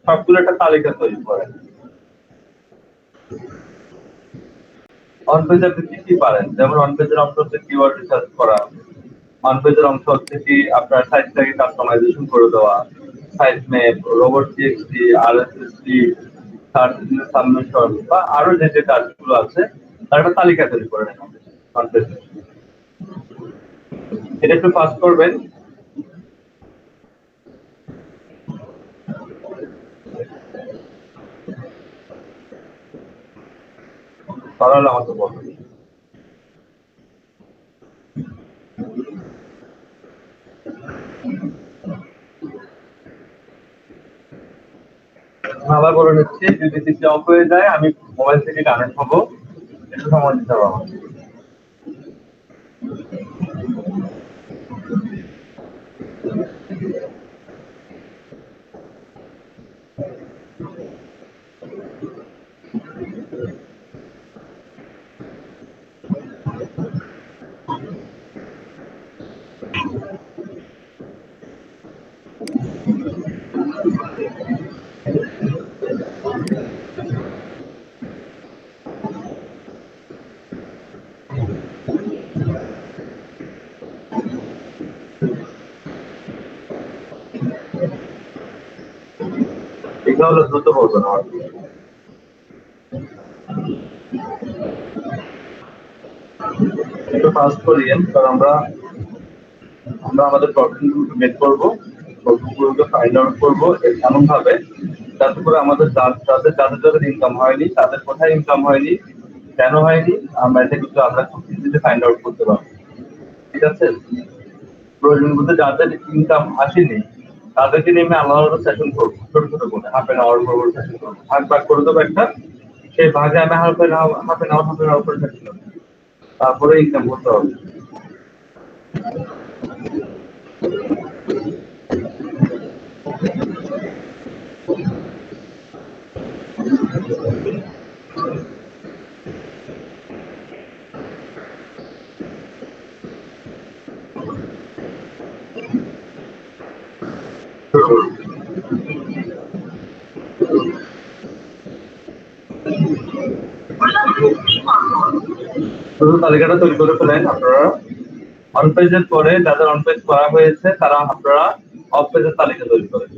সবগুলো একটা তালিকা তৈরি করেন। অন পেজে আপনি কি কি পারেন, যেমন অন পেজের অংশ হচ্ছে কিওয়ার্ড রিসার্চ করা, অন পেজের অংশ হচ্ছে কি আপনার সাইটটাকে কাস্টমাইজেশন করে দেওয়া, সাইট ম্যাপ, রোবট টিএক্সটি, আরএসএসটি, সার্চ ইঞ্জিন সাবমিশন বা আরো যে যে কাজগুলো আছে তার একটা তালিকা তৈরি করে নেন অন পেজে। এটা একটু ফাস্ট করবেন। তাহলে আমাকে বলবেন। আবার বলে নিচ্ছি, যদি সিস্টেম অফ হয়ে যায় আমি মোবাইল থেকে কানেক্ট হবো, একটু সময় দিতে হবে আমাকে। এটা হলো দ্রুত বলবেন আমার। একটু ফাস্ট করিয়েন, কারণ আমরা আমরা আমাদের প্রবলেমগুলোকে মেক করবো, প্রবলেমগুলোকে ফাইন্ড আউট করবো এমন ভাবে যাতে করে আমাদের যাদের যাদের যাদের ইনকাম হয়নি, তাদের কোথায় ইনকাম হয়নি, কেন হয়নি, আমরা এটা কিন্তু আমরা খুব ইজিলি ফাইন্ড আউট করতে পারবো। ঠিক আছে? প্রয়োজন বলতে যাদের ইনকাম আসেনি তাদেরকে নিয়ে আমি আলাদা আলাদা সেশন করবো, ছোট ছোট করে হাফ এন আওয়ার সেশন করবো, ভাগ ভাগ করে দেবো একটা, সেই ভাগে আমি হাফ এন আওয়ার করে সেশন করবো, তারপরে ইনকাম করতে হবে। শুধু তালিকাটা তৈরি করে ফেলেন আপনারা। অন পেজের পরে যাদের অন পেজ করা হয়েছে তারা আপনারা অফ পেজের তালিকা তৈরি করেন।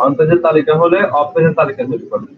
অন পেজের তালিকা হলে অফ পেজের তালিকা তৈরি করেন।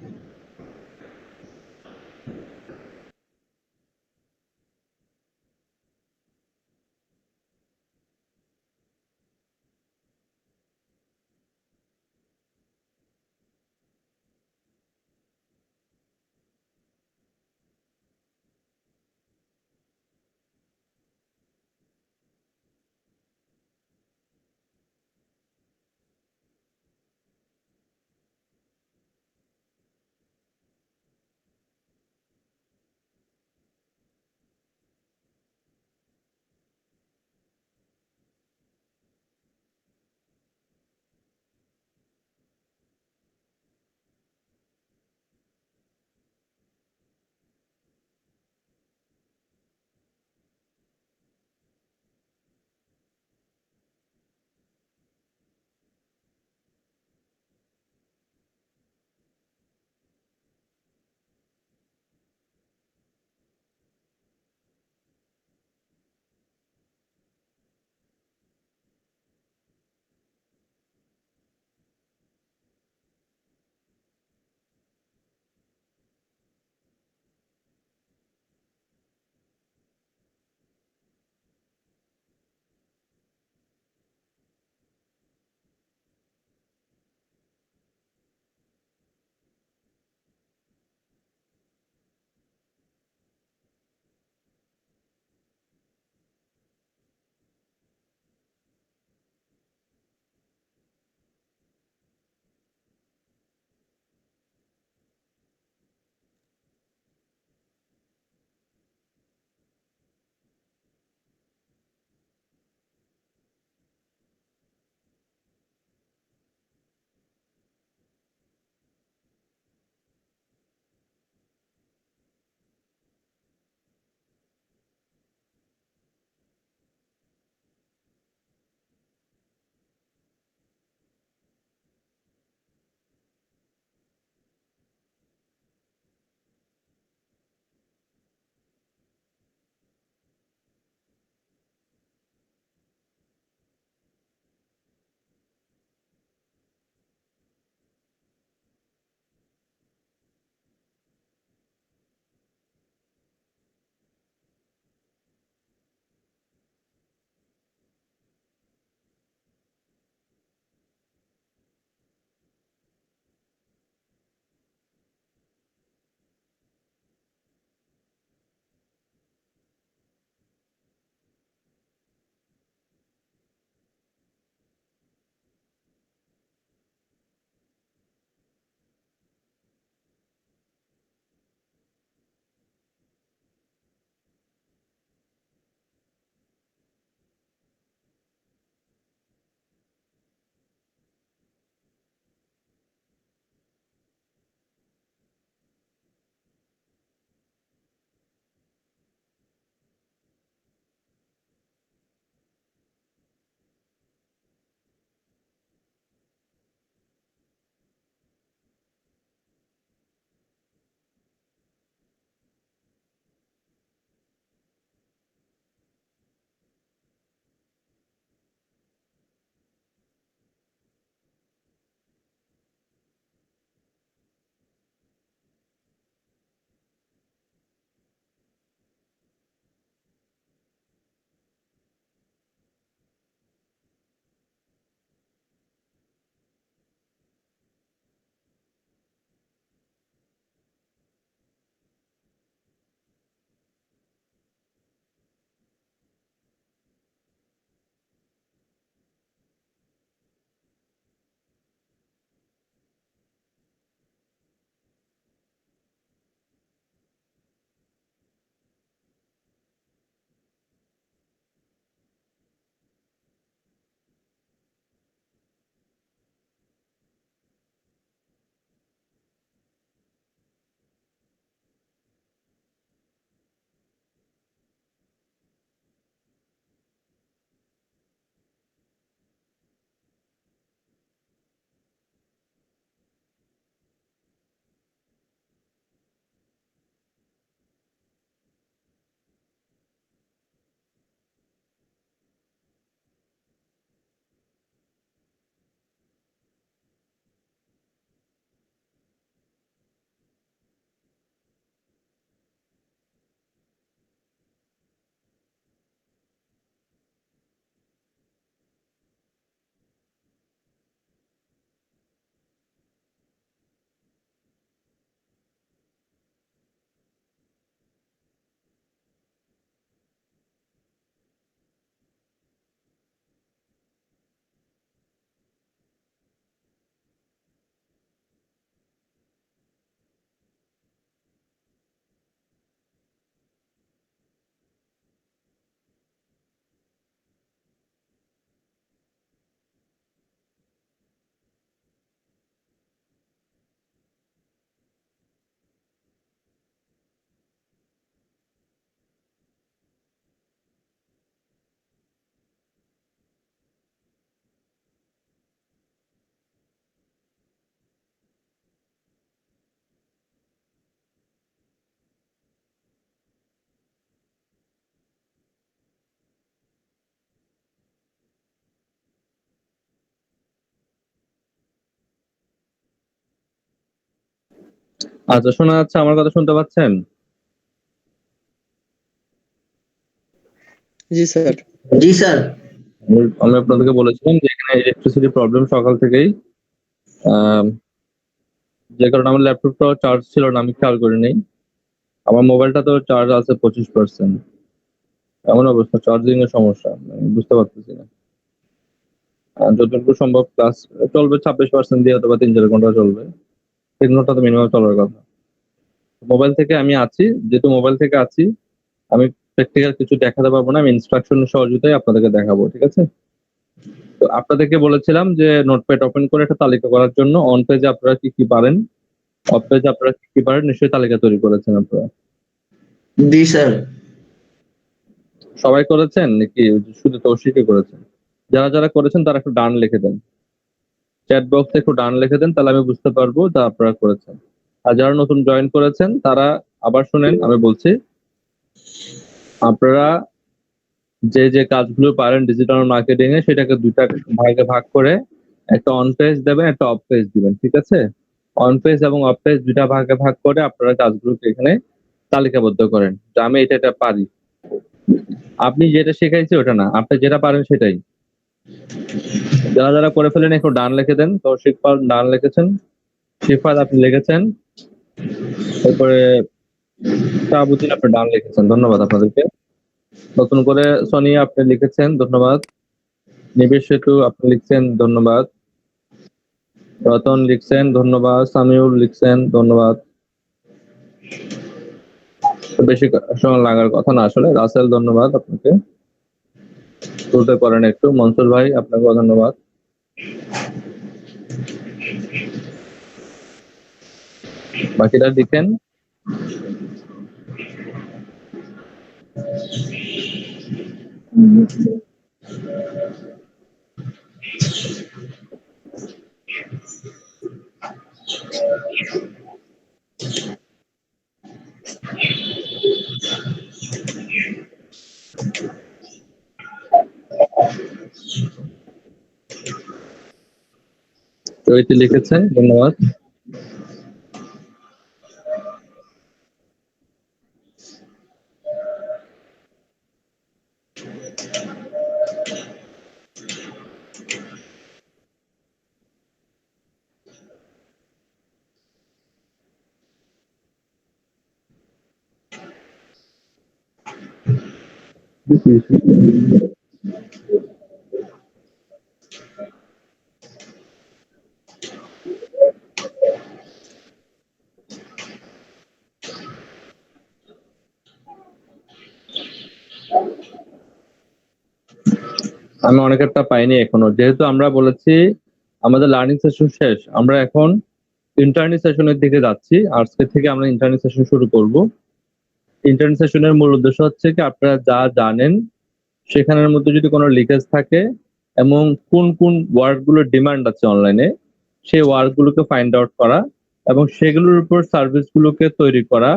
আচ্ছা, শোনা যাচ্ছে? আমার কথা শুনতে পাচ্ছেন? জি স্যার। জি স্যার। আমি আপনাদেরকে বলেছিলাম যে এখানে ইলেকট্রিসিটি প্রবলেম সকাল থেকেই। যে কারণে আমার ল্যাপটপটাও চার্জ ছিল না, আমি খেয়াল করিনি। আমার মোবাইলটা তো চার্জ আছে 25%। এমন অবস্থা, চার্জিং এর সমস্যা। আমি বুঝতে পারতেছি না। যতটুকু সম্ভব ক্লাস চলবে 26% দিয়ে, অথবা 3-4 ঘন্টা চলবে। 3 ঘন্টা তো মিনিমাম চলার কথা। মোবাইল থেকে আমি আছি, যেহেতু মোবাইল থেকে আছি, আমি প্র্যাকটিক্যাল কিছু দেখাতে পারবো না। আমি ইনস্ট্রাকশন সহযোগিতায় আপনাদেরকে দেখাবো, ঠিক আছে? তো আপনাদেরকে বলেছিলাম যে নোটপ্যাড ওপেন করে একটা তালিকা করার জন্য। অন পেজে আপনারা কি কি পারেন, অফ পেজে আপনারা কি কি পারেন, নিশ্চয়ই তালিকা তৈরি করেছেন আপনারা। জি স্যার। সবাই করেছেন নাকি শুধু তৌশিকই করেছেন? যারা যারা করেছেন তারা একটু ডান লিখে দেন, চ্যাট বক্সে একটু ডান লিখে দেন, তাহলে আমি বুঝতে পারবো যে আপনারা করেছেন। আর যারা নতুন জয়েন করেছেন তারা আবার শুনেন, আমি বলছি, আপনারা যে যে কাজগুলো পারেন ডিজিটাল মার্কেটিং এ, সেটাকে দুইটা ভাগে ভাগ করে একটা অন পেজ দেবেন, একটা অফ পেজ দিবেন, ঠিক আছে? অন পেজ এবং অফ পেজ দুইটা ভাগে ভাগ করে আপনারা কাজগুলোকে এখানে তালিকাবদ্ধ করেন যে আমি এটা এটা পারি। আপনি যেটা শেখাইছি ওটা না, আপনি যেটা পারেন সেটাই। যারা যারা করে ফেলেন একটু ডান লিখে দেন। তো শিকপাল ডান লিখেছেন, শিফাত আপনি লিখেছেন, তারপরে শাহাবুদ্দিন আপনি ডান লিখেছেন, ধন্যবাদ আপনাদেরকে। নতুন করে সোনিয়া আপনি লিখেছেন, ধন্যবাদ। নিবেশ সেতু আপনি লিখছেন, ধন্যবাদ। রতন লিখছেন, ধন্যবাদ। সামিউল লিখছেন, ধন্যবাদ। বেশি সময় লাগার কথা না আসলে। রাসেল ধন্যবাদ আপনাকে, তুলতে পারেন একটু। মনসুর ভাই আপনাকেও ধন্যবাদ। বাকিটা লিখেন। চৈতি লিখেছেন, ধন্যবাদ। আমি অনেকেরটা পাইনি এখনো, যেহেতু আমরা বলেছি আমাদের লার্নিং সেশন শেষ, আমরা এখন ইন্টার্নি সেশনের দিকে যাচ্ছি। আজকে থেকে আমরা ইন্টার্নি সেশন শুরু করব। ইন্টার্নি সেশনের মূল উদ্দেশ্য হচ্ছে কি, আপনারা যা জানেন সেখানের মধ্যে যদি কোনো লিকেজ থাকে এবং কোন কোন ওয়ার্ড গুলোর ডিমান্ড আছে অনলাইনে, সেই ওয়ার্ড গুলোকে ফাইন্ড আউট করা এবং সেগুলোর উপর সার্ভিস গুলোকে তৈরি করা।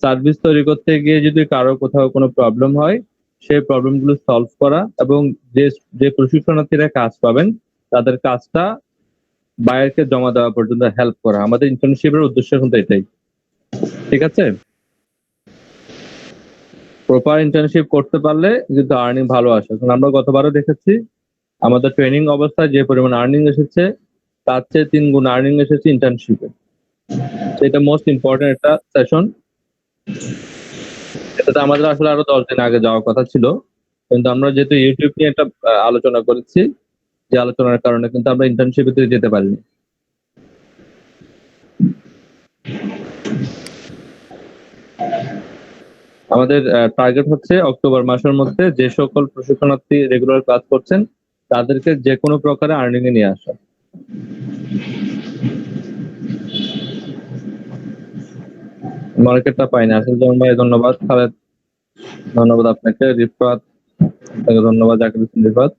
সার্ভিস তৈরি করতে গিয়ে যদি কারো কোথাও কোনো প্রবলেম হয়, সেই প্রবলেম গুলো সলভ করা এবং যে যে প্রশিক্ষণার্থীরা কাজ পাবেন তাদের কাজটা বায়ারকে জমা দেওয়া পর্যন্ত হেল্প করা। আমাদের ইন্টার্নশিপের উদ্দেশ্য কিন্তু এটাই, ঠিক আছে? প্রপার ইন্টার্নশিপ করতে পারলে কিন্তু আর্নিং ভালো আসে। কারণ আমরা গতবারও দেখেছি আমাদের ট্রেনিং অবস্থায় যে পরিমাণ আর্নিং এসেছে তার চেয়ে 3 গুণ আর্নিং এসেছে ইন্টার্নশিপে। সেটা মোস্ট ইম্পর্টেন্ট একটা সেশন। এটাতে আমাদের আসলে আরো 10 দিন আগে যাওয়ার কথা ছিল, কিন্তু আমরা যেহেতু ইউটিউব নিয়ে একটা আলোচনা করেছি, যে আলোচনার কারণে কিন্তু আমরা ইন্টার্নশিপে যেতে পারিনি। আমাদের টার্গেট হচ্ছে অক্টোবর মাসের মধ্যে যে সকল প্রশিক্ষণার্থী রেগুলার ক্লাস করছেন তাদেরকে যে কোনো প্রকারে আর্নিং এ নিয়ে আসা। মার্কেটটা পাইনি। আসল জন ভাই ধন্যবাদ। খালেদ ধন্যবাদ আপনাকে। রিফাত আপনাকে ধন্যবাদ। জাকির হোসেন রিফাত।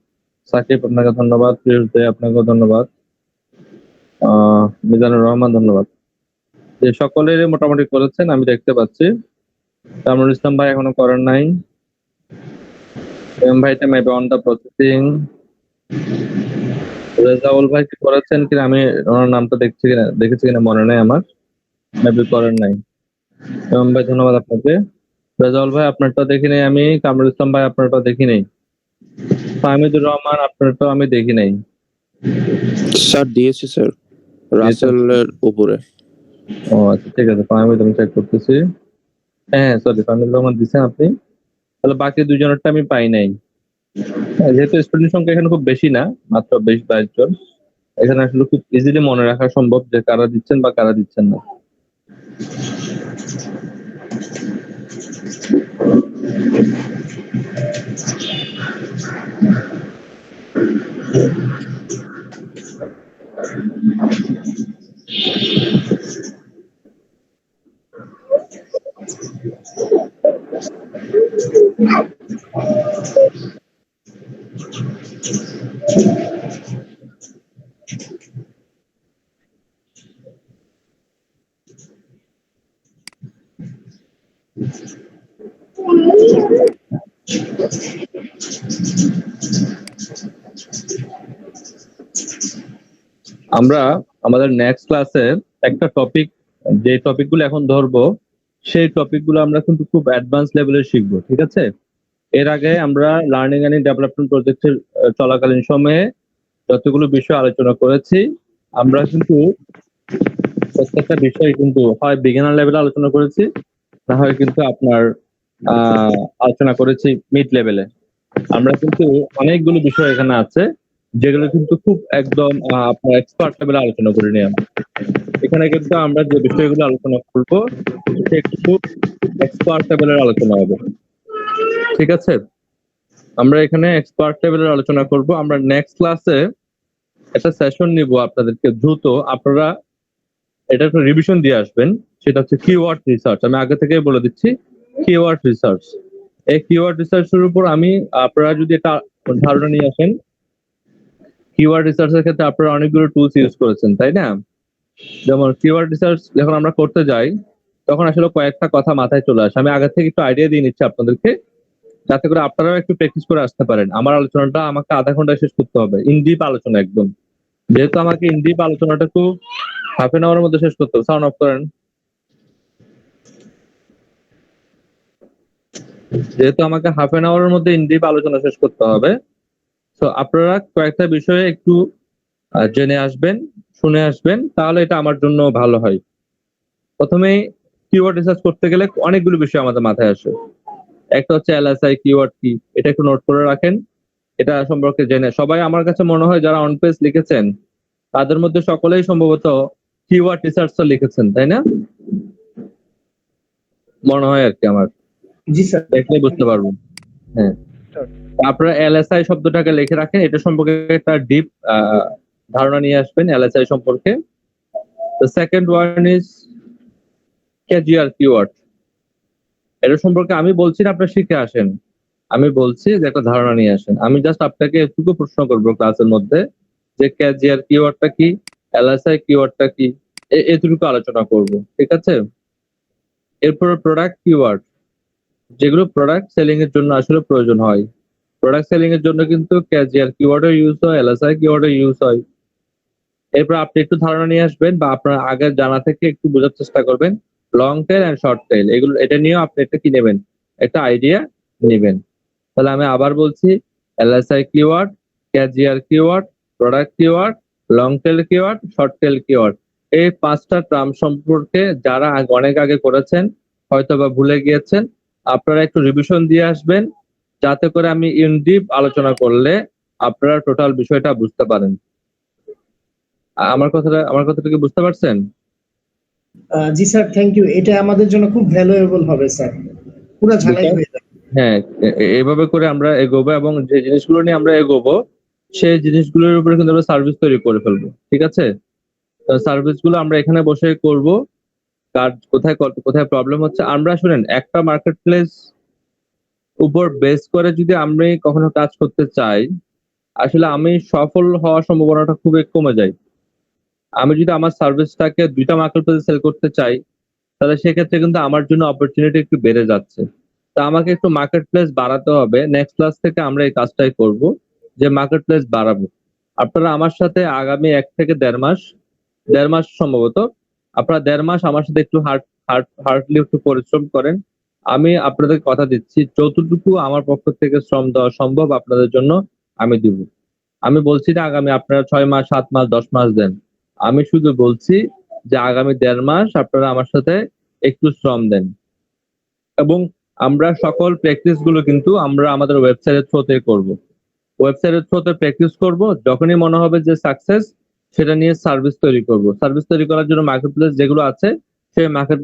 সাকিব আপনাকে ধন্যবাদ। প্রিয়স দে আপনাকেও ধন্যবাদ। মিজানুর রহমান ধন্যবাদ। যে সকলেরই মোটামুটি করেছেন আমি দেখতে পাচ্ছি। কামরুল ইসলাম ভাই এখনো করেন নাই। এম ভাইটা maybe on the processing. Rezaul ভাই কি করেছেন কিনা, আমি ওনার নামটা দেখেছি কিনা মনে নেই আমার। মেবি করেন নাই। ইমাম ভাই ধন্যবাদ আপনাকে। রেজাউল ভাই আপনারটা দেখি নাই আমি, কামরুল ইসলাম ভাই আপনারটা দেখি নাই, ফাহমিদুর রহমান আপনারটা আমি দেখি নাই। স্যার দিয়েছি স্যার, রাসেলের উপরে। ও আচ্ছা ঠিক আছে, ফাহমিদ আমি চেক করতেছি। হ্যাঁ সরি, ফাহমিদুর রহমান দিচ্ছেন আপনি। তাহলে বাকি দুজনেরটা আমি পাই নাই। যেহেতু স্টুডেন্ট সংখ্যা এখানে খুব বেশি না, মাত্র 20-22 জন, এখানে আসলে খুব ইজিলি মনে রাখা সম্ভব যে কারা দিচ্ছেন বা কারা দিচ্ছেন না। আমরা আমাদের নেক্সট ক্লাসে একটা টপিক, যে টপিকগুলো এখন ধরবো সেই টপিকগুলো আমরা কিন্তু খুব অ্যাডভান্স লেভেলের শিখবো, ঠিক আছে? এর আগে আমরা লার্নিং এন্ড ডেভেলপমেন্ট প্রজেক্টের চলাকালীন সময়ে যতগুলো বিষয় আলোচনা করেছি, আমরা কিন্তু প্রত্যেকটা বিষয় কিন্তু হয় বিগিনার লেভেলে আলোচনা করেছি, না হয় কিন্তু আপনার আলোচনা করেছি মিড লেভেলে। আমরা কিন্তু অনেকগুলো বিষয় এখানে আছে যেগুলো কিন্তু খুব একদম আপনার এক্সপার্ট লেভেলে আলোচনা করিনি আমরা। এখানে কিন্তু আমরা যে বিষয়গুলো আলোচনা করবো সেটা খুব এক্সপার্ট লেভেলের আলোচনা হবে, ঠিক আছে? আমরা এখানে এক্সপার্ট লেভেলের আলোচনা করব। আমরা নেক্সট ক্লাসে একটা সেশন নিব আপনাদেরকে দ্রুত, আপনারা এটা একটা রিভিশন দিয়ে আসবেন। সেটা হচ্ছে কিওয়ার্ড রিসার্চ। আমি আগে থেকেই বলে দিচ্ছি, কিওয়ার্ড রিসার্চ। এই কিওয়ার্ড রিসার্চের উপর আপনারা যদি এটা ধারণা নিয়ে আসেন, কিওয়ার্ড রিসার্চের ক্ষেত্রে আপনারা অনেকগুলো টুলস ইউজ করেছেন, তাই না? যেমন কিওয়ার্ড রিসার্চ যখন আমরা করতে যাই তখন আসলে কয়েকটা কথা মাথায় চলে আসে। আমি আগে থেকে একটু আইডিয়া দিয়ে নিচ্ছি আপনাদেরকে, যাতে করে আপনারাও একটু প্র্যাকটিস করে আসতে পারেন। আমার আলোচনাটা আমাকে আধা ঘন্টায় শেষ করতে হবে, ইনডিপ আলোচনা একদম। যেহেতু আমাকে ইনডিপ আলোচনাটা খুব হাফ এন আওয়ারের মধ্যে শেষ করতে হবে। সাউন্ড অফ করেন। যেহেতু আমাকে হাফ এন আওয়ারের মধ্যে ইনডিপ আলোচনা শেষ করতে হবে, তো আপনারা কয়েকটা বিষয়ে একটু জেনে আসবেন, শুনে আসবেন, তাহলে এটা আমার জন্য ভালো হয়। প্রথমেই কিওয়ার্ড রিসার্চ করতে গেলে অনেকগুলো বিষয় আমাদের মাথায় আসে। একটা হচ্ছে এলএসআই কিওয়ার্ড কি, এটা একটু নোট করে রাখেন। এটা সম্পর্কে জেনে সবাই, আমার কাছে মনে হয় যারা অন পেজ লিখেছেন তাদের মধ্যে সকলেই সম্ভবত কিওয়ার্ড রিসার্চ লিখেছেন, তাই না? মনে হয় আর কি, আমার জি স্যার। দেখলে বুঝতে পারবেন। হ্যাঁ, আপনারা এলএসআই শব্দটাকে লিখে রাখেন, এটা সম্পর্কে একটা ডিপ ধারণা নিয়ে আসবেন এলএসআই সম্পর্কে। The second one is casual keyword. এটা সম্পর্কে আমি বলছি না আপনারা শিখে আসেন, আমি বলছি যে একটা ধারণা নিয়ে আসেন। আমি জাস্ট আপনাকে একটু প্রশ্ন করবো ক্লাসের মধ্যে যে ক্যাজুয়াল কিওয়ার্ডটা কি, এলএসআই কিওয়ার্ডটা কি, এটুকু আলোচনা করব, ঠিক আছে? এরপর প্রোডাক্ট কিওয়ার্ড, যেগুলো প্রোডাক্ট সেলিং এর জন্য আসলে প্রয়োজন হয়। প্রোডাক্ট সেলিং এর জন্য কিন্তু ক্যাজুয়াল কিওয়ার্ডও ইউজ হয়, এলএসআই কিওয়ার্ডও ইউজ হয়। এরপর আপনি একটু ধারণা নিয়ে আসবেন বা আপনার আগে জানা থেকে একটু বোঝার চেষ্টা করবেন long tail and short tail, এগুলো এটা নিয়েও আপনি একটা কি নেবেন, একটা আইডিয়া নেবেন। তাহলে আমি আবার বলছি, LSI keyword, casual keyword, product keyword, long tail keyword, short tail keyword. এই পাঁচটা টার্ম সম্পর্কে যারা অনেক আগে করেছেন হয়তো বা ভুলে গিয়েছেন, আপনারা একটু রিভিশন দিয়ে আসবেন, যাতে করে আমি ইনডিপ আলোচনা করলে আপনারা টোটাল বিষয়টা বুঝতে পারেন। আমার কথাটা কি বুঝতে পারছেন? জি স্যার, থ্যাংক ইউ। এটা আমাদের জন্য খুব ভ্যালুয়েবল হবে স্যার, পুরো ঝালাই হয়ে যাবে। হ্যাঁ, এভাবে করে আমরা এগোবো এবং যে জিনিসগুলো নিয়ে আমরা এগোবো সেই জিনিসগুলোর উপরে কিন্তু আমরা সার্ভিস তৈরি করে ফেলবো, ঠিক আছে? সার্ভিস গুলো আমরা এখানে বসে করব। কার কোথায় কোথায় প্রবলেম হচ্ছে, আমরা শুনেন একটা মার্কেট প্লেস উপর বেস করে যদি আমি কখনো কাজ করতে চাই, আসলে আমি সফল হওয়ার সম্ভাবনাটা খুবই কমে যায়। আমি যদি আমার সার্ভিসটাকে দুইটা মার্কেট প্লেসে সেল করতে চাই, তাহলে সেক্ষেত্রে কিন্তু আমার জন্য অপরচুনিটি একটু বেড়ে যাচ্ছে। তা আমাকে একটু মার্কেট প্লেস বাড়াতে হবে। নেক্সট ক্লাস থেকে আমরা এই কাজটাই করব, যে মার্কেট প্লেস বাড়াবো। আপনারা আমার সাথে আগামী 1 থেকে দেড় মাস সম্ভবত আপনারা 1.5 মাস আমার সাথে একটু হার্ডলি একটু পরিশ্রম করেন। আমি আপনাদের কথা দিচ্ছি যতটুকু আমার পক্ষ থেকে শ্রম দেওয়া সম্ভব আপনাদের জন্য আমি দিব। আমি বলছি না আগামী আপনারা 6 মাস, 7 মাস, 10 মাস দেন। আমি শুধু বলছি যে আগামী 1.5 মাস আপনারা আমার সাথে একটু শ্রম দেন। এবং আমরা সকল প্র্যাকটিস গুলো কিন্তু আমরা আমাদের ওয়েবসাইটের থ্রুতে করব। ওয়েবসাইটের থ্রুতে প্র্যাকটিস করব, যখনই মনে হবে যে সাকসেস, সেটা নিয়ে সার্ভিস তৈরি করব। সার্ভিস তৈরি করার জন্য মার্কেট প্লেস যেগুলো আছে সেই মার্কেট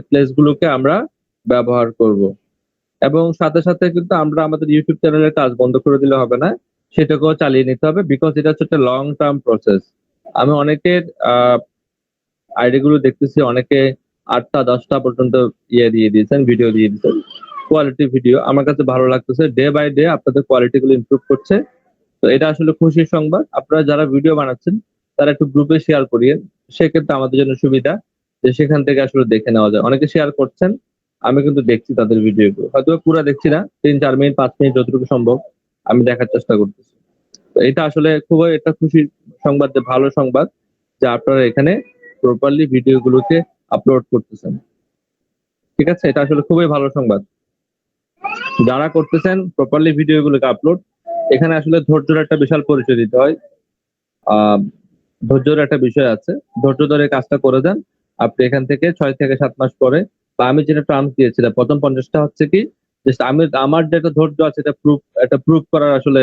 প্লেস গুলোকে আমরা ব্যবহার করব। এবং সাথে সাথে কিন্তু আমরা আমাদের ইউটিউব চ্যানেলের কাজ বন্ধ করে দিলে হবে না, সেটাকেও চালিয়ে নিতে হবে, বিকজ এটা হচ্ছে একটা লং টার্ম প্রসেস। আমি অনেকের আইডি গুলো দেখতেছি, অনেকে 8টা 10টা পর্যন্ত দিয়ে দিয়েছেন, ভিডিও দিয়ে দিয়েছেন, কোয়ালিটি ভিডিও। আমার কাছে ভালো লাগতেছে, ডে বাই ডে আপনাদের কোয়ালিটি গুলো ইমপ্রুভ করছে। তো এটা আসলে খুশির সংবাদ। আপনারা যারা ভিডিও বানাচ্ছেন তারা একটু গ্রুপে শেয়ার করিয়ে, সেক্ষেত্রে আমাদের জন্য সুবিধা যে সেখান থেকে আসলে দেখে নেওয়া যায়। অনেকে শেয়ার করছেন, আমি কিন্তু দেখছি তাদের ভিডিওগুলো, হয়তো পুরো দেখছি না, 3-4 মিনিট 5 মিনিট যতটুকু সম্ভব আমি দেখার চেষ্টা করতেছি। তো এটা আসলে খুবই একটা খুশির সংবাদ, যে ভালো সংবাদ যে আপনারা এখানে প্রপারলি ভিডিওগুলোকে আপলোড করতেছেন। ঠিক আছে, এটা আসলে খুবই ভালো সংবাদ। যারা করতেছেন প্রপারলি ভিডিওগুলোকে আপলোড, এখানে আসলে ধৈর্যের একটা বিশাল পরিচয় দিতে হয়। ধৈর্যের একটা বিষয় আছে, ধৈর্য ধরে কাজটা করে দেন। আপনি এখান থেকে 6 থেকে 7 মাস পরে, বা আমি যেটা টার্মস দিয়েছিলাম প্রথম 50টা হচ্ছে কি, যে আমার যেটা ধৈর্য আছে এটা প্রুভ করার আসলে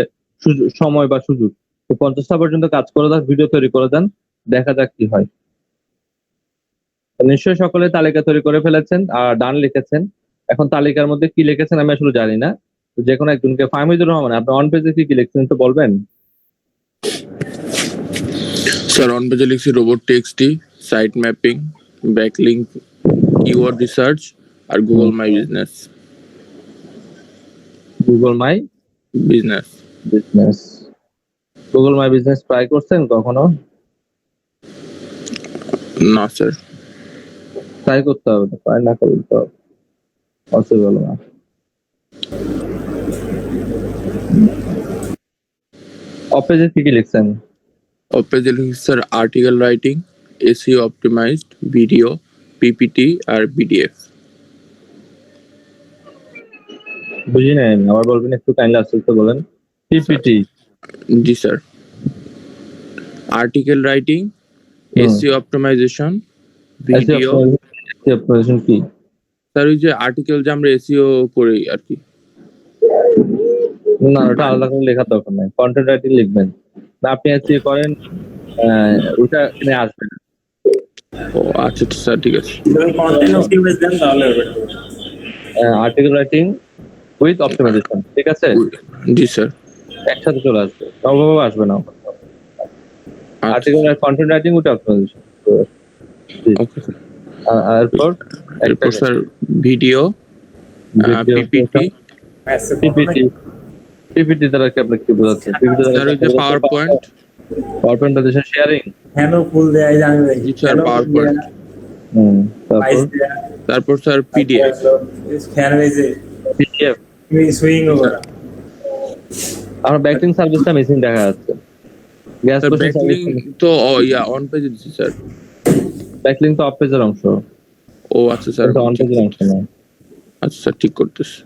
সময় বা সুযোগ। তো 50টা পর্যন্ত কাজ করে দেন, ভিডিও তৈরি করে দেন, দেখা যাক কি হয়। নিশ্চয়ই সকলে তালিকা তৈরি করে ফেলেছেন আর ডান লিখেছেন। এখন তালিকার মধ্যে কি লিখেছেন আমি আসলে জানি না। তো যে কোনো একজনকে, ফাহমিদুর রহমান, আপনি অন পেজে কি লিখছেন তো বলবেন? স্যার অন পেজে লিখছি robot টেক্সটি, site mapping, backlink, keyword research আর Google my business. Google my business business. Google my business try করছেন কখনো? না স্যার। ট্রাই করতে হবে, তো ট্রাই না করলে তো পসিবল না। অপেজে কি লিখছেন? অফ পেজে লিখছি sir article writing, SEO optimized, video, PPT আর পিডিএফ। বুঝি নাই, আবার বলবেন একটু, কাইন্ডলি আস্তে বলেন। পিপিটি? জি sir. Article writing, SEO optimization, video. Optimization কি? স্যার ওই যে আর্টিকেল যে আমরা এসইও করি আর কি। না, ওটা আলাদা করে লেখার দরকার নাই, কন্টেন্ট রাইটিং লিখবেন। না, আপনি এসইও করেন, ওটা এখানে আসবে না। ও আচ্ছা স্যার, ঠিক আছে। আর্টিকেল রাইটিং উইথ অপটিমাইজেশন, ঠিক আছে? জি স্যার। একসাথে চলে আসবে, সবভাবে আসবে না। Article content writing with optimization. Okay sir. এরপর স্যার ভিডিও, পিপিটি। পিপিটি দ্বারা কি আপনি কি বোঝাচ্ছেন? পিপিটি স্যার ওই যে power point. Power point presentation sharing. জি স্যার, পাওয়ার পয়েন্ট। তারপর স্যার পিডিএফ। পিডিএফ। আমার ব্যাকলিং সার্ভিসটা মিসিং দেখা যাচ্ছে। গ্যাস স্যার পোস্টিং ব্যাকলিং তো অন পেজে দিছি স্যার। ব্যাকলিং তো অফ পেজের অংশ। ও আচ্ছা স্যার, অন পেজের অংশ না। আচ্ছা স্যার, ঠিক করতেছি।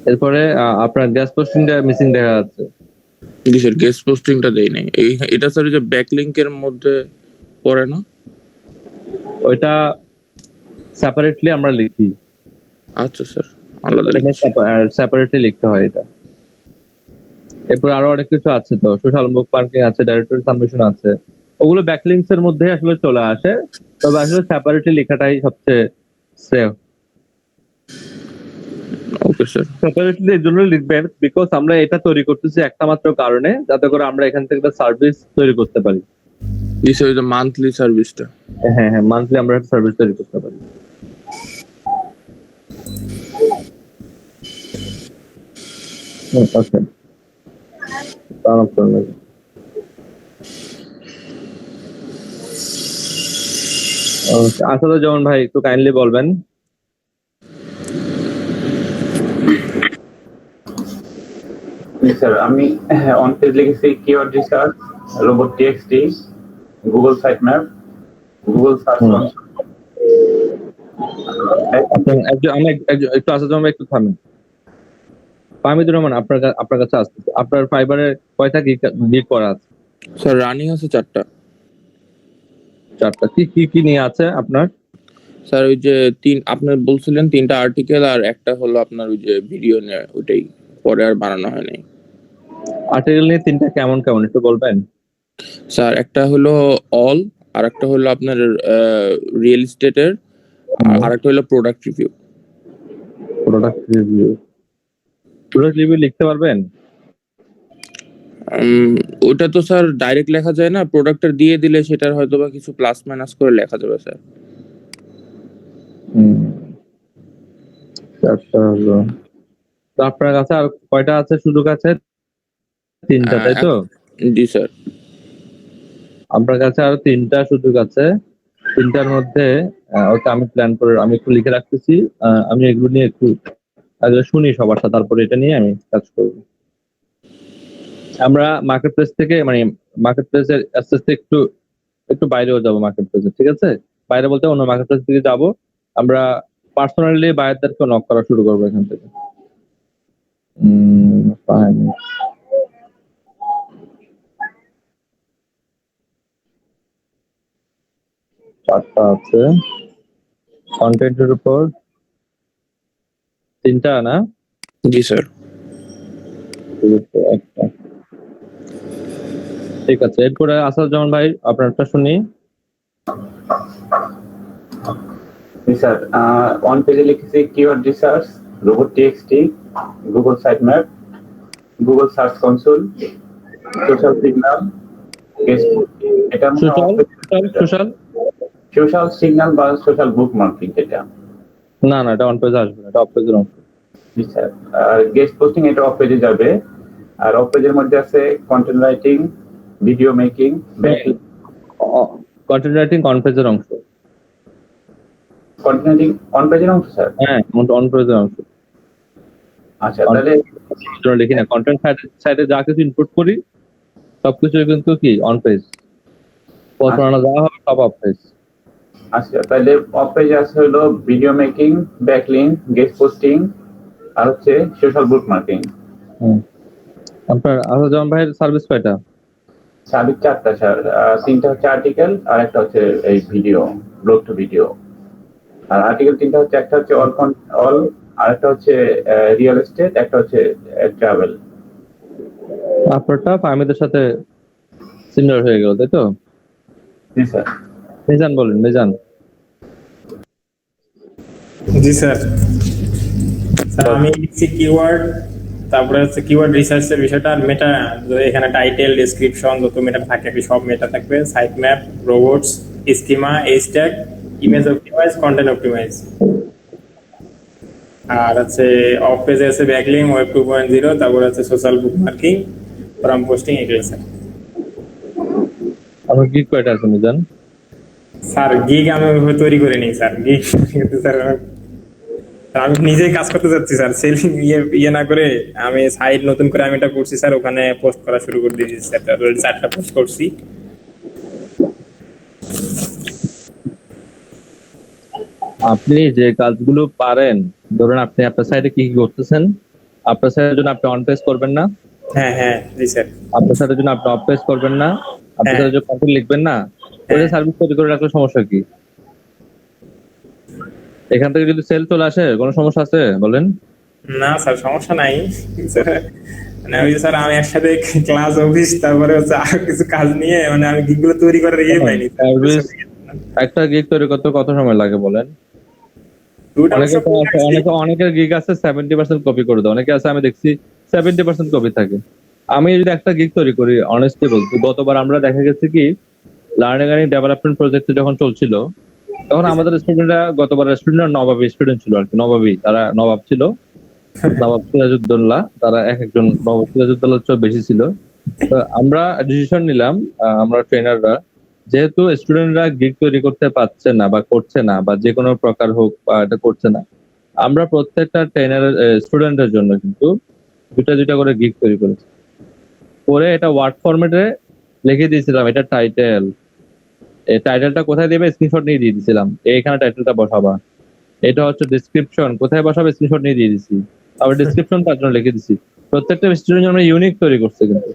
এরপরে আপনার গ্যাস পোস্টিংটা মিসিং দেখা যাচ্ছে। জি স্যার, গেস্ট পোস্টিংটা দেই নাই। এটা স্যার যে ব্যাকলিংকের মধ্যে পড়ে না? ওইটা সেপারেটলি আমরা লিখি। আচ্ছা স্যার, আলাদা সেপারেটলি লিখতে হয় এটা। এরপর আরো অনেক কিছু আছে, তো সোশ্যাল বুক পার্কিং আছে, ডাইরেক্টরি সাবমিশন আছে, ওগুলো ব্যাকলিংকস এর মধ্যে আসলে চলে আসে। তবে আসলে সেপারেটলি লেখাটাই সবচেয়ে সেফ। Okay sir. সেপারেটলি এর জন্য লিখবেন বিকজ আমরা এটা তৈরি করতেছি একটা মাত্র কারণে, যাতে করে আমরা এখান থেকে একটা সার্ভিস তৈরি করতে পারি। জি স্যার, ওই মান্থলি সার্ভিসটা। হ্যাঁ, মান্থলি আমরা একটা সার্ভিস তৈরি করতে পারি। ওকে, আসলে যেমন ভাই একটু কাইন্ডলি বলবেন। স্যার আমি অন পেজ লিখেছি keyword research, robot TXT, Google site map, Google search hmm. Console. একটু আসাদ ভাই একটু থামেন। ফাহমিদুর রহমান আপনার কাছে আসতেছে। আপনার ফাইবারে কয়টা গিগ করা আছে? স্যার রানিং আছে 4টা। 4টা। কি নিয়ে আছে আপনার? স্যার ওই যে আপনার বলছিলেন 3টা আর্টিকেল আর একটা হলো আপনার ওই যে ভিডিও নিয়ে, ওইটাই পরে আর বানানো হয় নাই। আর্টিকেল নিয়ে 3টা কেমন একটু বলবেন? স্যার একটা হলো অল, আর একটা হলো আপনার রিয়েল এস্টেটের, আর একটা হলো প্রোডাক্ট রিভিউ। প্রোডাক্ট রিভিউ লিখতে পারবেন? ওটা তো স্যার ডাইরেক্ট লেখা যায় না, প্রোডাক্টটা দিয়ে দিলে সেটার হয়তো বা কিছু প্লাস মাইনাস করে লেখা যাবে স্যার। চারটা হলো। তো আপনার কাছে আর কয়টা আছে সুযোগ আছে? 3টা, তাই তো? জি স্যার। আপনার কাছে আরো 3টা সুযোগ আছে। 3টার মধ্যে ওটা আমি প্ল্যান করে আমি একটু লিখে রাখতেছি। আমি এগুলো নিয়ে একটু আগে শুনি সবার সাথে, তারপরে এটা নিয়ে আমি কাজ করব। আমরা মার্কেট প্লেস থেকে মার্কেট প্লেসের আস্তে আস্তে একটু বাইরেও যাবো মার্কেট প্লেসে, ঠিক আছে? বাইরে বলতে অন্য মার্কেট প্লেস থেকে যাবো। আমরা পার্সোনালি বায়ারদেরকে নক করা শুরু করবো এখান থেকে। fine। 4টা আছে কন্টেন্টের উপর। 3টা না? জি স্যার। একটা। ঠিক আছে, এরপরে আসাদুজ্জামান ভাই আপনারটা শুনি। স্যার ওয়ান পেজে লিখেছি keyword research, robot TXT, Google site map, Google search console, social signal, এটা সোশ্যাল সিগন্যাল বা সোশ্যাল বুক মার্কিং। এটা না এটা অন পেজে আসবে না, এটা অফ পেজের অংশ। জি স্যার। আর গেস্ট পোস্টিং এটা অফ পেজে যাবে। আর অফ পেজের মধ্যে আছে content writing, video making, content writing on পেজের অংশ। কন্টেন্ট রাইটিং অন পেজের অংশ স্যার। হ্যাঁ, অন পেজের অংশ। আচ্ছা, তাহলে লিখি না, কন্টেন্ট সাইটে যা কিছু ইনপুট করি সবকিছু কিন্তু কি অন পেজ, পড়াশোনা যা হবে সব অফ পেজ। আচ্ছা, তাহলে অফ পেজে আছে হলো video making, backlink, guest posting, আর হচ্ছে সোশ্যাল বুক মার্কিং। আপনার আসাদুজ্জামান ভাইয়ের সার্ভিস কয়টা? সার্ভিস 4টা স্যার। 3টা হচ্ছে আর্টিকেল, আর একটা হচ্ছে এই video, blog to video. R article 3টা হচ্ছে, একটা হচ্ছে অল, আর একটা হচ্ছে রিয়েল এস্টেট, একটা হচ্ছে ট্রাভেল। আপনারটা ফাহমিদের সাথে সিমিলার হয়ে গেল, তাই তো? জি স্যার। মিজান বলেন, মিজান। জি স্যার। স্যার আমি লিখছি কিওয়ার্ড, তারপরে হচ্ছে কিওয়ার্ড রিসার্চের বিষয়টা, আর মেটা, এখানে টাইটেল, ডেসক্রিপশন যত মেটা থাকে সব মেটা থাকবে, site map, robots, schema, H tag, image optimize, content optimize. আর আছে অফ পেজে আছে ব্যাকলিং, ওয়েব 2.0, তারপর আছে social bookmarking, forum posting, এগুলো স্যার। আপনার গিগ কয়টা আছে মিজান? স্যার গিগ আমি ওইভাবে তৈরি করে নিই স্যার। গিগ স্যার আমি নিজেই কাজ করতে যাচ্ছি স্যার, সেলিং ইয়ে না করে আমি সাইট নতুন করে আমি এটা করছি স্যার, ওখানে পোস্ট করা শুরু করে দিয়েছি স্যার। অলরেডি 4টা পোস্ট করছি। আপনি যে কাজগুলো পারেন, ধরুন আপনি আপনার সাইটে কি করতেছেন, আপনার সাইটের জন্য আপনি অন পেজ করবেন না, হ্যাঁ জি স্যার। আপনার সাইটের জন্য আপনি অফ পেজ করবেন না, আপনার সাইটের জন্য কন্টেন্ট লিখবেন না, ওই সার্ভিস তৈরি করে রাখলে সমস্যা কি? এখান থেকে যদি সেল চলে আসে কোনো সমস্যা আছে বলেন? না স্যার, সমস্যা নাই স্যার। মানে ওই যে স্যার আমি একসাথে ক্লাস, অফিস, তারপরে হচ্ছে আরো কিছু কাজ নিয়ে মানে আমি গিগগুলো তৈরি করার ইয়ে পাইনি। সার্ভিস একটা গিগ তৈরি করতে কত সময় লাগে বলেন? অনেকের গিগ আছে 70% কপি করে দেয়, অনেকে আছে আমি দেখছি 70% কপি থাকে। আমি যদি একটা গিগ তৈরি করি, অনেস্টলি বলছি, গতবার আমরা দেখা গেছে কি লার্নিং এন্ড ডেভেলপমেন্ট প্রজেক্ট যখন চলছিল, তখন আমাদের স্টুডেন্টরা, গতবার স্টুডেন্টরা নবাবী স্টুডেন্ট ছিল আর কি, নবাবী, তারা নবাব ছিল, নবাব সিরাজউদ্দৌলা, তারা এক একজন নবাব সিরাজউদ্দৌলার চেয়ে বেশি ছিল। তো আমরা ডিসিশন নিলাম, আমরা ট্রেনাররা, যেহেতু স্টুডেন্টরা গিগ তৈরি করতে পারছে না বা করছে না, বা যে কোনো প্রকার হোক বা এটা করছে না, আমরা প্রত্যেকটা ট্রেনারের স্টুডেন্টের জন্য কিন্তু দুটা করে গিগ তৈরি করেছি, করে এটা ওয়ার্ড ফরম্যাটে লিখে দিয়েছিলাম, এটা টাইটেল, এই টাইটেলটা কোথায় দেবে স্ক্রিনশট নিয়ে দিয়ে দিছিলাম, এইখানে টাইটেলটা বসাবা। এটা হচ্ছে ডেসক্রিপশন, কোথায় বসাবে স্ক্রিনশট নিয়ে দিয়ে দিছি, আবার ডেসক্রিপশন তার জন্য লিখে দিছি। প্রত্যেকটা স্টুডেন্ট জন্য ইউনিক তৈরি করছে কিন্তু।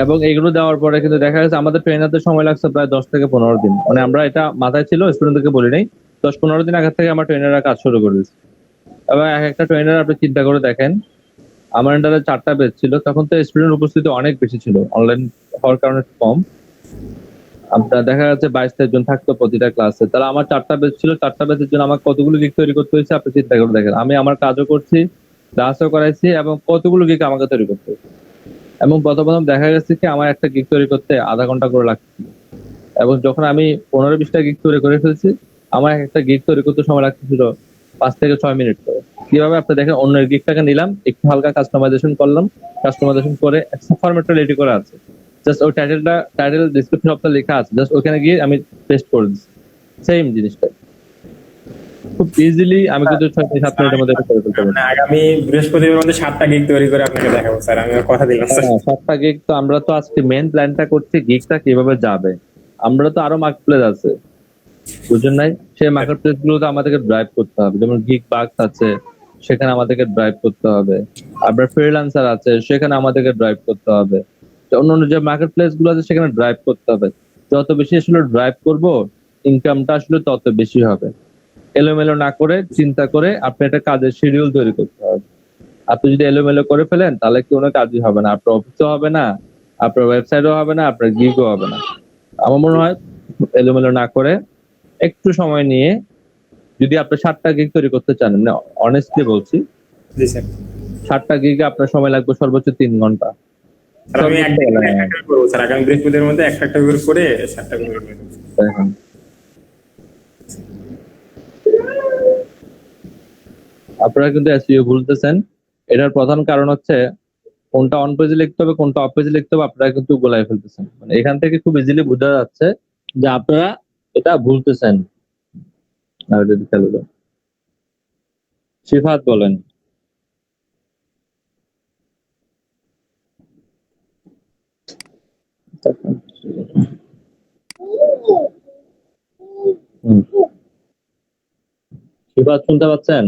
এবং এগুলো দেওয়ার পরে কিন্তু দেখা যাচ্ছে আমাদের ট্রেনারদের সময় লাগছে প্রায় 10 থেকে 15 দিন। মানে আমরা এটা মাথায় ছিল, স্টুডেন্টদেরকে বলি নাই, 10-15 দিন আগে থেকে আমার ট্রেনাররা কাজ শুরু করে দিচ্ছে। এবং এক একটা ট্রেনার আপনি চিন্তা করে দেখেন, আমার আন্ডারে 4টা ব্যাচ ছিল, তখন তো স্টুডেন্ট উপস্থিতি অনেক বেশি ছিল, অনলাইন হওয়ার কারণে একটু কম। আপনার দেখা যাচ্ছে 22-23 জন থাকতো প্রতিটা ক্লাসে, তাহলে আমার 4টা ব্যাচ ছিল, 4টা ব্যাচের জন্য আমার কতগুলো গিগ তৈরি করতে হয়েছে আপনি চিন্তা করে দেখেন। আমি আমার কাজও করছি, ক্লাসও করাইছি, এবং কতগুলো গিগ আমাকে তৈরি করতে হয়েছে। এবং প্রথম দেখা গেছে কি আমার একটা গিগ তৈরি করতে আধা ঘন্টা করে লাগছে, এবং যখন আমি 15-20টা গিগ তৈরি করে ফেলছি, আমার একটা গিগ তৈরি করতে সময় লাগতেছিল 5 থেকে 6 মিনিট করে। কিভাবে আপনি দেখেন, অন্যের গিগটাকে নিলাম, একটু হালকা কাস্টমাইজেশন করলাম, কাস্টমাইজেশন করে একটা ফরম্যাটটা রেডি করা আছে, জাস্ট ওই টাইটেল ডেসক্রিপশন সবটা লেখা আছে, জাস্ট ওখানে গিয়ে আমি পেস্ট করে দিচ্ছি, সেম জিনিসটা খুব ইজিলি আমি কিন্তু 6-7 মিনিটের মধ্যে এটা করে ফেলতে পারি। আমরা আগামী বৃহস্পতিবার মধ্যে 7টা গিগ তৈরি করে আপনাকে দেখাবো স্যার, আমি কথা দিলাম স্যার। 7টা গিগ তো আমরা তো আজকে মেন প্ল্যানটা করছি গিগটা কিভাবে যাবে। আমরা তো আরো মার্কেট প্লেস আছে, বুঝছেন নাই, সেই মার্কেট প্লেস গুলো তো আমাদেরকে ড্রাইভ করতে হবে। যেমন গিগ বাক্স আছে, সেখানে আমাদেরকে ড্রাইভ করতে হবে। আবার ফ্রিল্যান্সার আছে, সেখানে আমাদেরকে ড্রাইভ করতে হবে। অন্যান্য যে মার্কেট প্লেস গুলো আছে সেখানে ড্রাইভ করতে হবে। যত বেশি আসলে ড্রাইভ করব, ইনকামটা আসলে তত বেশি হবে। এলোমেলো না করে চিন্তা করে আপনি একটা কাজের শিডিউল তৈরি করতে হবে। আপনি যদি এলোমেলো করে ফেলেন তাহলে কোনো কাজই হবে না, আপনার অফিসও হবে না, আপনার ওয়েবসাইটও হবে না, আপনার গিগও হবে না। আমার মনে হয় এলোমেলো না করে একটু সময় নিয়ে, যদি আপনি 7টা গিগ তৈরি করতে চান, মানে অনেস্টলি বলছি, জি স্যার। 7টা গিগে আপনার সময় লাগবে সর্বোচ্চ 3 ঘন্টা। স্যার আমি একদিন একটা করবো স্যার, আগামী বৃহস্পতিবার মধ্যে একটা করে 7টা করে দেবো। দেখেন, আপনারা কিন্তু এসইও ভুলতেছেন। এটার প্রধান কারণ হচ্ছে কোনটা অন পেজে লিখতে হবে, কোনটা অফ পেজে লিখতে হবে, আপনারা কিন্তু গোলায় ফেলতেছেন। মানে এখান থেকে খুব ইজিলি বোঝা যাচ্ছে যে আপনারা এটা ভুলতেছেন। আর যদি খেলে দাও। সিফাত বলেন। হুম। সিফাত শুনতে পাচ্ছেন?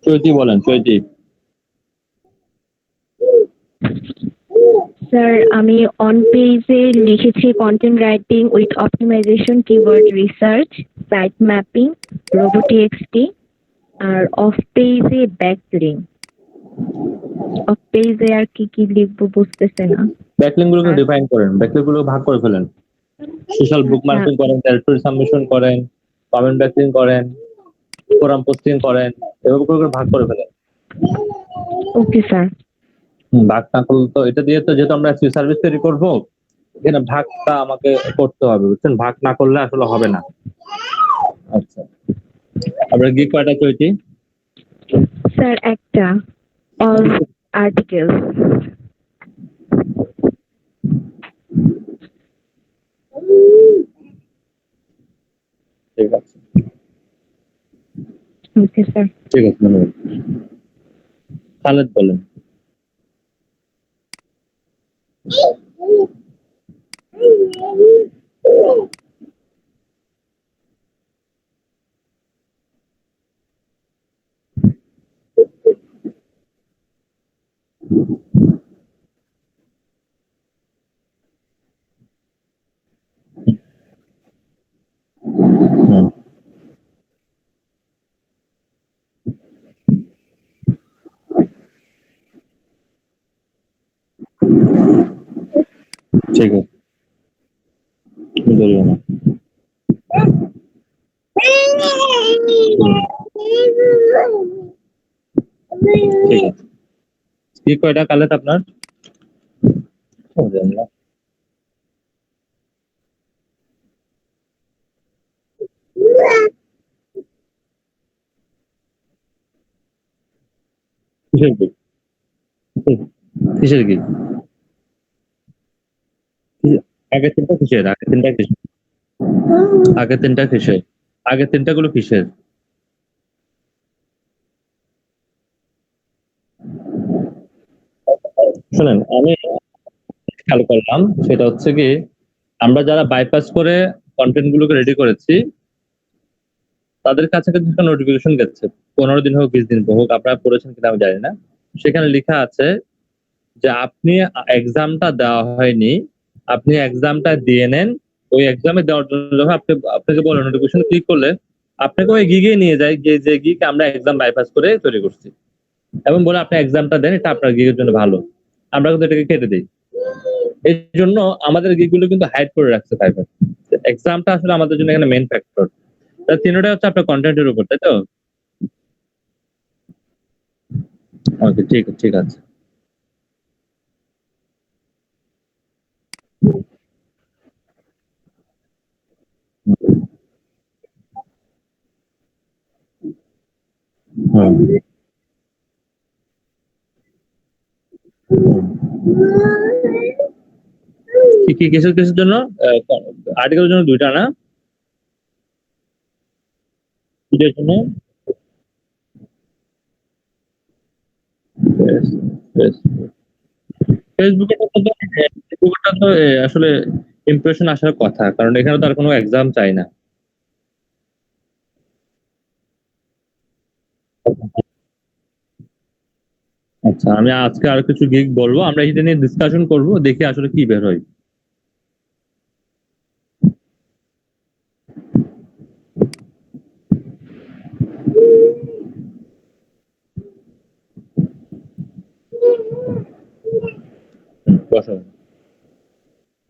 চৈতি বলেন, চৈতি। স্যার আমি অন পেজে লিখেছি content writing with optimization, keyword research, site mapping, robot TXT, আর অফ পেজে ব্যাকলিংক। অফ পেজে আর কি কি লিখবো বুঝতেছে না। ব্যাকলিংক গুলোকে ডিফাইন করেন, ব্যাকলিংক গুলো ভাগ করে ফেলেন। সোশ্যাল বুকমার্কিং করেন, টেরিটরি সাবমিশন করেন, কমেন্ট ব্যাকলিংক করেন, ফোরাম পোস্টিং করেন, এভাবে করে ভাগ করে ফেলেন। Okay sir. ভাগ না করলে তো এটা দিয়ে তো, যেহেতু আমরা এসইও সার্ভিস তৈরি করবো, এখানে ভাগটা আমাকে করতে হবে, বুঝছেন? ভাগ না করলে আসলে হবে না। আচ্ছা, আপনার গিগ কয়টা চৈতি? স্যার একটা, অল আর্টিকেল। ঠিক আছে, ওকে স্যার। ঠিক আছে, ধন্যবাদ। খালেদ বলেন। হুম, ঠিক আছে, ধরিও না। ঠিক আছে, গিগ কয়টা খালেদ আপনার? জানি না। কিসের গিগ? কিসের গিগ? আগের তিনটা কিসের? আগের তিনটা কিসের? আগের তিনটা কিসের? আগের তিনটাগুলো কিসের? শুনেন, আমি খেয়াল করলাম সেটা হচ্ছে কি, আমরা যারা বাইপাস করে কন্টেন্ট গুলোকে রেডি করেছি তাদের কাছে কিন্তু একটা নোটিফিকেশন গেছে, 15 দিন হোক 20 দিন হোক, আপনারা পড়েছেন কিনা আমি জানি না। সেখানে লেখা আছে যে আপনি এক্সামটা দেওয়া হয়নি, আপনি এক্সামটা দিয়ে নেন। ওই এক্সামে দেওয়ার জন্য যখন আপনাকে বলে নোটিফিকেশন ক্লিক করলে আপনাকে ওই গিগে নিয়ে যায়, যে গিগ আমরা এক্সাম বাইপাস করে তৈরি করছি, এবং বলে আপনি এক্সামটা দেন, এটা আপনার গিগের জন্য ভালো। আমরা কিন্তু এটাকে কেটে দিই। এই জন্য আমাদের গিগুলো কিন্তু হাইড করে রাখছে ফাইবার। এক্সামটা আসলে আমাদের জন্য এখানে মেইন ফ্যাক্টর। তিনটা হচ্ছে আপনার কন্টেন্টের উপর, তাই তো? ওকে, ঠিক আছে। হুম। কিসের জন্য? আর্টিকেলের জন্য দুইটা না? কিসের জন্য? ফেসবুকে তো আসলে ইমপ্রেশন আসার কথা, কারণ এখানে তো আর কোনো এক্সাম চাই না। আচ্ছা, আমি আজকে আর কিছু গিগ বলবো, আমরা এটা নিয়ে ডিসকাশন করবো, দেখি আসলে কি বের হয়। বসো।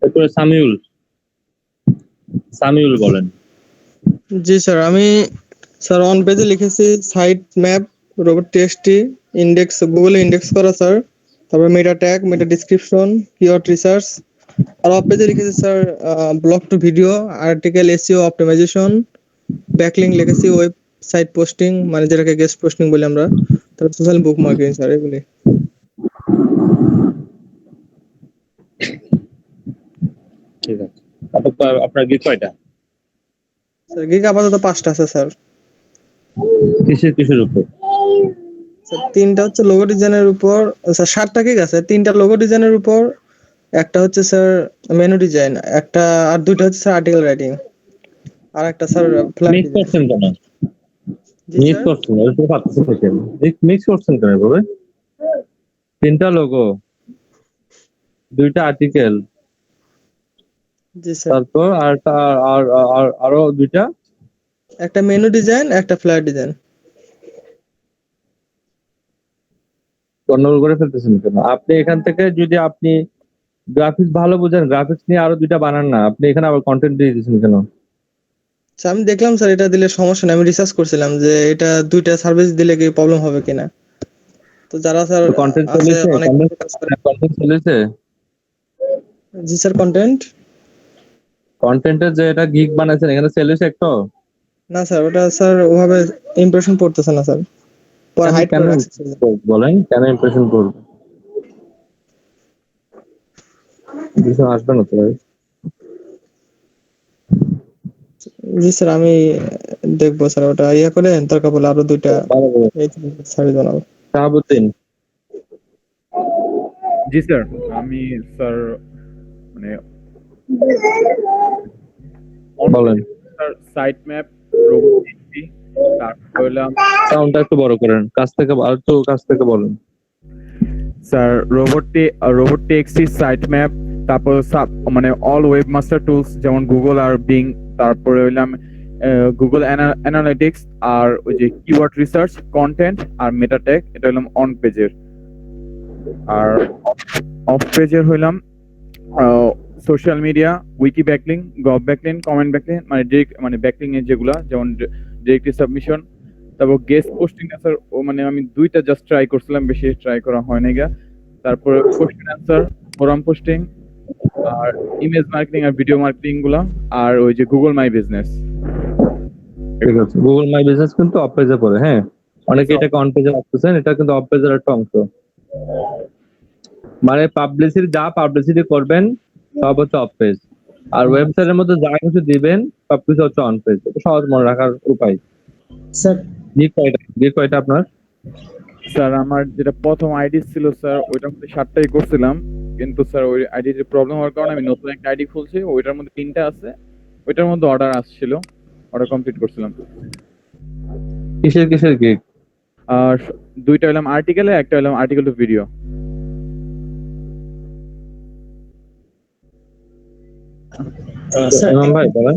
এরপরে সামিউল বলেন। জি স্যার, আমি স্যার অন পেজে লিখেছি site map robot TXT index, গুগলে ইন্ডেক্স করা স্যার, তারপর meta tag, meta description, keyword research. আর অফ পেজে লিখেছি sir blog to video, article SEO optimization, backlink লিখেছি, ওয়েবসাইট পোস্টিং মানে যেটাকে গেস্ট পোস্টিং বলি আমরা, তারপর সোশ্যাল বুক মার্কেটিং স্যার, এগুলি। ঠিক আছে, আপনার গিগ কয়টা? স্যার গিগ আপাতত 5টা আছে স্যার। কিসের উপর? স্যার 3টা হচ্ছে লোগো ডিজাইনের উপর, স্যার 7টা গিগ আছে, 3টা লোগো ডিজাইনের উপর, একটা হচ্ছে স্যার মেনু ডিজাইন, একটা আর 2টা হচ্ছে স্যার আর্টিকেল রাইটিং, আর একটা স্যার ফ্ল্যাট মিক্স করছেন কেন? জি মিক্স স্যার। করছেন, এটা তো পাচ্ছেন কেন? মিক্স করছেন কেন এভাবে? 3টা লোগো, 2টা আর্টিকেল, জি স্যার, তারপর আরো 2টা একটা মেনু ডিজাইন, একটা ফ্ল্যাট ডিজাইন। গন্ডগোল করে ফেলতেছেন কেন? আপনি এখান থেকে যদি আপনি গ্রাফিক্স ভালো বুঝেন, গ্রাফিক্স নিয়ে আরো 2টা বানান না, আপনি এখানে আবার কন্টেন্ট দিয়ে দিচ্ছেন কেন? স্যার আমি দেখলাম স্যার এটা দিলে সমস্যা নেই, আমি রিসার্চ করছিলাম যে এটা 2টা সার্ভিস দিলে কি প্রবলেম হবে কিনা। তো যারা স্যার কন্টেন্ট আছে চলেছে, অনেক কাজ করে। কন্টেন্ট চলেছে। জি স্যার, কন্টেন্টের যে এটা গিগ বানাইছেন, এখানে সেল হয়েছে একটু? না স্যার, ওটা স্যার ওভাবে ইমপ্রেশন পড়তেছে না স্যার, পরে হাইড কেন করে রাখছে স্যার। বলেন, কেন ইমপ্রেশন করবে? কিছু আসবে না তো ভাই। জি স্যার, আমি দেখবো স্যার, ওটা ইয়ে করে দরকার পড়লে আরো 2টা এই সার্ভিস বানাবো। শাহাবুদ্দিন জি স্যার, আমি স্যার মানে বলেন। Sir site map, robot TXT, তারপর হইলাম সাউন্ডটা একটু বড় করেন, কাছ থেকে বলেন। স্যার রোবট টেক্সটি, সাইট ম্যাপ, তারপর মানে অল ওয়েবমাস্টার টুলস যেমন গুগল আর বিং, তারপরে হইলাম গুগল অ্যানালিটিক্স, আর ওই যে কিওয়ার্ড রিসার্চ, কন্টেন্ট আর মেটা ট্যাগ, এটা হইলাম অন পেজের। আর অফ পেজের হইলাম social media, wiki backlink, gov backlink, comment backlink, মানে ডিরেক্ট মানে ব্যাকলিং এর যেগুলা, যেমন ডিরেক্টলি সাবমিশন, তারপর গেস্ট পোস্টিং স্যার ও মানে আমি 2টা জাস্ট ট্রাই করছিলাম, বেশি ট্রাই করা হয় নাই গা। তারপরে কোশ্চেন অ্যান্সার, ফোরাম পোস্টিং, আর ইমেজ মার্কেটিং আর ভিডিও মার্কেটিং গুলা, আর ওই যে গুগল মাই বিজনেস। ঠিক আছে, গুগল মাই বিজনেস কিন্তু অফ পেজে পড়ে। হ্যাঁ, অনেকে এটাকে অন পেজে রাখতেছেন, এটা কিন্তু অফ পেজের একটা অংশ। মানে পাবলিসিটি করবেন সব হচ্ছে অফ পেজ, আর ওয়েবসাইটের মধ্যে যা কিছু দিবেন সবকিছু হচ্ছে অন পেজ। এটা সহজ মনে রাখার উপায়। স্যার গিগ কয়টা আপনার? স্যার আমার যেটা প্রথম আইডি ছিল স্যার ওইটার মধ্যে 7টাই করছিলাম, কিন্তু স্যার ওই আইডিতে প্রবলেম হওয়ার কারণে আমি নতুন একটা আইডি খুলছি, ওইটার মধ্যে 3টা আছে, ওইটার মধ্যে অর্ডার আসছিল, অর্ডার কমপ্লিট করছিলাম। কিসের গিগ? আর 2টা হলাম আর্টিকেলে, একটা হলাম আর্টিকেল টু ভিডিও। স্যার ইমাম ভাই বলেন।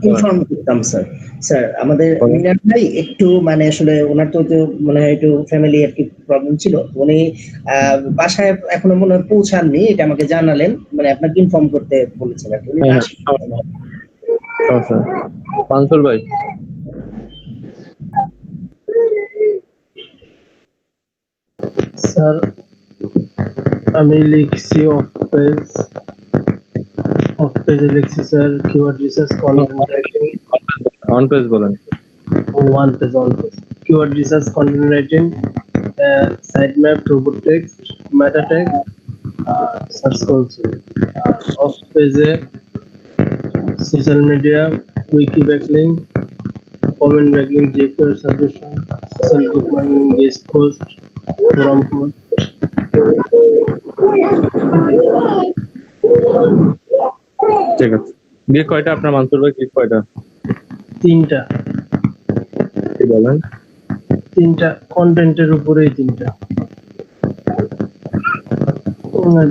ইনফর্ম করতাম স্যার। স্যার আমাদের মিনার ভাই একটু মানে আসলে ওনার তো মনে হয় একটু ফ্যামিলি আর কি প্রবলেম ছিল, উনি বাসায় এখনো মনে হয় পৌঁছাননি, এটা আমাকে জানালেন, মানে আপনাকে ইনফর্ম করতে বলেছেন আর কি। উনি হ্যাঁ, আসেন। আচ্ছা মানসুর ভাই। স্যার আমি লিখছি অফ পেজে লিখছি sir keyword research content writing. On page বলেন। One page keyword research content writing, site map, robot text, meta tag search করছি। অফ পেজে social media, wiki backlink, comment backlink, GPR suggestion, social bookmarking, guest post, forum post. ঠিক আছে। Gig কয়টা আপনার মানসুর ভাই? Gig কয়টা? 3টা। কি বলেন? 3টা কন্টেন্টের উপরেই 3টা।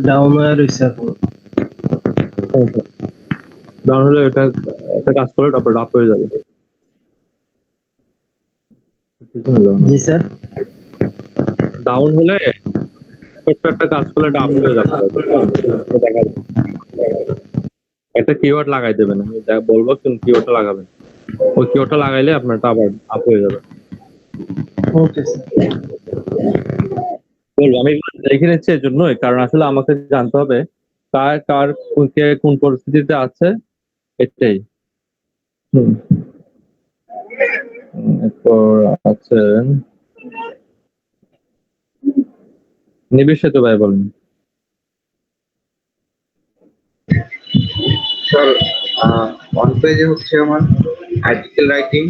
ডাউন হয়ে রয়েছে এখন। ডাউন হলে এটা একটা কাজ করে তারপর আপ হয়ে যাবে। জি স্যার। ডাউন হলে একটা কাজ করলে এটা আপ হয়ে যাবে। একটা কিওয়ার্ড লাগাই দেবেন, আমি বলবো কোন কিওয়ার্ডটা লাগাবেন, ওই কিওয়ার্ডটা লাগাইলে আপনার আবার আপ হয়ে যাবে। Okay sir. বলবো আমি লিখে নিচ্ছি এর জন্যই, কারণ আসলে আমাকে জানতে হবে কার কে কোন পরিস্থিতিতে আছে, এটাই। এরপর আছে নিবিড় সেতু ভাই, বলেন। স্যার অন পেজে হচ্ছে আমার article writing,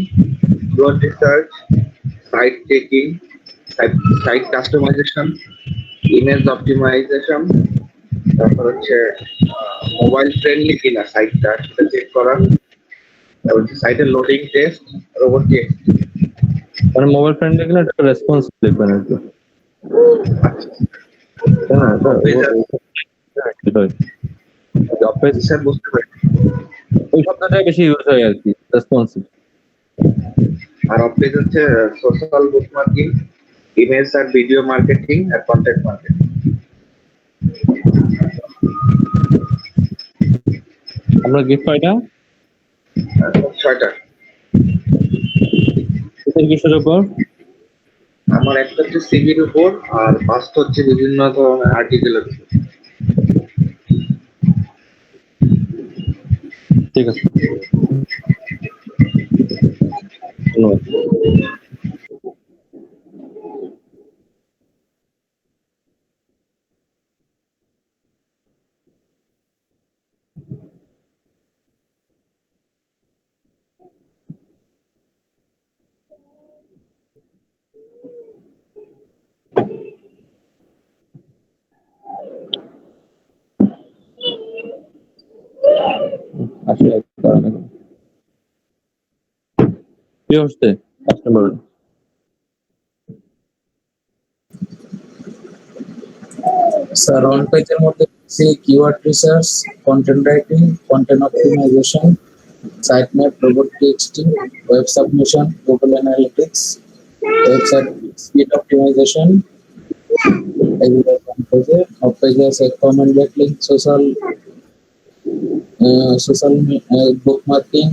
keyword research, site checking, site customization, image optimization, তারপর হচ্ছে মোবাইল ফ্রেন্ডলি কিনা সাইটটা সেটা চেক করা, তারপর হচ্ছে সাইটের লোডিং টেস্ট, রোবট টেস্ট। মানে মোবাইল ফ্রেন্ডলি কিনা একটা রেসপন্স লিখবেন আর কি। স্যার বুঝতে পারি। ওই শব্দটাই বেশি ইউজ হয় আর কি, রেসপন্সিভ। আর অফ পেজ হচ্ছে সোশ্যাল বুকমার্কিং, ইমেজ আর ভিডিও মার্কেটিং আর কন্টেন্ট মার্কেটিং। আমরা গিফট কয়টা? 6টা। কিসের উপর? আমার একটা হচ্ছে সিভির উপর, আর 5টা হচ্ছে বিভিন্ন ধরনের আর্টিকেলের উপর। ঠিক আছে, ধন্যবাদ। আসলে কি হচ্ছে কাস্টমার? স্যার অন পেজের মধ্যে keyword research, content writing, content optimization, site map, robot texting, web submission, Google analytics, website speed optimization, এগুলো অন পেজে। অফ পেজে আছে comment backlink, social bookmarking,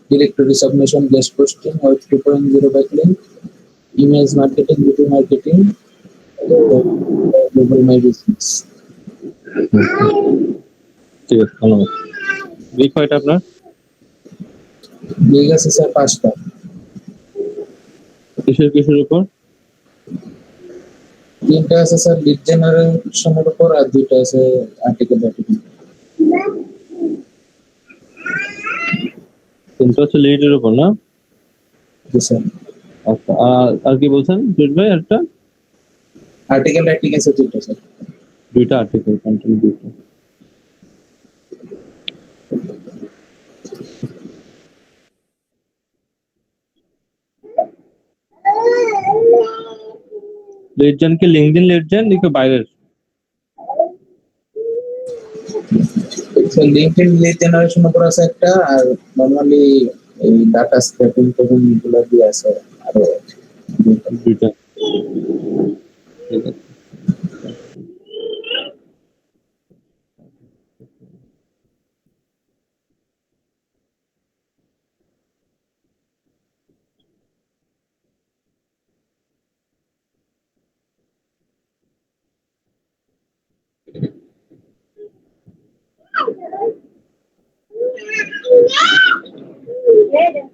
directory submission, guest posting, web 2.0 backlink, image marketing, video marketing, Google my business. ঠিক আছে, ধন্যবাদ। Gig কয়টা আপনার? ঠিক আছে স্যার 5টা। কিসের উপর? তিনটা আছে স্যার লিড জেনারেশনের উপর, আর দুইটা আছে আর্টিকেল রাইটিং। কিন্তু হচ্ছে লিডের উপর না? জি স্যার। আচ্ছা, আর কি বলছেন জুট ভাই? একটা আর্টিকেল রাইটিং আছে দুইটা স্যার। দুইটা আর্টিকেল কন্টেন্ট দুইটা। লিড জেন কি লিঙ্কডইন লিড জেন নাকি বাইরের? লিঙ্কডইন লিড জেনারেশন উপর আছে একটা, আর নরমালি এই ডাটা স্ক্র্যাপিং টেবিল গুলো দিয়ে আছে আরো দুইটা। ঠিক আছে।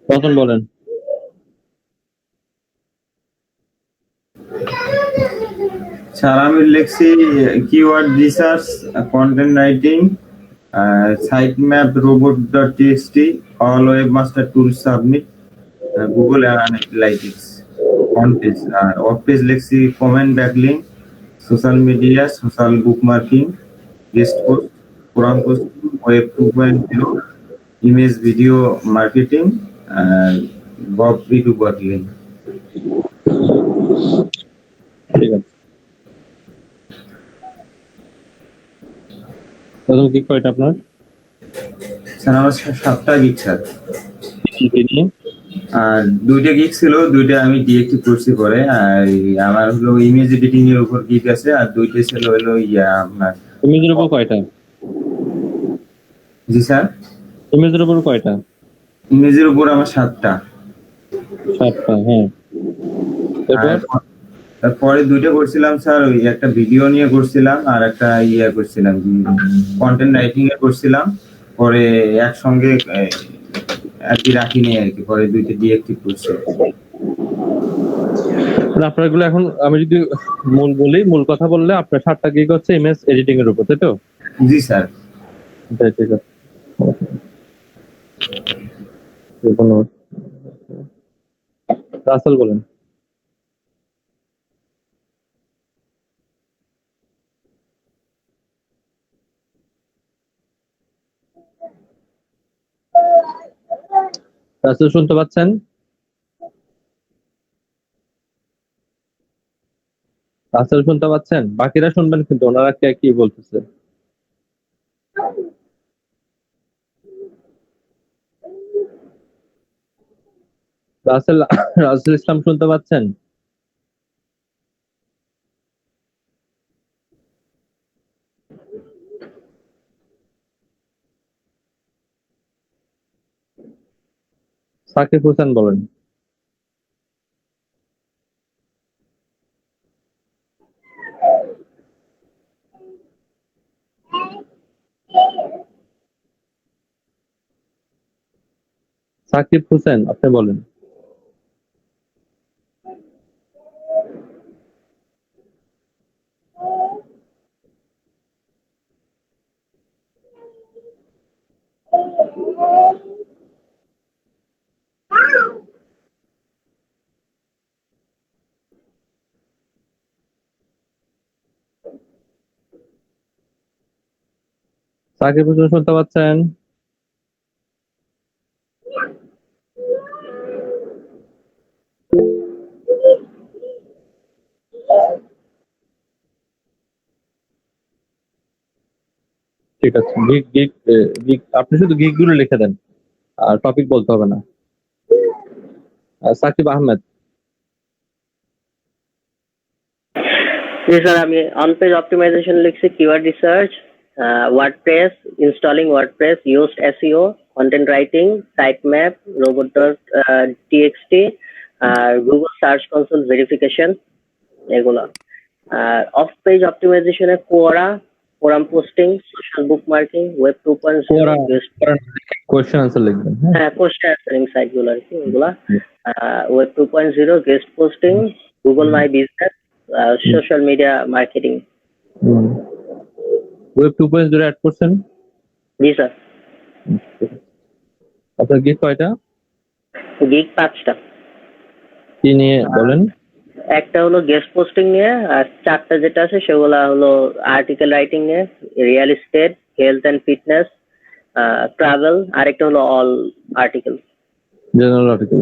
তখন বলেন। স্যার আমি লিখছি keyword research, content writing, site map, robot dot TXT, all webmaster tool submit, Google analytics, on page. আর অফ পেজ লিখছি comment, backlink, social media, social bookmarking, guest post, forum post, web 2.0, image video marketing, বব video blogging. ঠিক আছে। প্রথম কি কয়টা আপনার? Sir আমার 7টা গিগ স্যার। আর 2টা গিগ ছিল, 2টা আমি ডিএক্টিভ করছি পরে। আর আমার হলো ইমেজ এডিটিং এর উপর গিগ আছে, আর 2টা ছিল হলো আপনার ইমেজের উপর কয়টা? জি স্যার। ইমেজের উপর কয়টা? ইমেজের উপর আমার 7টা। 7টা, হ্যাঁ। তারপরে 2টা করছিলাম স্যার, ওই একটা ভিডিও নিয়ে করছিলাম, আর একটা করছিলাম কন্টেন্ট রাইটিং এ করছিলাম। পরে একসঙ্গে আর কি রাখিনি আর কি, পরে 2টা ডিএক্টিভ করছি। আপনার এগুলো এখন আমি যদি মূল বলি, মূল কথা বললে আপনার 7টা গিগ হচ্ছে ইমেজ এডিটিং এর উপর, তাই তো? জি স্যার। ঠিক আছে। ধন্যবাদ। রাসেল বলেন। রাসেল শুনতে পাচ্ছেন? রাসেল শুনতে পাচ্ছেন? বাকিরা শুনবেন কিন্তু, ওনারা কে কি বলতেছে। রাসেল ইসলাম শুনতে পাচ্ছেন? সাকিব হোসেন বলেন। সাকিব হোসেন আপনি বলেন। সাকিব হোসেন শুনতে পাচ্ছেন? ঠিক আছে, গিগ গিগ গিগ আপনি শুধু গিগ গুলো লিখে দেন, আর টপিক বলতে হবে না। সাকিব আহমেদ। জি স্যার, আমি অন পেজ অপটিমাইজেশন লিখছি, keyword research, WordPress, installing WordPress, used SEO, content writing, site map, robot dot TXT, আর গুগল সার্চ কনসোল ভেরিফিকেশন, এগুলো। আর অফ পেজ অপটিমাইজেশনে Quora, forum posting, social bookmarking, web 2.0, question answer লিখবেন। হ্যাঁ, question answering সাইটগুলো আর কি, এগুলা। Web 2.0, guest posting, Google my business, social media marketing. Web 2.0 add করছেন? জি স্যার। আপনার গিগ কয়টা? গিগ 5টা। কি নিয়ে বলেন? একটা হলো গেস্ট পোস্টিং নিয়ে, আর 4টা যেটা আছে সেগুলা হলো আর্টিকেল রাইটিং নিয়ে, real estate, health and fitness, travel, আর একটা হলো অল আর্টিকেল। General article.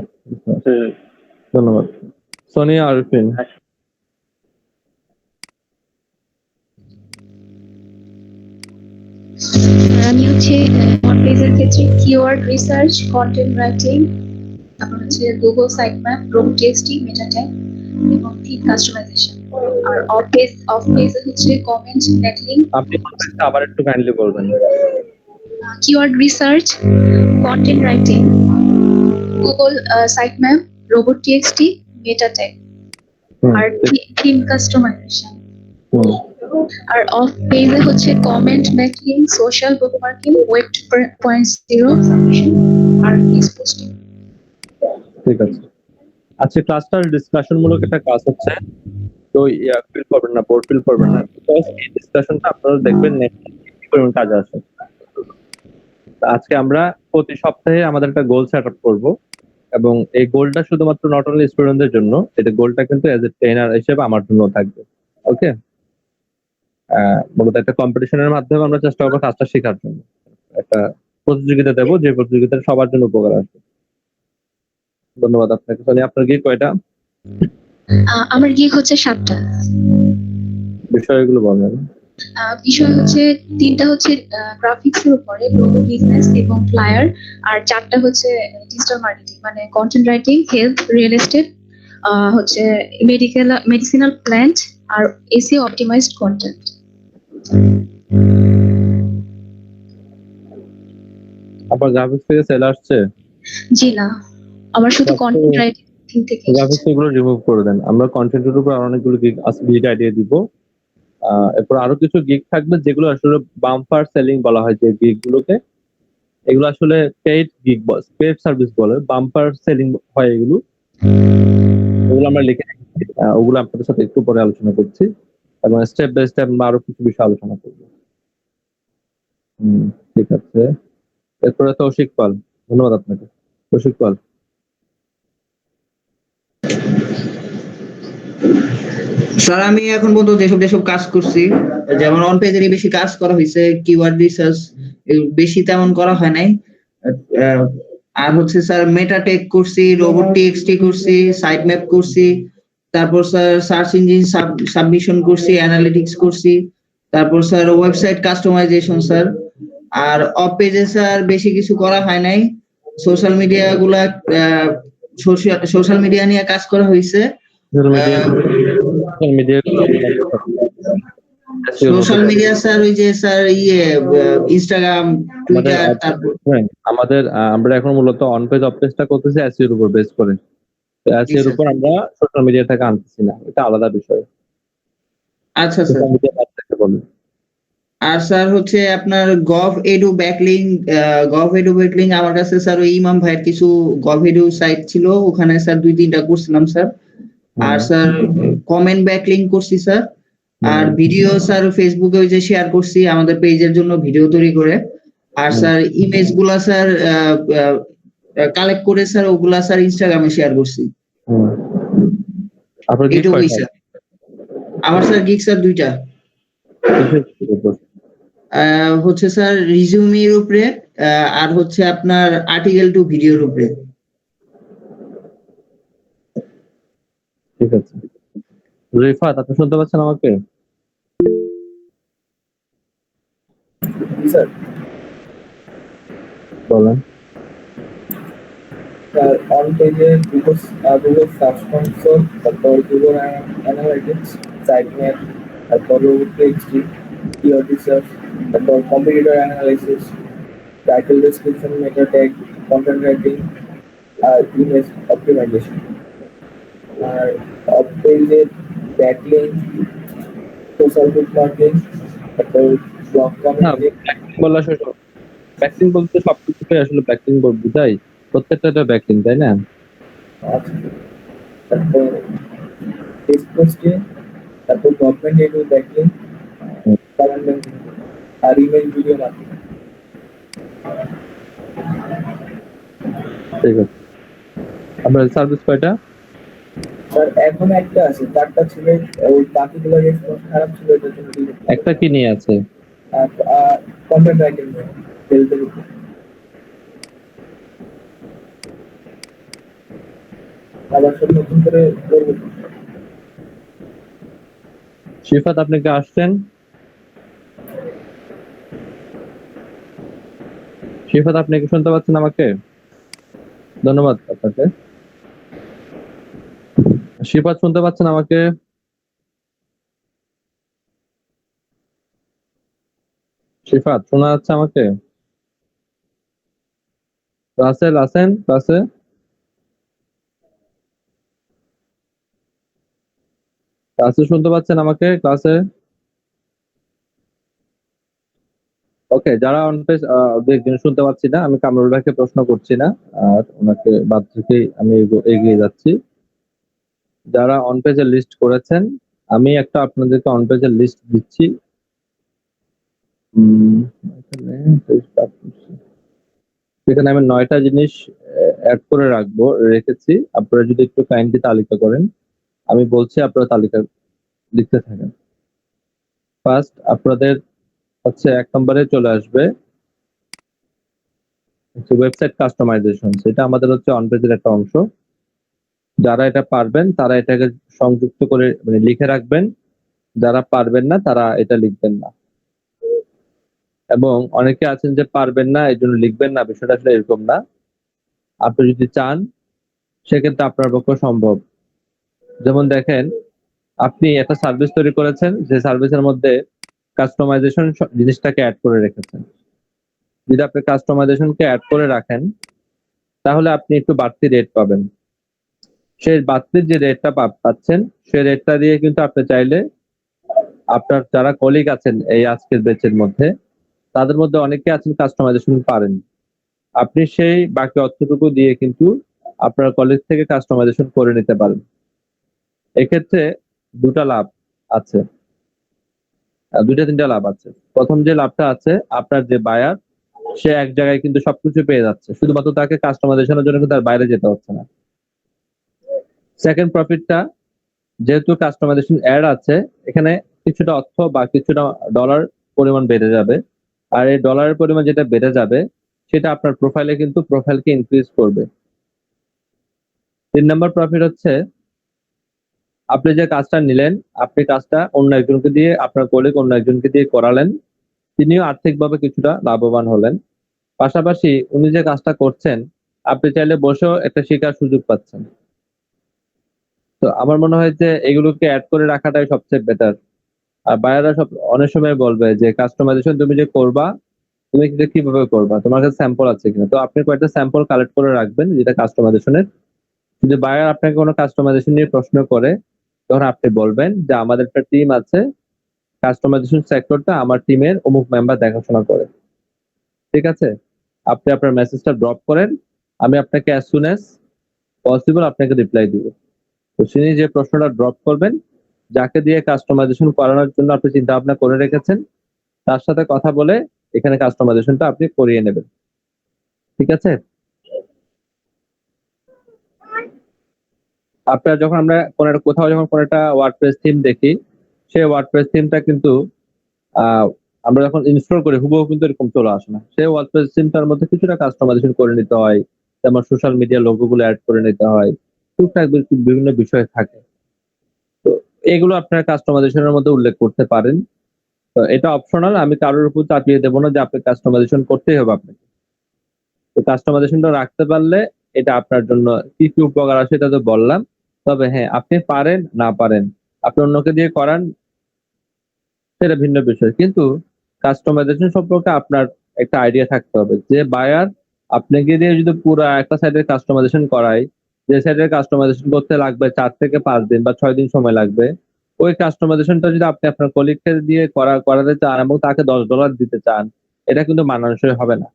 ধন্যবাদ। সোনিয়া আরফিন। আমি হচ্ছে ওয়ান পেজের ক্ষেত্রে কিওয়ার্ড রিসার্চ, কন্টেন্ট রাইটিং, তারপর হচ্ছে Google site map, robot TXT, meta tag এবং থিম কাস্টমাইজেশন। আর অফ পেজে হচ্ছে কমেন্ট, ব্যাকলিংক। আপনি কনটেন্টটা আবার একটু কাইন্ডলি বলবেন। Keyword research, content writing, Google site map, robot TXT, meta tag আর থিম কাস্টমাইজেশন। আর অফ পেজে হচ্ছে comment, backlink, social bookmarking, web 2.0 submission আর পেজ পোস্টিং। ঠিক আছে। আজকে ক্লাসটার ডিসকাশন মূলক একটা ক্লাস হচ্ছে, তো ফিল করবেন না, বোর্ড ফিল করবেন না, বিকজ এই ডিসকাশনটা আপনারা দেখবেন নেক্সট কি পরিমাণ কাজে আসে। আজকে আমরা প্রতি সপ্তাহে আমাদের একটা গোল সেট আপ করবো, এবং এই গোলটা শুধুমাত্র নট অনলি স্টুডেন্টদের জন্য, এটা গোলটা কিন্তু এজ এ ট্রেনার হিসেবে আমার জন্য থাকবে। ওকে, মূলত একটা কম্পিটিশনের মাধ্যমে আমরা চেষ্টা করবো কাজটা শেখার জন্য। একটা প্রতিযোগিতা দেবো, যে প্রতিযোগিতা সবার জন্য উপকার আসবে। ধন্যবাদ আপনাকে। তাহলে আপনার গিগ কয়টা? আমার গিগ হচ্ছে 7টা। বিষয়গুলো বলেন। বিষয় হচ্ছে 3টা হচ্ছে গ্রাফিক্স এর উপরে, লোগো, বিজনেস এবং ফ্লায়ার, আর 4টা হচ্ছে ডিজিটাল মার্কেটিং মানে content writing, health, real estate, হচ্ছে মেডিসিনাল প্ল্যান্ট আর এসইও অপটিমাইজড কন্টেন্ট। আপনার গ্রাফিক্স থেকে সেল আসছে? জি না, আমার শুধু কন্টেন্ট রাইটিং থেকে। গ্রাফিক্স গুলো রিমুভ করে দেন, আমরা কন্টেন্টের উপর আরো অনেকগুলো গিগ আইডিয়া দিব। এরপর আরো কিছু গিগ থাকবে যেগুলো আসলে বাম্পার সেলিং বলা হয়, যে গিগ গুলোকে, এগুলো আসলে পেইড গিগ, পেইড সার্ভিস বলে, বাম্পার সেলিং হয় এগুলো আমরা লিখে রেখেছি। ওগুলো আপনাদের সাথে একটু পরে আলোচনা করছি, এবং স্টেপ বাই স্টেপ আমরা আরো কিছু বিষয় আলোচনা করবো। ঠিক আছে। এরপরে তৌশিক পাল। ধন্যবাদ আপনাকে। তৌশিক পাল। স্যার আমি এখন পর্যন্ত যেসব কাজ করছি, যেমন অন পেজেরই বেশি কাজ করা হয়েছে, কিওয়ার্ড রিসার্চ বেশি তেমন করা হয় নাই। আর হচ্ছে স্যার মেটা টেক করছি, রোবোটিএক্সটি করছি, সাইট ম্যাপ করছি, তারপর স্যার সার্চ ইঞ্জিন সাবমিশন করছি, অ্যানালিটিক্স করছি, তারপর স্যার ওয়েবসাইট কাস্টমাইজেশন স্যার। আর অফ পেজে স্যার বেশি কিছু করা হয় নাই। সোশ্যাল মিডিয়া গুলা সোশ্যাল মিডিয়া নিয়ে কাজ করা হয়েছে। সোশ্যাল মিডিয়া স্যার ওই যে স্যার ইনস্টাগ্রাম, টুইটার, তারপর আমাদের আমরা এখন মূলত অন পেজ অফ পেজটা করতেছি এসইও এর উপর বেস করে। তো এসইও এর উপর আমরা সোশ্যাল মিডিয়া থেকে আনতেছি না, এটা আলাদা বিষয়। আচ্ছা স্যার। আর স্যার হচ্ছে আপনার গভ এডু ব্যাকলিংক আমার কাছে স্যার ওই ইমাম ভাইয়ের কিছু গভ এডু সাইট ছিল, ওখানে স্যার 2-3টা করছিলাম স্যার। আর স্যার কমেন্ট ব্যাকলিংক করছি স্যার। আর ভিডিও স্যার ফেসবুকে ওই যে শেয়ার করছি আমাদের পেজের জন্য ভিডিও তৈরি করে। আর স্যার ইমেজ গুলা স্যার কালেক্ট করে স্যার ওগুলা স্যার ইনস্টাগ্রামে শেয়ার করছি। এটুকুই স্যার। আমার স্যার গিগ স্যার 2টা। হচ্ছে স্যার রিজিউমের উপরে, আর হচ্ছে আপনার আর্টিকেল টু ভিডিওর উপরে। ঠিক আছে। রিফাত, আপনি শুনতে পাচ্ছেন আমাকে? স্যার বলেন। স্যার অন পেজে গুগল সার্চ কনসোল, তারপর গুগল অ্যানালিটিক্স, সাইট ম্যাপ, তারপর রোবোটিএক্সটি, কিওয়ার্ড রিসার্চ, তারপর competitor analysis, title description, meta tag, content writing আর ইমেজ অপটিমাইজেশন। আর অফ পেজে ব্যাকলিংক, সোশ্যাল বুকমার্কিং, তারপর ব্লগ কমেন্টিং। বলা শেষ। ব্যাকলিংক বলতে সবকিছুই আসলে ব্যাকলিংক বোঝায়, প্রত্যেকটা ব্যাকলিংক, তাই না? আচ্ছা, তারপর পেজ পোস্টিং, তারপর গভর্নমেন্ট রেডিও ব্যাকলিং, আর ইমেল ভিডিও মার্কেটিং। ঠিক আছে, আপনার সার্ভিস কয়টা? স্যার এখন একটা আছে, 4টা ছিল, ওই বাকিগুলো রেসপন্স খারাপ ছিল, এটার জন্য delete করে একটা কি নিয়ে আছে? কন্টেন্ট রাইটিং হেলথের উপর। আবার সব নতুন করে করবো। শিফাত, আপনি কি আসছেন? শিফাত, আপনি কি শুনতে পাচ্ছেন আমাকে? ধন্যবাদ আপনাকে। শিফাত, শুনতে পাচ্ছেন আমাকে? শিফাত, শোনা যাচ্ছে আমাকে? রাসেল আছেন ক্লাসে? ক্লাসে শুনতে পাচ্ছেন আমাকে ক্লাসে? ওকে, যারা অন পেজ একজন শুনতে পাচ্ছি না, আমি কামরুল ভাইকে প্রশ্ন করছি না, আর ওনাকে বাদ রেখে আমি এগিয়ে যাচ্ছি। যারা অন পেজের লিস্ট করেছেন, আমি একটা আপনাদেরকে অন পেজের লিস্ট দিচ্ছি। এখানে আমি 9টা জিনিস অ্যাড করে রেখেছি। আপনারা যদি একটু কাইন্ডলি তালিকা করেন, আমি বলছি আপনারা তালিকা লিখতে থাকেন। ফার্স্ট আপনাদের হচ্ছে 1 নম্বরে চলে আসবে ওয়েবসাইট কাস্টমাইজেশন। সেটা আমাদের হচ্ছে অন পেজের একটা অংশ। যারা এটা পারবেন তারা এটাকে সংযুক্ত করে মানে লিখে রাখবেন, যারা পারবেন না তারা এটা লিখবেন না। এবং অনেকে আছেন যে পারবেন না এই জন্য লিখবেন না, বিষয়টা আসলে এরকম না। আপনি যদি চান সেক্ষেত্রে আপনার পক্ষে সম্ভব। যেমন দেখেন, আপনি একটা সার্ভিস তৈরি করেছেন, যে সার্ভিসের মধ্যে কাস্টমাইজেশন জিনিসটাকে অ্যাড করে রেখেছেন। যদি আপনি কাস্টমাইজেশনকে অ্যাড করে রাখেন, তাহলে আপনি একটু বাড়তি রেট পাবেন। সেই বাড়তি যে রেটটা পাচ্ছেন, সেই রেটটা দিয়ে কিন্তু আপনি চাইলে আপনার যারা কলিগ আছেন এই আজকের ব্যাচের মধ্যে, তাদের মধ্যে অনেকে আছেন কাস্টমাইজেশন পারেন। আপনি সেই বাকি অর্থটুকু দিয়ে কিন্তু আপনার কলেজ থেকে কাস্টমাইজেশন করে নিতে পারেন। এক্ষেত্রে দুটা লাভ আছে, 2-3টা লাভ আছে। প্রথম যে লাভটা আছে, আপনার যে বায়ার সে এক জায়গায় কিন্তু সবকিছু পেয়ে যাচ্ছে, শুধুমাত্র তাকে কাস্টমাইজেশনের জন্য কিন্তু তার বাইরে যেতে হচ্ছে না। সেকেন্ড প্রফিটটা, যেহেতু কাস্টমাইজেশন অ্যাড আছে, এখানে কিছুটা অর্থ বা কিছুটা ডলার পরিমাণ বেড়ে যাবে। আর এই ডলারের পরিমাণ যেটা বেড়ে যাবে, সেটা আপনার প্রোফাইলে কিন্তু প্রোফাইলকে ইনক্রিজ করবে। 3 নম্বর প্রফিট হচ্ছে, আপনি যে কাজটা নিলেন, আপনি কাজটা অন্য একজনকে দিয়ে, আপনার কলিগ অন্য একজনকে দিয়ে করালেন, তিনিও আর্থিকভাবে কিছুটা লাভবান হলেন। পাশাপাশি উনি যে কাজটা করছেন, আপনি চাইলে বসেও একটা শেখার সুযোগ পাচ্ছেন। তো আমার মনে হয় যে এগুলোকে অ্যাড করে রাখাটাই সবচেয়ে বেটার। আর বায়াররা অনেক সময় বলবে যে কাস্টমাইজেশন তুমি যে করবা, তুমি এটা কিভাবে করবা, তোমার কাছে স্যাম্পল আছে কিনা। তো আপনি কয়েকটা স্যাম্পল কালেক্ট করে রাখবেন যেটা কাস্টমাইজেশনের। যদি বায়ার আপনাকে কোনো কাস্টমাইজেশন নিয়ে প্রশ্ন করে, তখন আপনি বলবেন যে আমাদের একটা টিম আছে, কাস্টমাইজেশন সেক্টরটা আমার টিমের অমুক মেম্বার দেখাশোনা করে। ঠিক আছে, আপনি আপনার মেসেজটা ড্রপ করেন, আমি আপনাকে অ্যাজ সুন অ্যাজ পসিবল আপনাকে রিপ্লাই দিব। তো তিনি যে প্রশ্নটা ড্রপ করবেন, যাকে দিয়ে কাস্টমাইজেশন করানোর জন্য আপনি চিন্তা ভাবনা করে রেখেছেন, তার সাথে কথা বলে এখানে কাস্টমাইজেশনটা আপনি করিয়ে নেবেন। ঠিক আছে, আপনার যখন আমরা কোথাও যখন কোনো একটা ওয়ার্ডপ্রেস থিম দেখি, সেই ওয়ার্ডপ্রেস থিমটা কিন্তু আমরা যখন ইনস্টল করি হুবহু কিন্তু এরকম চলে আসে না। সেই ওয়ার্ডপ্রেস থিমটার মধ্যে কিছুটা কাস্টমাইজেশন করে নিতে হয়, যেমন সোশ্যাল মিডিয়া লোগোগুলো অ্যাড করে নিতে হয়, টুকটাক বিভিন্ন বিষয় থাকে। তো এগুলো আপনার কাস্টমাইজেশনের মধ্যে উল্লেখ করতে পারেন। তো এটা অপশনাল, আমি কারোর উপর চাপিয়ে দেবো না যে আপনি কাস্টমাইজেশন করতেই হবে আপনাকে। তো কাস্টমাইজেশনটা রাখতে পারলে এটা আপনার জন্য কি কি উপকার আছে এটা তো বললাম। তবে হ্যাঁ, আপনি পারেন না পারেন, আপনি অন্যকে দিয়ে করান, সেটা ভিন্ন বিষয়। কিন্তু কাস্টমাইজেশন সম্পর্কে আপনার একটা আইডিয়া থাকতে হবে। যে বায়ার আপনাকে দিয়ে যদি পুরো একটা সাইটের কাস্টমাইজেশন করায়, যে সাইটের কাস্টমাইজেশন করতে লাগবে 4 থেকে 5 দিন বা 6 দিন সময় লাগবে, ওই কাস্টমাইজেশনটা যদি আপনি আপনার কলিগকে দিয়ে করাতে চান এবং তাকে $10 দিতে চান, এটা কিন্তু মানানসই হবে না।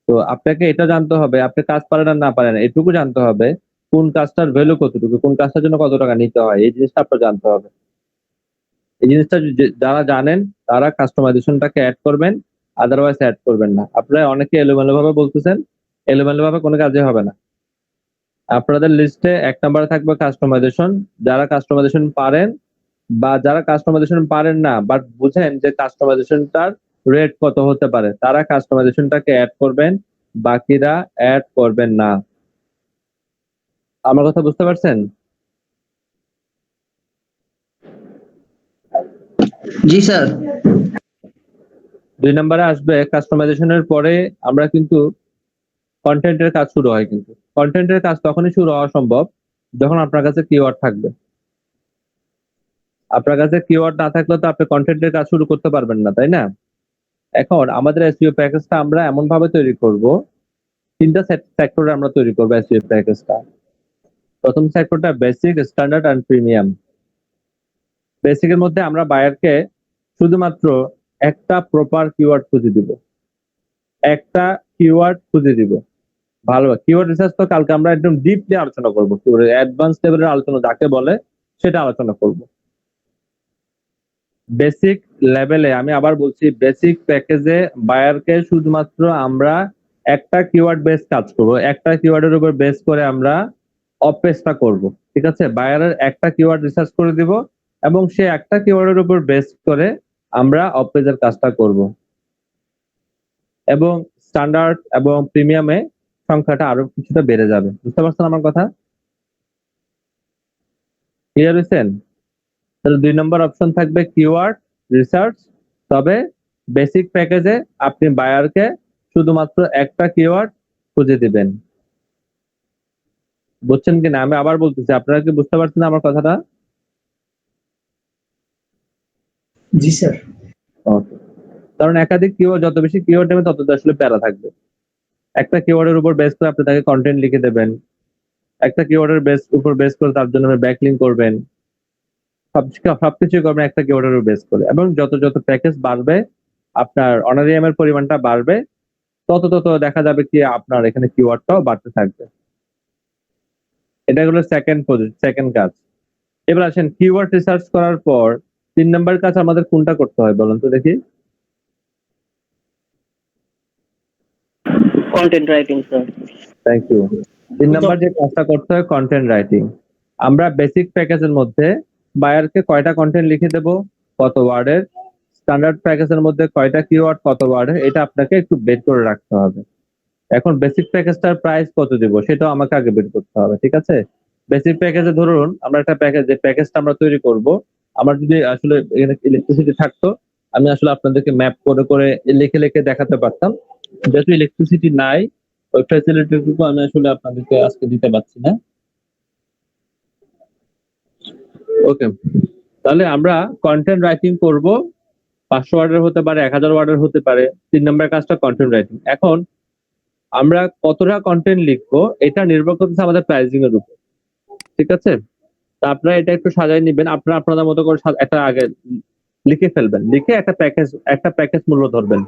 তো আপনাকে এটা জানতে হবে, আপনি কাজ পারেন আর না পারেন এটুকু জানতে হবে, কোন কাজটার ভ্যালু কতটুকু, কোন কাজটার জন্য কত টাকা নিতে হয়, এই জিনিসটা আপনার জানতে হবে। এই জিনিসটা যারা জানেন তারা কাস্টমাইজেশনটাকে অ্যাড করবেন, আদারওয়াইজ অ্যাড করবেন না। আপনারা অনেকে এলোমেলো ভাবে বলতেছেন, এলোমেলো ভাবে কোনো কাজে হবে না। আপনাদের লিস্টে 1 নম্বরে থাকবে কাস্টমাইজেশন। যারা কাস্টমাইজেশন পারেন বা যারা কাস্টমাইজেশন পারেন না বাট বুঝেন যে কাস্টমাইজেশনটার রেট কত হতে পারে, তারা কাস্টমাইজেশনটাকে অ্যাড করবেন, বাকিরা অ্যাড করবেন না। আমার কথা বুঝতে পারছেন? জি স্যার। 2 নম্বরে আসবে কাস্টমাইজেশনের পরে আমরা কিন্তু কন্টেন্টের কাজ শুরু হয়। কিন্তু কন্টেন্টের কাজ তখনই শুরু হওয়া সম্ভব যখন আপনার কাছে কিওয়ার্ড থাকবে। আপনার কাছে কিওয়ার্ড না থাকলে তো আপনি কন্টেন্টের কাজ শুরু করতে পারবেন না, তাই না? এখন আমাদের এসইও প্যাকেজটা আমরা এমন ভাবে তৈরি করব, 3টা সেক্টরে আমরা তৈরি করব এসইও প্যাকেজটা। প্রথম সেক্টরটা বেসিক, স্ট্যান্ডার্ড এন্ড প্রিমিয়াম। বেসিকের মধ্যে আমরা বায়ারকে শুধুমাত্র একটা প্রপার কিওয়ার্ড খুঁজে দিব, একটা কিওয়ার্ড খুঁজে দিব। ভালো কিওয়ার্ড রিসার্চ তো কালকে আমরা একদম ডিপলি আলোচনা করব, কিওয়ার্ড অ্যাডভান্স লেভেলের আলোচনা যাকে বলে সেটা আলোচনা করব। বেসিক লেভেলে আমি আবার বলছি, বেসিক প্যাকেজে বায়ারকে শুধুমাত্র আমরা একটা কিওয়ার্ড বেস কাজ করব, একটা কিওয়ার্ডের উপর বেস করে আমরা অফ পেজটা করব। ঠিক আছে, বায়ারের একটা কিওয়ার্ড রিসার্চ করে দিব এবং সে একটা কিওয়ার্ডের উপর বেস করে আমরা অফ পেজের কাজটা করব। এবং স্ট্যান্ডার্ড এবং প্রিমিয়ামে সংখ্যাটা আরো কিছুটা বেড়ে যাবে। বুঝতে পারছেন আমার কথা? ক্লিয়ার হয়েছেন? তাহলে 2 নম্বর অপশন থাকবে কিওয়ার্ড রিসার্চ। তবে বেসিক প্যাকেজে আপনি বায়ারকে শুধুমাত্র একটা কিওয়ার্ড খুঁজে দিবেন। বুঝছেন কিনা? আমি আবার বলতেছি, আপনারা কি বুঝতে পারছেন আমার কথাটা? জি স্যার। ওকে। কারণ একাধিক কিওয়ার্ড, যত বেশি কিওয়ার্ড নেবে তত আসলে প্যারা থাকবে। একটা কিওয়ার্ডের উপর বেস করে আপনি তাকে কন্টেন্ট লিখে দেবেন, একটা কিওয়ার্ডের উপর বেস করে তার জন্য ব্যাকলিংক করবেন, সবকিছু করবেন একটা কিওয়ার্ডের উপর বেস করে। এবং যত যত প্যাকেজ বাড়বে, আপনার অনারিয়াম এর পরিমাণটা বাড়বে, তত তত দেখা যাবে কি আপনার এখানে কিওয়ার্ডটাও বাড়তে থাকবে। এটা হলো সেকেন্ড কাজ। এবার আসেন কিওয়ার্ড রিসার্চ করার পর 3 নাম্বার কাজ আমাদের কোনটা করতে হয় বলুন তো দেখি? Content writing sir. Thank you. 3 number যে কাজটা করতে হয় কন্টেন্ট রাইটিং। আমরা বেসিক প্যাকেজের মধ্যে বায়ারকে কয়টা কন্টেন্ট লিখে দেব, কত ওয়ার্ডের, স্ট্যান্ডার্ড প্যাকেজের মধ্যে কয়টা কিওয়ার্ড কত ওয়ার্ডের, এটা আপনাকে একটু বের করে রাখতে হবে। এখন বেসিক প্যাকেজটার প্রাইস কত দিব সেটাও আমাকে আগে বের করতে হবে। ঠিক আছে, বেসিক প্যাকেজে ধরুন আমরা একটা প্যাকেজ, যে প্যাকেজটা আমরা তৈরি করব, আমার যদি আসলে এখানে ইলেকট্রিসিটি থাকতো আমি আসলে আপনাদেরকে ম্যাপ করে করে লিখে লিখে দেখাতে পারতাম। যেহেতু ইলেকট্রিসিটি নাই, ওই ফ্যাসিলিটিটুকু আমি আসলে আপনাদেরকে আজকে দিতে পারছি না। ওকে, তাহলে আমরা কন্টেন্ট রাইটিং করব, 500 ওয়ার্ডের হতে পারে, 1000 ওয়ার্ডের হতে পারে। 3 নম্বর কাজটা কন্টেন্ট রাইটিং। এখন আমরা কতটা কন্টেন্ট লিখবো এটা নির্ভর করতেছে আমাদের প্রাইসিং এর উপর। ঠিক আছে, তা আপনারা এটা একটু সাজায় নিবেন, আপনারা আপনাদের মতো করে একটা আগে লিখে ফেলবেন, লিখে একটা প্যাকেজ মূল্য ধরবেন।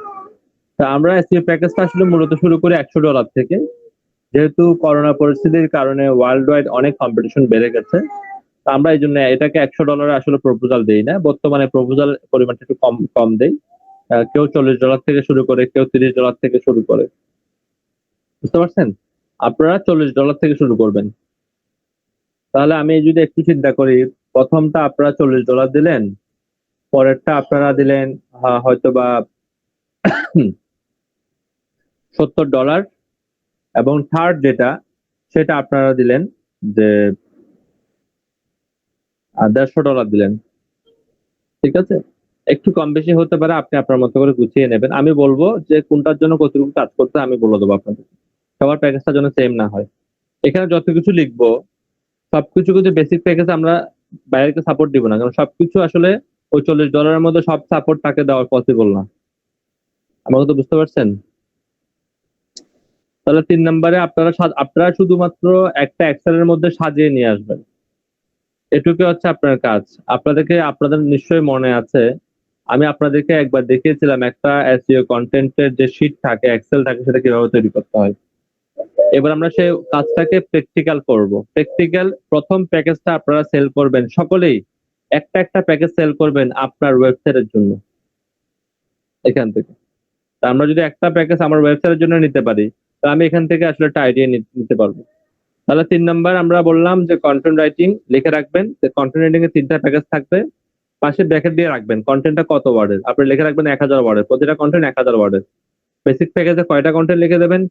তা আমরা এসইও প্যাকেজটা আসলে মূলত শুরু করি $100 থেকে। যেহেতু করোনা পরিস্থিতির কারণে ওয়ার্ল্ড ওয়াইড অনেক কম্পিটিশন বেড়ে গেছে, তা আমরা এই জন্য এটাকে $100 আসলে প্রপোজাল দেই না। বর্তমানে প্রপোজাল পরিমাণটা একটু কম দেই। কেউ $40 থেকে শুরু করে, কেউ $30 থেকে শুরু করে। বুঝতে পারছেন? আপনারা $40 থেকে শুরু করবেন। তাহলে আমি যদি একটু চিন্তা করি, প্রথমটা আপনারা $40 দিলেন, পরেরটা আপনারা দিলেন হয়তোবা $70 এবং থার্ড যেটা সেটা আপনারা দিলেন যে $150 দিলেন। ঠিক আছে, একটু কম বেশি হতে পারে, আপনি আপনার মতো করে গুছিয়ে নেবেন। আমি বলবো যে কোনটার জন্য কতটুকু কাজ করতে আমি বলে দেবো আপনাদের, সবার প্যাকেজটা যেন সেম না হয়। এখানে যত কিছু লিখবো সবকিছু কিন্তু বেসিক প্যাকেজ আমরা বাইরেকে সাপোর্ট দিব না, কারণ সবকিছু আসলে ওই $40 মধ্যে সব সাপোর্ট তাকে দেওয়া পসিবল না। আমাকে তো বুঝতে পারছেন? তাহলে 3 নম্বরে আপনারা শুধুমাত্র একটা এক্সেলের মধ্যে সাজিয়ে নিয়ে আসবেন, এটুকু হচ্ছে আপনার কাজ। আপনাদের নিশ্চয়ই মনে আছে আমি আপনাদেরকে একবার দেখিয়েছিলাম একটা এসইও কন্টেন্টের যে শীট থাকে, এক্সেল থাকে, সেটা কিভাবে তৈরি করতে হয়। এবার আমরা সেই কাজটাকে প্র্যাকটিক্যাল করব। প্র্যাকটিক্যাল প্রথম প্যাকেজটা আপনারা সেল করবেন সকলেই, একটা একটা প্যাকেজ সেল করবেন আপনার ওয়েবসাইটের জন্য এখান থেকে। তা আমরা যদি একটা প্যাকেজ আমার ওয়েবসাইটের জন্য নিতে পারি, তো আমি এখান থেকে আসলে একটা আইডিয়া নিতে পারবো। তাহলে 3 নাম্বার আমরা বললাম যে কন্টেন্ট রাইটিং লিখে রাখবেন, যে কন্টেন্ট রাইটিং এর 3টা প্যাকেজ থাকবে, পাশে ব্র্যাকেট দিয়ে রাখবেন কন্টেন্টটা কত ওয়ার্ডের, আপনি লিখে রাখবেন 1000 ওয়ার্ডের, প্রতিটা কন্টেন্ট 1000 ওয়ার্ডের। বেসিক প্যাকেজে কয়টা কন্টেন্ট লিখে দেবেন,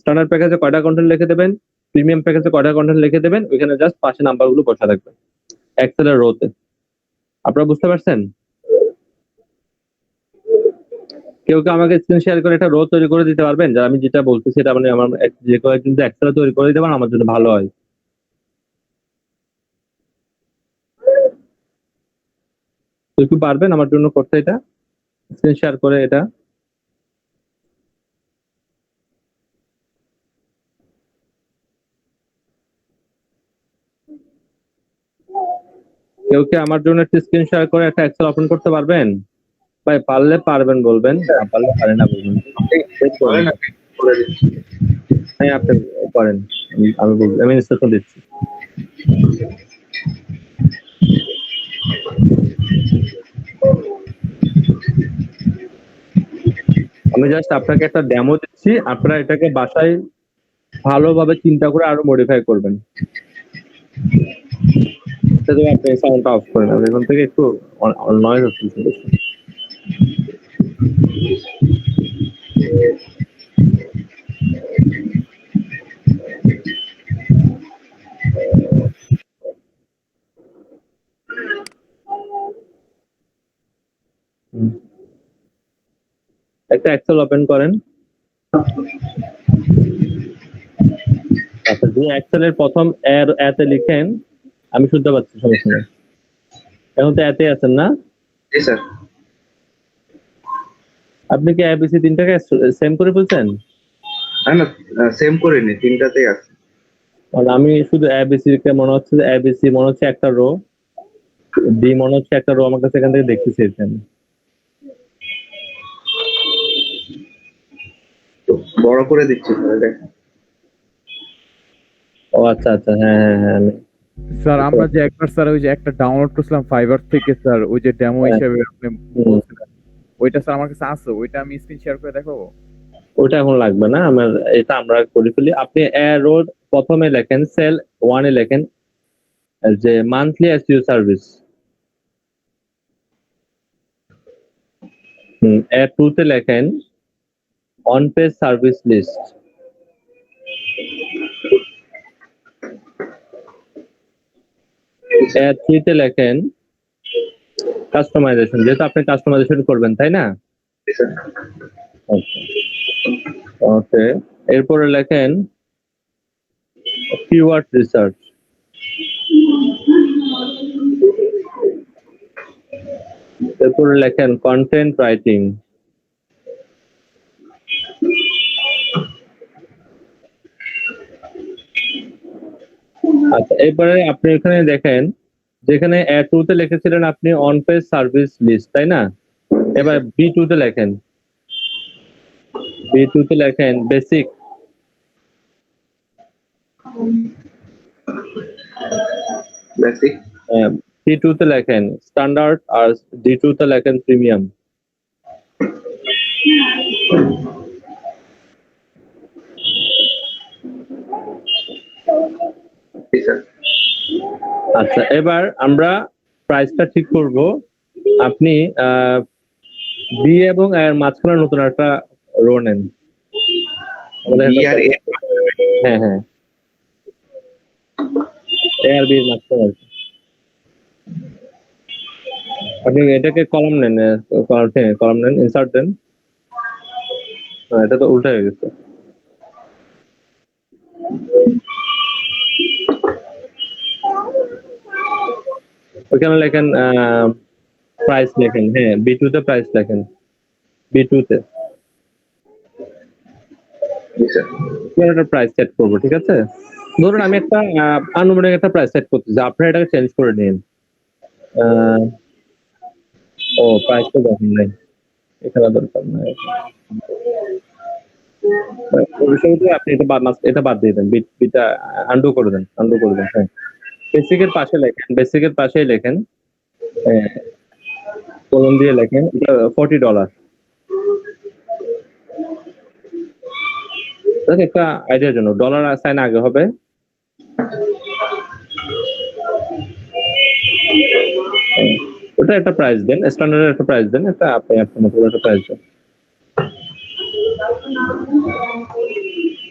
স্ট্যান্ডার্ড প্যাকেজে কয়টা কন্টেন্ট লিখে দেবেন, প্রিমিয়াম প্যাকেজে কয়টা কন্টেন্ট লিখে দেবেন, ওইখানে জাস্ট পাশে নাম্বারগুলো বসা রাখবেন এক্সেলের রোতে। আপনারা বুঝতে পারছেন? কেউ আমাকে স্ক্রিন শেয়ার করে একটা রো তৈরি করে দিতে পারবেন, যা আমি যেটা বলতেছি সেটা মানে আমার যে কয়েকজন এক্সেলে তৈরি করে দিতে পারেন আমার জন্য ভালো হয়। কেউ কি পারবেন আমার জন্য করতে এটা, স্ক্রিন শেয়ার করে এটা? কেউ কি আমার জন্য একটা স্ক্রিন শেয়ার করে একটা এক্সেল ওপেন করতে পারবেন? ভাই পারলে পারবেন বলবেন, না পারলে পারে না বলবেন। হ্যাঁ আপনি করেন, আমি বলবো, আমি ইনস্ট্রাকশন দিচ্ছি। আমি জাস্ট আপনাকে একটা ডেমো দিচ্ছি, আপনারা এটাকে বাসায় ভালোভাবে চিন্তা করে আরো মডিফাই করবেন। সেটা আপনি সাউন্ডটা অফ করেন, আমি এখান থেকে একটু নয়েজ হচ্ছে। একটা এক্সেল ওপেন করেন। আচ্ছা, যে এক্সেলের প্রথম এতে লিখেন, আমি শুনতে পাচ্ছি, সমস্যা নেই। এখন তো এতে আছেন না? জি স্যার। আপনি কি এবিসি 3টাকে সেম করে ফেলছেন? না সেম করিনি, 3টাতেই আছে। আমি শুধু এবিসি কে মনে হচ্ছে যে এবিসি মনে হচ্ছে একটা রো, ডি মনে হচ্ছে একটা রো, আমার কাছে এখান থেকে দেখতেছি এখানে। বড় করে দিচ্ছি দেখেন। ও আচ্ছা আচ্ছা, হ্যাঁ হ্যাঁ হ্যাঁ। স্যার আমরা যে একবার স্যার ওই যে একটা ডাউনলোড করছিলাম ফাইবার থেকে স্যার, ওই যে ডেমো হিসেবে আপনি বলছিলেন, ওইটা স্যার আমার কাছে আছে, ওইটা আমি স্ক্রিন শেয়ার করে দেখাবো? ওটা এখন লাগবে না, আমার এটা আমরা করে ফেলি। আপনি রোড প্রথমে লেখেন, সেল 1 এ লেখেন যে মান্থলি এসইও সার্ভিস, এর 2 তে লেখেন অন পেজ সার্ভিস লিস্ট, এর 3 তে লেখেন কাস্টমাইজেশন, যেহেতু আপনি কাস্টমাইজেশন করবেন তাই না? ওকে, এরপরে লেখেন কিওয়ার্ড রিসার্চ, এরপরে লেখেন কন্টেন্ট রাইটিং, আচ্ছা এরপরে আপনি এখানে দেখেন যেখানে A2 তে লিখেছিলেন আপনি অন পেজ সার্ভিস লিস্ট, তাই না? এবার B2 তে লেখেন, B2 তে লেখেন বেসিক, বেসিক, C2 তে লেখেন স্ট্যান্ডার্ড, আর D2 তে লেখেন প্রিমিয়াম। আচ্ছা এবার আমরা প্রাইসটা ঠিক করব। আপনি বি এবং এর মাঝখানে নতুন একটা রো নেন। হ্যাঁ হ্যাঁ, এ আর বি এর মাঝখানে আপনি এটাকে কলাম নেন, কলাম নেন, ইনসার্ট দেন। এটা তো উল্টা হয়ে গেছে। ওখানে লেখেন প্রাইস লেখেন, হ্যাঁ B2 তে প্রাইস লেখেন, B2 তে একটা প্রাইস সেট করবো, ঠিক আছে? ধরুন আমি একটা আনুমানিক একটা প্রাইস সেট করতেছি, আপনারা এটাকে চেঞ্জ করে নিন। ও প্রাইস তো দেখেন নাই, এখানে দরকার নাই, আপনি এটা বাদ দিয়ে দেন, বিটা আন্ডু করে দেন, হ্যাঁ। বেসিকের পাশে লেখেন, বেসিকের পাশেই লেখেন কলম দিয়ে লেখেন, এটা $40। একটা আইডিয়ার জন্য ডলার সাইন আগে হবে। ওটা একটা প্রাইস দেন, স্ট্যান্ডার্ডের একটা প্রাইস দেন, একটা আপনি আপনার মতো একটা প্রাইস দেন।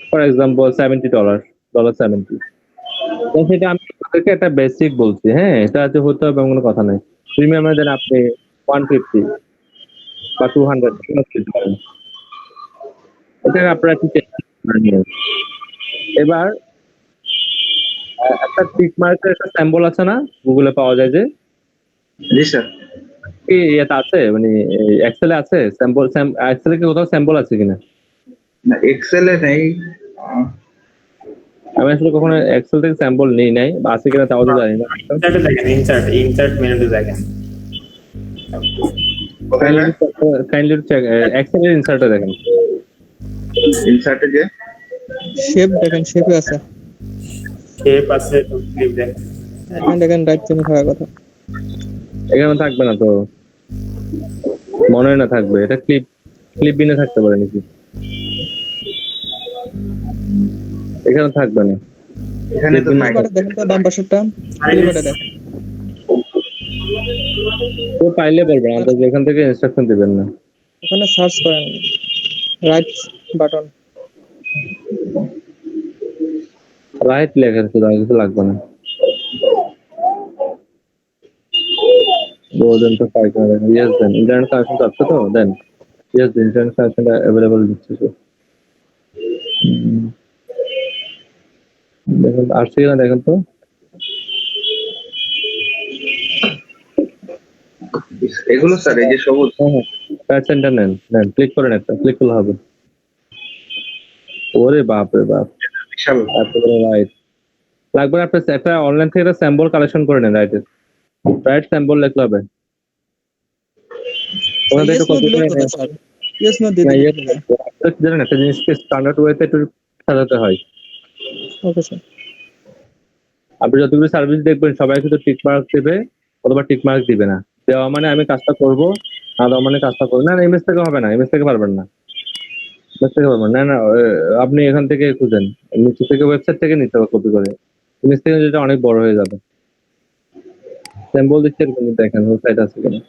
ফর এক্সাম্পল $70 তো সেটা আমি আপনাদেরকে একটা বেসিক বলছি, হ্যাঁ, এটা যে হতে হবে এমন কোনো কথা নাই। প্রিমিয়ামে দেন আপনি 150 বা 200 দিতে পারেন, এটা আপনারা একটু চেষ্টা করে নিন। এবার একটা টিক মার্কের একটা স্যাম্পল আছে না, গুগলে পাওয়া যায় যে? জি স্যার। কি এটা আছে, মানে এক্সেলে আছে স্যাম্পল? এক্সেলে কি কোথাও স্যাম্পল আছে কিনা? না, এক্সেলে নেই। আমি আসলে কখনো এক্সেল থেকে স্যাম্পল নেই নাই, বা আছে কিনা তাও তো জানি না। ইনসার্টে দেখেন, ইনসার্ট মেনুতে দেখেন। কাইন্ডলি চেক এক্সেলের ইনসার্টে দেখেন। ইনসার্টে যে শেপ দেখেন, শেপে আছে, শেপ আছে, তো ক্লিপ দেখেন। এখানে দেখেন রাইট চিহ্ন থাকার কথা। এখানে থাকবে না তো, মনে হয় না থাকবে। এটা ক্লিপ বিনে থাকতে পারে নাকি? এখানে থাকবে না। এখানে তো নাই। দেখেন তো বাম পাশেরটা, ক্লিপটা দেখেন। তো পাইলে বলবেন, আন্দাজ এখান থেকে ইনস্ট্রাকশন দিবেন না। ওখানে সার্চ করেন, রাইট বাটন, রাইট লেখা আছে, কিছু লাগবে না। দেন তো ফাইল করে দেন, ইয়েস দেন। ইন্টারনেট কানেকশন আছে তো, দেন ইয়েস দেন। ইন্টারনেট কানেকশন অ্যাভেলেবল দিচ্ছে তো, দেখেন আসছে কিনা দেখেন তো। এগুলো স্যার, এই যে সবুজ প্যাড সেন্টার নেন, ক্লিক করেন, একটা ক্লিক করলে হবে। ওরে বাপ রে বাপ, বিশাল। রাইট লাগবে না। আপনি একটা অনলাইন থেকে একটা স্যাম্পল কালেকশন করে নেন, রাইট স্যাম্পল লিখতে হবে। ওখানে একটু কপি করে নেন। ইয়েস নো দিতে জানেন একটা জিনিসকে স্ট্যান্ডার্ড ওয়েতে একটু সাজাতে হয়। Okay sir. আপনি যতগুলো সার্ভিস দেখবেন সবাই শুধু টিক মার্ক দেবে অথবা টিক মার্ক দিবে না। দেওয়া মানে আমি কাজটা করবো, না দেওয়া মানে কাজটা করবো না। ইমেজ থেকে হবে না, ইমেজ থেকে পারবেন না, ইমেজ থেকে পারবেন না। না আপনি এখান থেকে খুঁজেন, নিচে থেকে ওয়েবসাইট থেকে নিতে হবে কপি করে। ইমেজ থেকে যেটা অনেক বড় হয়ে যাবে। স্যাম্পল দিচ্ছে এরকম দেখেন ওয়েবসাইট আছে কিনা।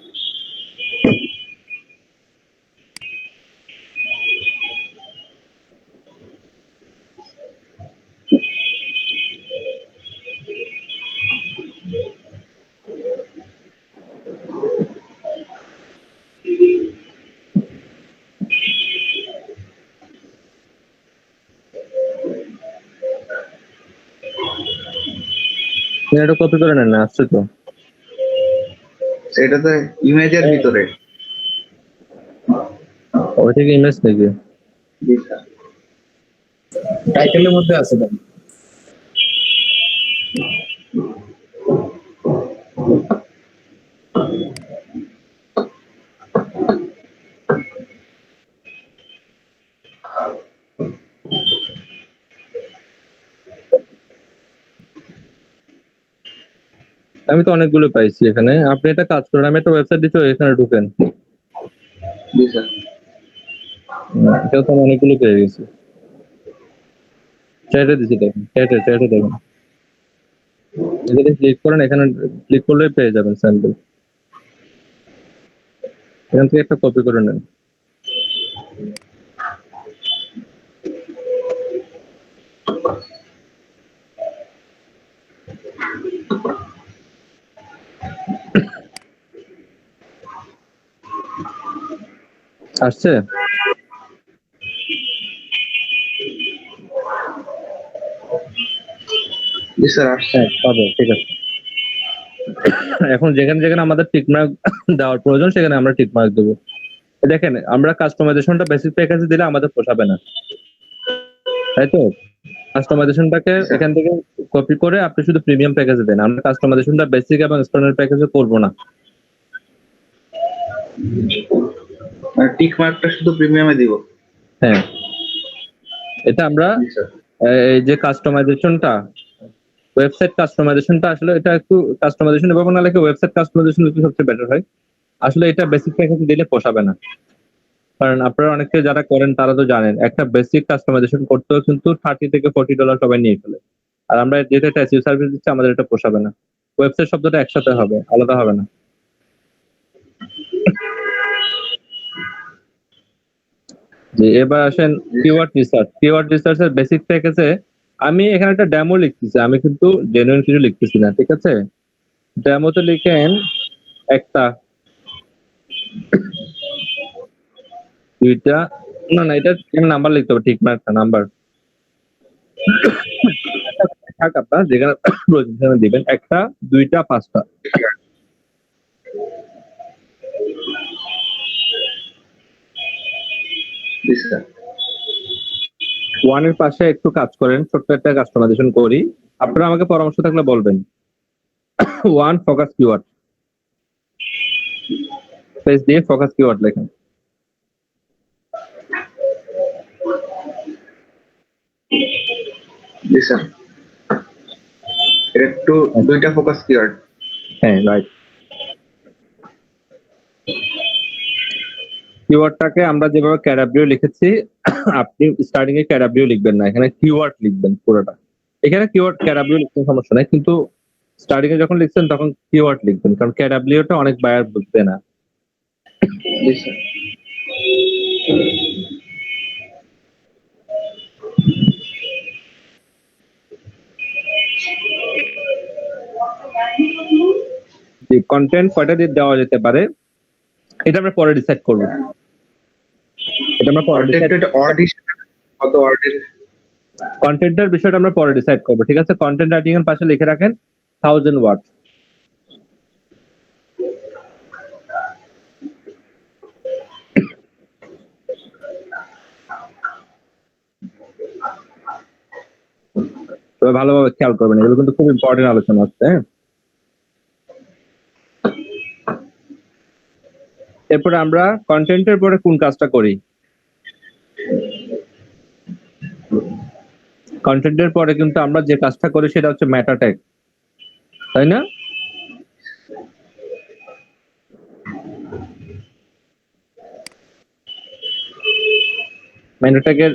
এটা কপি করে নেন না, আসছে তো। এটা তো ইমেজের ভিতরে। ওই থেকে ইমেজ নাকি? জি স্যার। টাইটেলের মধ্যে আছে ভাই। আমি তো অনেকগুলো পাইছি এখানে। আপনি একটা কাজ করেন, আমি একটা ওয়েবসাইট দিচ্ছি, এখানে ঢুকেন। জি স্যার। এটাও তো অনেকগুলো পেয়ে গেছি। চ্যাটে দিচ্ছি, দেখেন চ্যাটে দেখেন। এখানে ক্লিক করেন, এখানে ক্লিক করলে পেয়ে যাবেন স্যাম্পল। এখান থেকে একটা কপি করে নেন। আসছে? জি স্যার আসছে। পাবে, ঠিক আছে। এখন যেখানে যেখানে আমাদের টিক মার্ক দেওয়ার প্রয়োজন সেখানে আমরা টিক মার্ক দেবো। দেখেন আমরা কাস্টমাইজেশনটা বেসিক প্যাকেজে দিলে আমাদের পোষাবে না, তাই তো? কাস্টমাইজেশনটাকে এখান থেকে কপি করে আপনি শুধু প্রিমিয়াম প্যাকেজে দেন। আমরা কাস্টমাইজেশনটা বেসিক এবং স্ট্যান্ডার্ড প্যাকেজে করব না। টিক মার্কটা শুধু প্রিমিয়ামে দিব। হ্যাঁ, এটা আমরা এই যে কাস্টমাইজেশনটা ওয়েবসাইট কাস্টমাইজেশনটা আসলে এটা একটু কাস্টমাইজেশন এবং না লেখে ওয়েবসাইট কাস্টমাইজেশন একটু সবচেয়ে বেটার হয়। আসলে এটা বেসিক প্যাকেজ দিলে পোষাবে না, কারণ আপনারা অনেকে যারা করেন তারা তো জানেন একটা বেসিক কাস্টমাইজেশন করতেও কিন্তু $30 থেকে $40 সবাই নিয়ে ফেলে। আর আমরা যেহেতু একটা এসইও সার্ভিস দিচ্ছি আমাদের এটা পোষাবে না। ওয়েবসাইট শব্দটা একসাথে হবে, আলাদা হবে না। জি, এবার আসেন কিওয়ার্ড রিসার্চ। কিওয়ার্ড রিসার্চের বেসিক প্যাকেজে আমি এখানে একটা ডেমো লিখতেছি, আমি কিন্তু জেনুইন কিছু লিখতেছি না, ঠিক আছে? ডেমোতে লিখেন একটা, দুইটা, না এটা নাম্বার লিখতে হবে, ঠিক না? একটা নাম্বার থাক আপনার যেখানে প্রয়োজন দিবেন, একটা, দুইটা, পাঁচটা। ওয়ানের পাশে একটু কাজ করেন, ছোট্ট একটা কাস্টমাইজেশন করি, আপনারা আমাকে পরামর্শ থাকলে বলবেন। ওয়ান ফোকাস কিওয়ার্ড, স্পেস দিয়ে ফোকাস কিওয়ার্ড লেখেন। জি স্যার, একটু দুইটা ফোকাস কিওয়ার্ড। হ্যাঁ, রাইট। কিওয়ার্ডটাকে আমরা যেভাবে ক্যাডাব্লিউ লিখেছি, আপনি স্টার্টিং এ ক্যাডাব্লিউ লিখবেন না, এখানে কিওয়ার্ড লিখবেন পুরোটা। এখানে কিওয়ার্ড ক্যাডাব্লিউ লিখতে সমস্যা নাই, কিন্তু স্টার্টিং এ যখন লিখছেন তখন কিওয়ার্ড লিখবেন, কারণ ক্যাডাব্লিউটা অনেক বায়ার বুঝবে না। জি স্যার। কন্টেন্ট কয়টা দিয়ে দেওয়া যেতে পারে এটা আমরা পরে ডিসাইড করব। কন্টেন্টের বিষয়টা আমরা পরে ডিসাইড করব, ঠিক আছে? কন্টেন্ট রাইটিং এর পাশে লিখে রাখেন 1000 ওয়ার্ড। তবে ভালোভাবে খেয়াল করবেন, এগুলো কিন্তু খুব ইম্পর্টেন্ট আলোচনা হচ্ছে। এরপরে আমরা কন্টেন্টের পরে কোন কাজটা করি? কন্টেন্টের পরে কিন্তু আমরা যে কাজটা করি সেটা হচ্ছে মেটা ট্যাগ, তাই না? মেটা ট্যাগের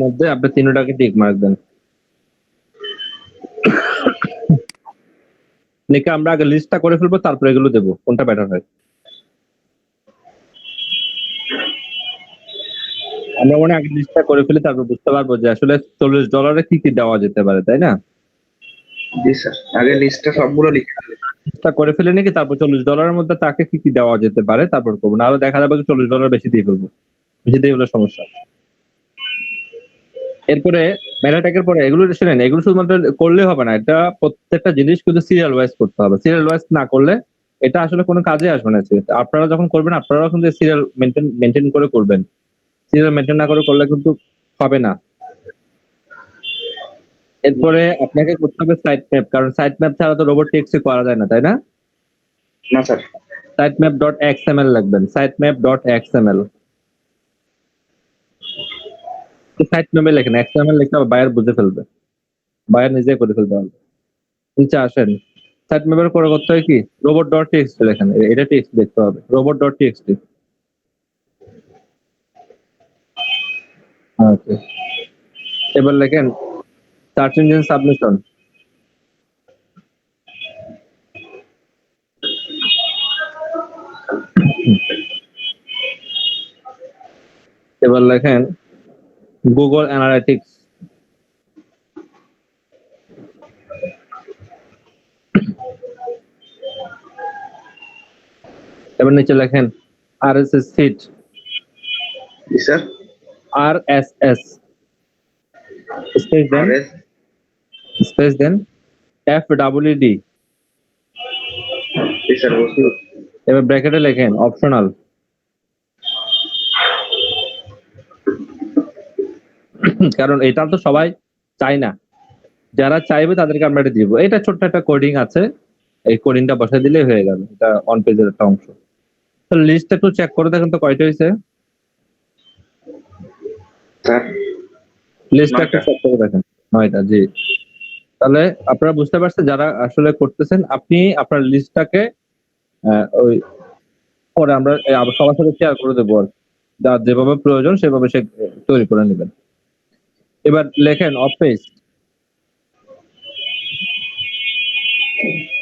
মধ্যে আপনি তিনটাকে টিক মার্ক দেন। লিখে আমরা আগে লিস্টটা করে ফেলবো, তারপরে এগুলো দেবো, কোনটা বেটার হয়? আমরা মনে আগে লিস্টটা করে ফেলি, তারপর বুঝতে পারবো যে আসলে $40 কি কি দেওয়া যেতে পারে, তাই না? জি স্যার, আগে লিস্টটা সবগুলো লিখে লিস্টটা করে ফেলে নাকি তারপর $40 মধ্যে তাকে কি কি দেওয়া যেতে পারে তারপর করবো, না হলে দেখা যাবে যে $40 বেশি দিয়ে ফেলবো, বেশি দিয়ে ফেলে সমস্যা। এরপরে মেটা ট্যাগের পরে এগুলো শুনেন, এগুলো শুধুমাত্র করলে হবে না, এটা প্রত্যেকটা জিনিস কিন্তু সিরিয়াল ওয়াইজ করতে হবে। সিরিয়াল ওয়াইজ না করলে এটা আসলে কোনো কাজে আসবে না। আপনারা যখন করবেন আপনারাও কিন্তু সিরিয়াল মেনটেন করে করবেন, সিরিয়াল মেনটেন না করে করলে কিন্তু হবে না। এরপরে আপনাকে করতে হবে সাইট ম্যাপ, কারণ সাইট ম্যাপ ছাড়া তো রোবট টেক্সট করা যায় না, তাই না? না স্যার। সাইট ম্যাপ ডট এক্সএমএল লিখবেন, site map dot XML. Site ম্যাপে লেখেন, এক্সএমএল লিখতে হবে, বায়ার বুঝে ফেলবে, বায়ার নিজে করে ফেলতে হবে। নিচে আসেন, সাইট ম্যাপের করে করতে হয় কি, রোবট ডট টেক্সট লেখেন, এটা টেক্সট দেখতে হবে, রোবট ডট টেক্সট। ওকে, এবার লেখেন সার্চ ইঞ্জিন সাবমিশন। এবার লেখেন গুগল অ্যানালিটিক্স। এবার নিচে লেখেন আরএসএস ফিড। জি স্যার। আরএসএস স্পেস দেন FWD। জি স্যার। এবার ব্র্যাকেটে লেখেন অপশনাল। কারণ এটা তো সবাই চায় না, যারা চাইবে তাদেরকে আমরা এটা দিব। এটা ছোট্ট একটা কোডিং আছে, এই কোডিংটা বসাই দিলেই হয়ে গেল, এটা অন পেজের একটা অংশ। তো লিস্ট একটু চেক করে দেখেন তো কয়টা হয়েছে। লিস্টটা একটু চেক করে দেখেন, 9টা। জি, তাহলে আপনারা বুঝতে পারছেন যারা আসলে করতেছেন, আপনি আপনার লিস্টটাকে ওই পরে আমরা আবার সবার সাথে শেয়ার করে দেবো আর যার যেভাবে প্রয়োজন সেভাবে সে তৈরি করে নেবেন। এবার লেখেন অফ পেজ।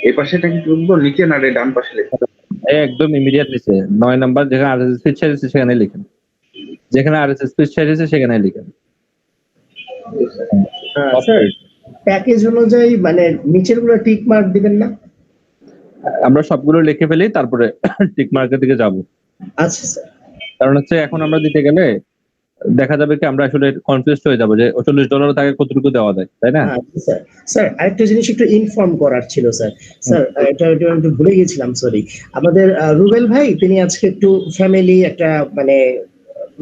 এই পাশে এটা কি লিখবো নিচে না রে ডান পাশে লিখবো? একদম ইমিডিয়েট নিচে 9 নাম্বার যেখানে আরএসএস ফিট ছেড়েছে সেখানে লিখেন, যেখানে আরএসএস ফিট ছেড়েছে সেখানে লিখেন। স্যার প্যাকেজ অনুযায়ী মানে নিচের গুলো টিক মার্ক দিবেন না? আমরা সবগুলো লিখে ফেলি তারপরে টিক মার্কের দিকে যাব। আচ্ছা স্যার। কারণ হচ্ছে এখন আমরা দিতে গেলে দেখা যাবে কি আমরা আসলে কনফিউজড হয়ে যাবো যে $40 তাকে কতটুকু দেওয়া যায়, তাই না? আচ্ছা স্যার। স্যার আরেকটা জিনিস একটু ইনফর্ম করার ছিল স্যার। স্যার এটা একটু ভুলে গেছিলাম, সরি। আমাদের রুবেল ভাই তিনি আজকে একটু ফ্যামিলি একটা মানে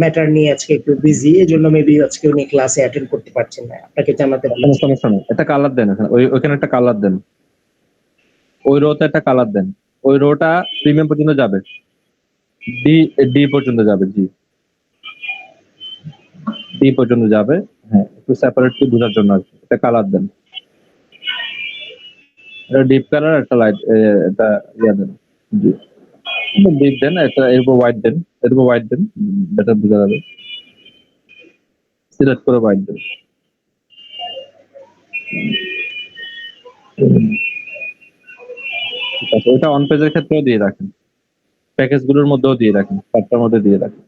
ম্যাটার নিয়ে আজকে একটু বিজি, এজন্য মেবি আজকে উনি ক্লাসে অ্যাটেন্ড করতে পারছেন না। আপনাকে জানাতে কোনো সমস্যা নেই, একটা কালার দেন ওইখানে একটা কালার দেন, ওই রোতে একটা কালার দেন। ওই রোটা প্রিমিয়াম পর্যন্ত যাবে, ডি পর্যন্ত যাবে, ডি পর্যন্ত যাবে। হ্যাঁ, একটু সেপারেটলি বোঝার জন্য আর কি একটা কালার দেন। এটা ডিপ কালার, একটা লাইট, এটা ইয়া দেন, জি ডিপ দেন, একটা এরকম হোয়াইট দেন, এরকম হোয়াইট দেন, বেটার বোঝা যাবে। সিলেক্ট করে হোয়াইট দেন। ঠিক আছে, ওইটা অন পেজের ক্ষেত্রেও দিয়ে রাখেন, প্যাকেজ গুলোর মধ্যেও দিয়ে রাখেন, সবটার মধ্যে দিয়ে রাখেন।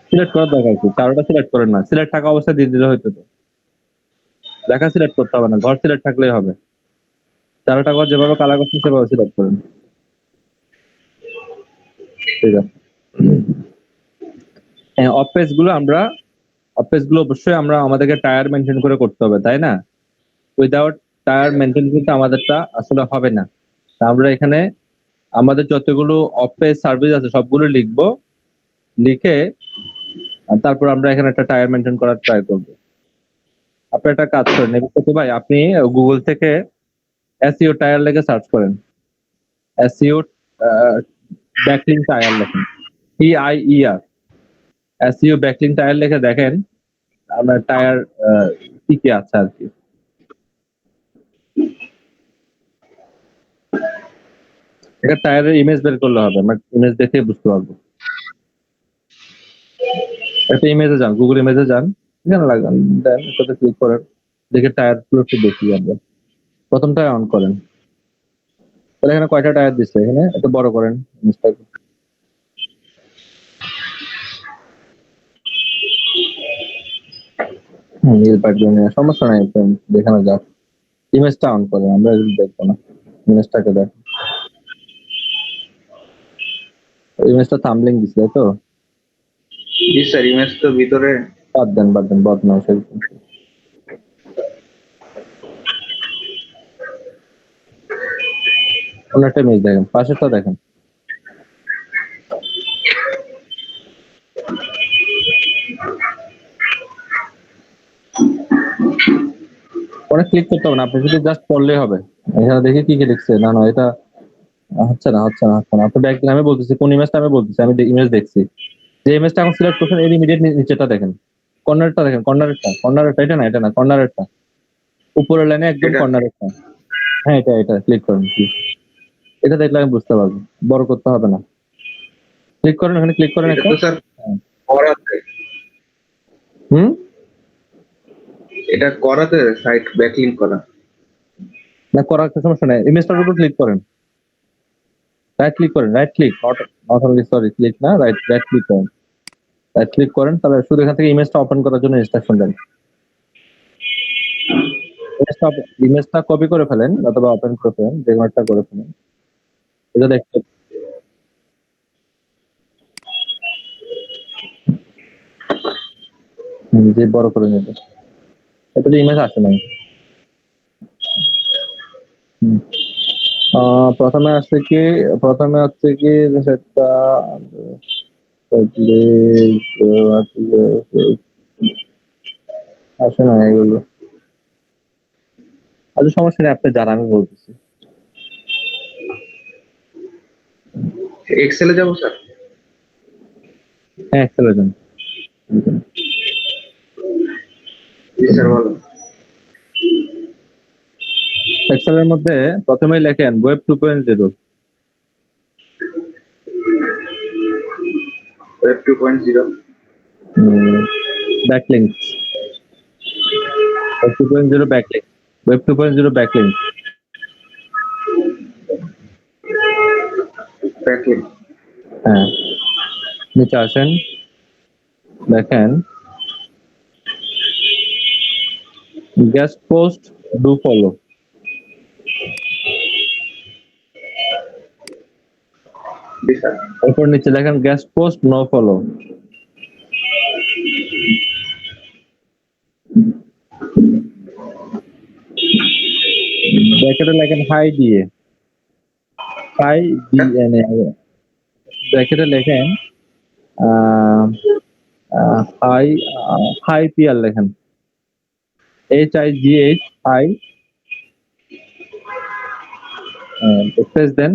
সিলেক্ট করার দরকার কি, চারোটা সিলেক্ট করেন না, সিলেক্ট থাকা অবস্থায় দিয়ে দিলে হয়তো। তো দেখা সিলেক্ট করতে হবে না, ঘর সিলেক্ট থাকলেই হবে। চারোটা ঘর যেভাবে কালার করছেন সেভাবে সিলেক্ট করেন। ঠিক আছে, হ্যাঁ অফ পেজ গুলো অবশ্যই আমরা আমাদেরকে টায়ার মেনটেন করে করতে হবে, তাই না? উইদাউট টায়ার মেনটেন কিন্তু আমাদেরটা আসলে হবে না। আমরা এখানে আমাদের যতগুলো অফ পেজ সার্ভিস আছে সবগুলো লিখবো, লিখে তারপর আমরা এখানে একটা টায়ার মেনটেন করার ট্রাই করবো। আপনি একটা কাজ করেন ভাই, আপনি গুগল থেকে এসইও টায়ার লেগে সার্চ করেন, এসইও ব্যাকলিং টায়ার লেখেন, TIER, এসইও ব্যাকলিং টায়ার লিখে দেখেন আমরা টায়ার কি কি আছে আর কি। এটা টায়ারের ইমেজ বের করলে হবে, আমরা ইমেজ দেখে বুঝতে পারবো। একটা ইমেজে যান, গুগল ইমেজে যান, এখানে লাগান, দেন এটাতে ক্লিক করেন, দেখে টায়ার গুলো একটু দেখি আমরা। প্রথম টায়ার অন করেন, তাহলে এখানে কয়টা টায়ার দিচ্ছে, এখানে একটু বড় করেন ইমেজটাকে। নীল পাঠিয়ে নিয়ে সমস্যা নাই, দেখানো যাক। ইমেজটা অন করেন, আমরা এগুলো দেখবো না, ইমেজটাকে দেখ। ইমেজটা থাম্বলিং দিছে তাই তো? জি স্যার, ইমেজ তো ভিতরে। বাদ দেন বদমাশ সেরকম। অন্য একটা ইমেজ দেখেন, পাশেরটা দেখেন। পরে ক্লিক করতে হবে না, আপনি শুধু জাস্ট পড়লেই হবে। এখানে দেখি কি কি লিখছে। না এটা হচ্ছে না। আপনি ব্যাক দিন, আমি বলতেছি কোন ইমেজটা আমি বলতেছি, আমি ইমেজ দেখছি। যে ইমেজটা এখন সিলেক্ট করছেন এর ইমিডিয়েট নিচেটা দেখেন, কর্নারটা দেখেন, কর্নারেরটা এটা না, কর্নারেরটা উপরের লাইনে একদম কর্নারেরটা। হ্যাঁ এটা ক্লিক করেন, এটা দেখলে আমি বুঝতে পারবো, বড় করতে হবে না। ক্লিক করেন, এখানে ক্লিক করেন একটা। এটা করাতে সাইট ব্যাকলিংক করা না, করার সমস্যা নাই। ইমেজটার উপর ক্লিক করেন, right click not only sorry click না, রাইট ক্লিক করেন, তাহলে শুধু এখান থেকে ইমেজটা ওপেন করার জন্য ইনস্ট্রাকশন দেন। ইমেজটা কপি করে ফেলেন অথবা ওপেন করে ফেলেন, যে কোনো একটা করে ফেলেন। এটা দেখতে যে বড় করে নেবে, এটা ইমেজ আসে নাই। প্রথমে হচ্ছে কি সেটা আসে না এগুলো। আচ্ছা সমস্যা নেই, আপনি যারা আমি বলতেছি। এক্সেলে যাবো স্যার। হ্যাঁ এক্সেলের জন্য। জি স্যার বলো। এক্সেলের মধ্যে প্রথমেই লেখেন web 2.0। Web 2.0 backlink. Web 2.0 backlink. Web 2.0 backlink. Backlink. হ্যাঁ নিচে আসেন, দেখেন guest post do follow। G sir. এরপর নিচে দেখেন guest post no follow। ব্র্যাকেটে লেখেন হাই দিয়ে, হাই ডিএনএ। ব্র্যাকেটে লেখেন হাই, হাই পিআর লেখেন, HIGH হাই, স্পেস দেন,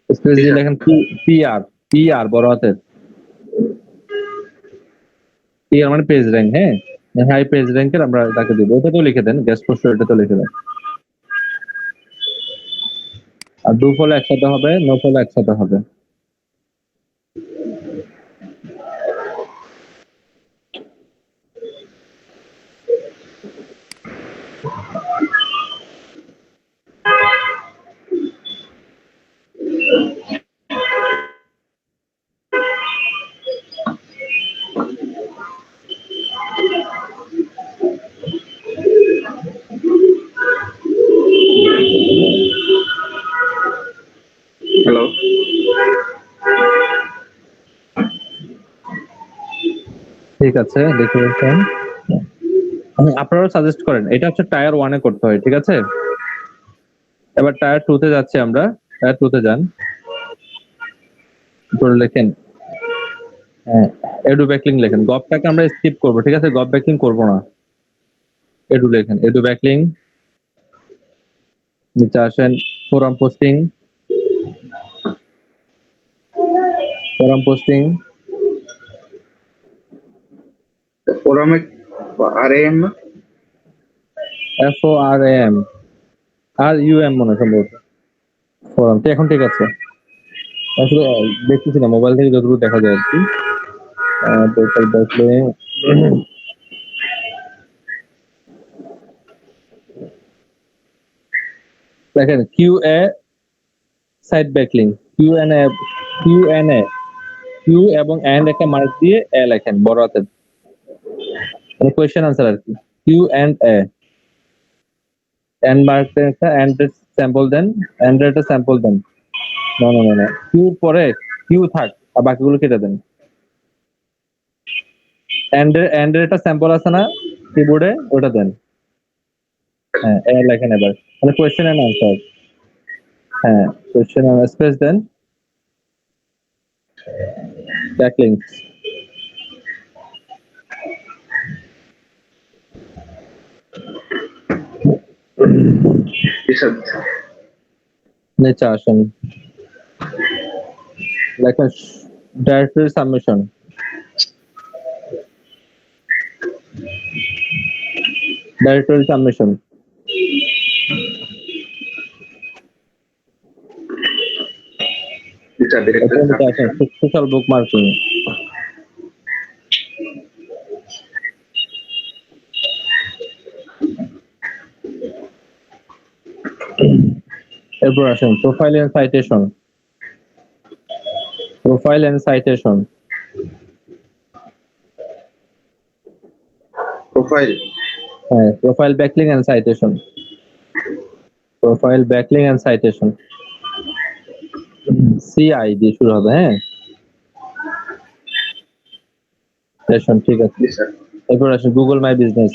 স্পেস দিয়ে লেখেন পিআর, পিআর বড় হাতের, পিআর মানে পেজ র্যাঙ্ক। হ্যাঁ হাই পেজ র্যাঙ্কের আমরা তাকে দেবো, ওটা তো লিখে দেন, গ্যাস পোস্ট এটা তো লিখে দেন। আর ডু ফলো একসাথে হবে, নো ফলো একসাথে হবে। হ্যালো। ঠিক আছে দেখে দেখেন, আপনারাও সাজেস্ট করেন। এটা হচ্ছে টায়ার 1 এ করতে হয়, ঠিক আছে। এবার টায়ার 2 তে যাচ্ছি আমরা। টায়ার 2 তে যান, করে লেখেন এডু ব্যাকলিং লেখেন। গবটাকে আমরা স্কিপ করব, ঠিক আছে, গব ব্যাকলিং করব না। এডু লেখেন, এডু ব্যাকলিং। নিচে আসেন ফোরাম পোস্টিং, ফোরাম পোস্টিং। ফোরামে আরএম না, FORAM আর UM মনে হয় সম্ভবত। ফোরাম তো এখন ঠিক আছে। আসলে দেখতেছি না, মোবাইল থেকে যতটুকু দেখা যায় আর কি। টোটাল ব্যাকলিং দেখেন QA side backlink, QNA, QNA, Q এবং এন্ড একটা মার্ক দিয়ে এ লেখেন বড় হাতের, মানে কোয়েশ্চেন আনসার আর কি। Q and A, and mark একটা এন্ড স্যাম্পল দেন, এন্ড একটা স্যাম্পল দেন। না না না, Q পরে Q থাক আর বাকিগুলো কেটে দেন। এন্ড একটা স্যাম্পল আছে না কিবোর্ডে, ওটা দেন। হ্যাঁ এ লেখেন এবার, মানে কোয়েশ্চেন এন্ড আনসার। হ্যাঁ কোয়েশ্চেন এন্ড স্পেস দেন, ব্যাকলিংকস। নিচে আসেন, লেখেন directory submission. Directory submission. Social bookmarking. এরপর আসেন profile and citation. Profile and citation. Profile, হ্যাঁ profile backlink and citation. Profile backlink and citation, CI দিয়ে শুরু হবে। হ্যাঁ সেশন, ঠিক আছে। এরপর আসেন গুগল মাই বিজনেস।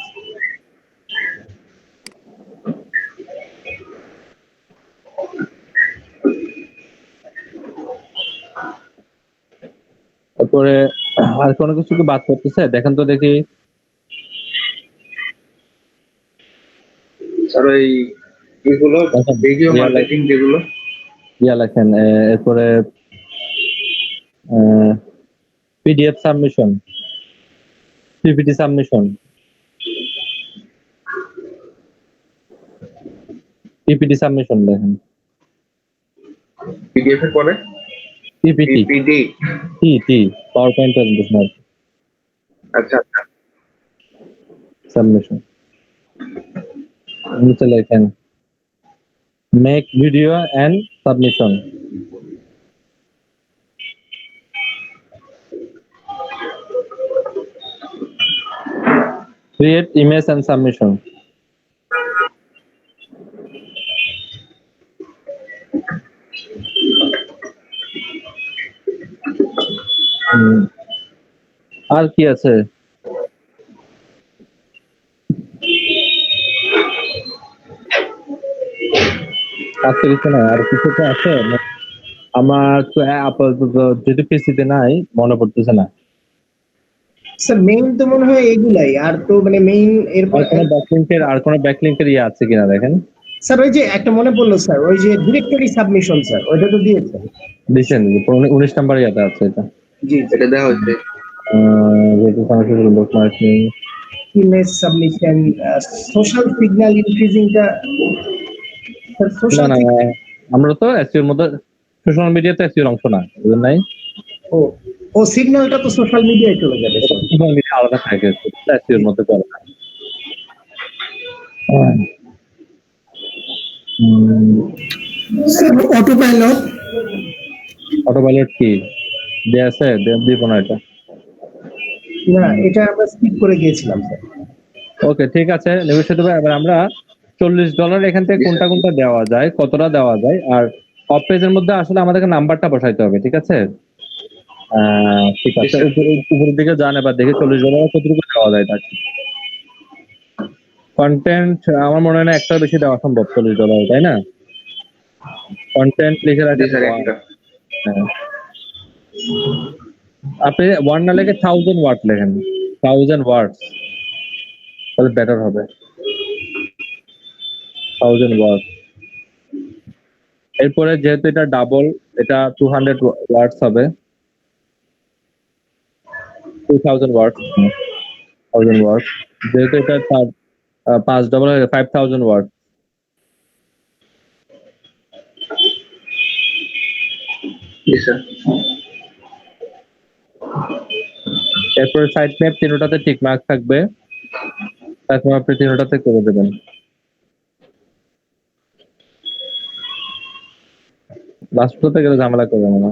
তারপরে আর কোনো কিছু কি বাদ করতেছে দেখেন তো দেখি। স্যার ওই এগুলো ভিডিও মার্কেটিং যেগুলো ইয়া লেখেন, এরপরে PDF submission, PPT submission, PPT submission দেখেন, পিডিএফ এর পরে PPT, পিডি PowerPoint presentation, আচ্ছা আচ্ছা submission. নিচে লেখেন make video and submission. Create image and submission. আর কি আছে? আজকে কিছু না, আর কিছু তো আছে আমার তো আপাতত যেহেতু পিসিতে নাই মনে পড়তেছে না। স্যার মেইন তো মনে হয় এগুলাই, আর তো মানে মেইন এরপর আর কোনো ব্যাকলিংকের ইয়ে আছে কিনা দেখেন। স্যার ওই যে একটা মনে পড়লো স্যার, ওই যে ডিরেক্টরি সাবমিশন স্যার, ওইটা তো দিয়েছেন। দিছেন 19 নাম্বার ইয়াতে আছে এটা। জি এটা দেওয়া হচ্ছে। যেহেতু function bookmarking, image submission, social signal ইনক্রিজিংটা না না আমরা তো এসইওর মধ্যে সোশ্যাল মিডিয়াতে এসইওর অংশ না, বুঝলেন নাই? ও সিগন্যালটা তো সোশ্যাল মিডিয়ায় চলে যাবে। সোশ্যাল মিডিয়া আলাদা থাকে, এসইওর মধ্যে পড়ে না। অটোপাইলট কি দেয়া আছে? দিব না এটা। না এটা আমরা স্কিপ করে গিয়েছিলাম স্যার। ওকে ঠিক আছে নেগোশিয়েট হবে। এবার আমরা $40 এখান থেকে কোনটা কোনটা দেওয়া যায়, কতটা দেওয়া যায়, আর অফ পেজের মধ্যে আসলে আমাদেরকে নাম্বারটা বসাইতে হবে, ঠিক আছে? ঠিক আছে, উপরের দিকে যান এবার দেখি $40 কতটুকু দেওয়া যায় তাকে। কন্টেন্ট আমার মনে হয় না একটা বেশি দেওয়া সম্ভব $40, তাই না? কন্টেন্ট লিখে রাখেন। আপনি 1 না লিখে 1000 ওয়ার্ড লেখেন, 1000 ওয়ার্ডস, তাহলে বেটার হবে। 1000 ওয়ার্ড। এরপরে যেহেতু এটা ডাবল, এটা 200 ওয়ার্ডস হবে। 2000 ওয়ার্ডস, 1000 ওয়ার্ডস। যেহেতু এটা 5 ডাবল 5000 ওয়ার্ড। এরপরে সাইট ম্যাপ তিনটাতে টিক মার্ক থাকবে, তারপর আপনি তিনটাতে করে দেবেন। লাস্টটাতে গেলে ঝামেলা করবে না।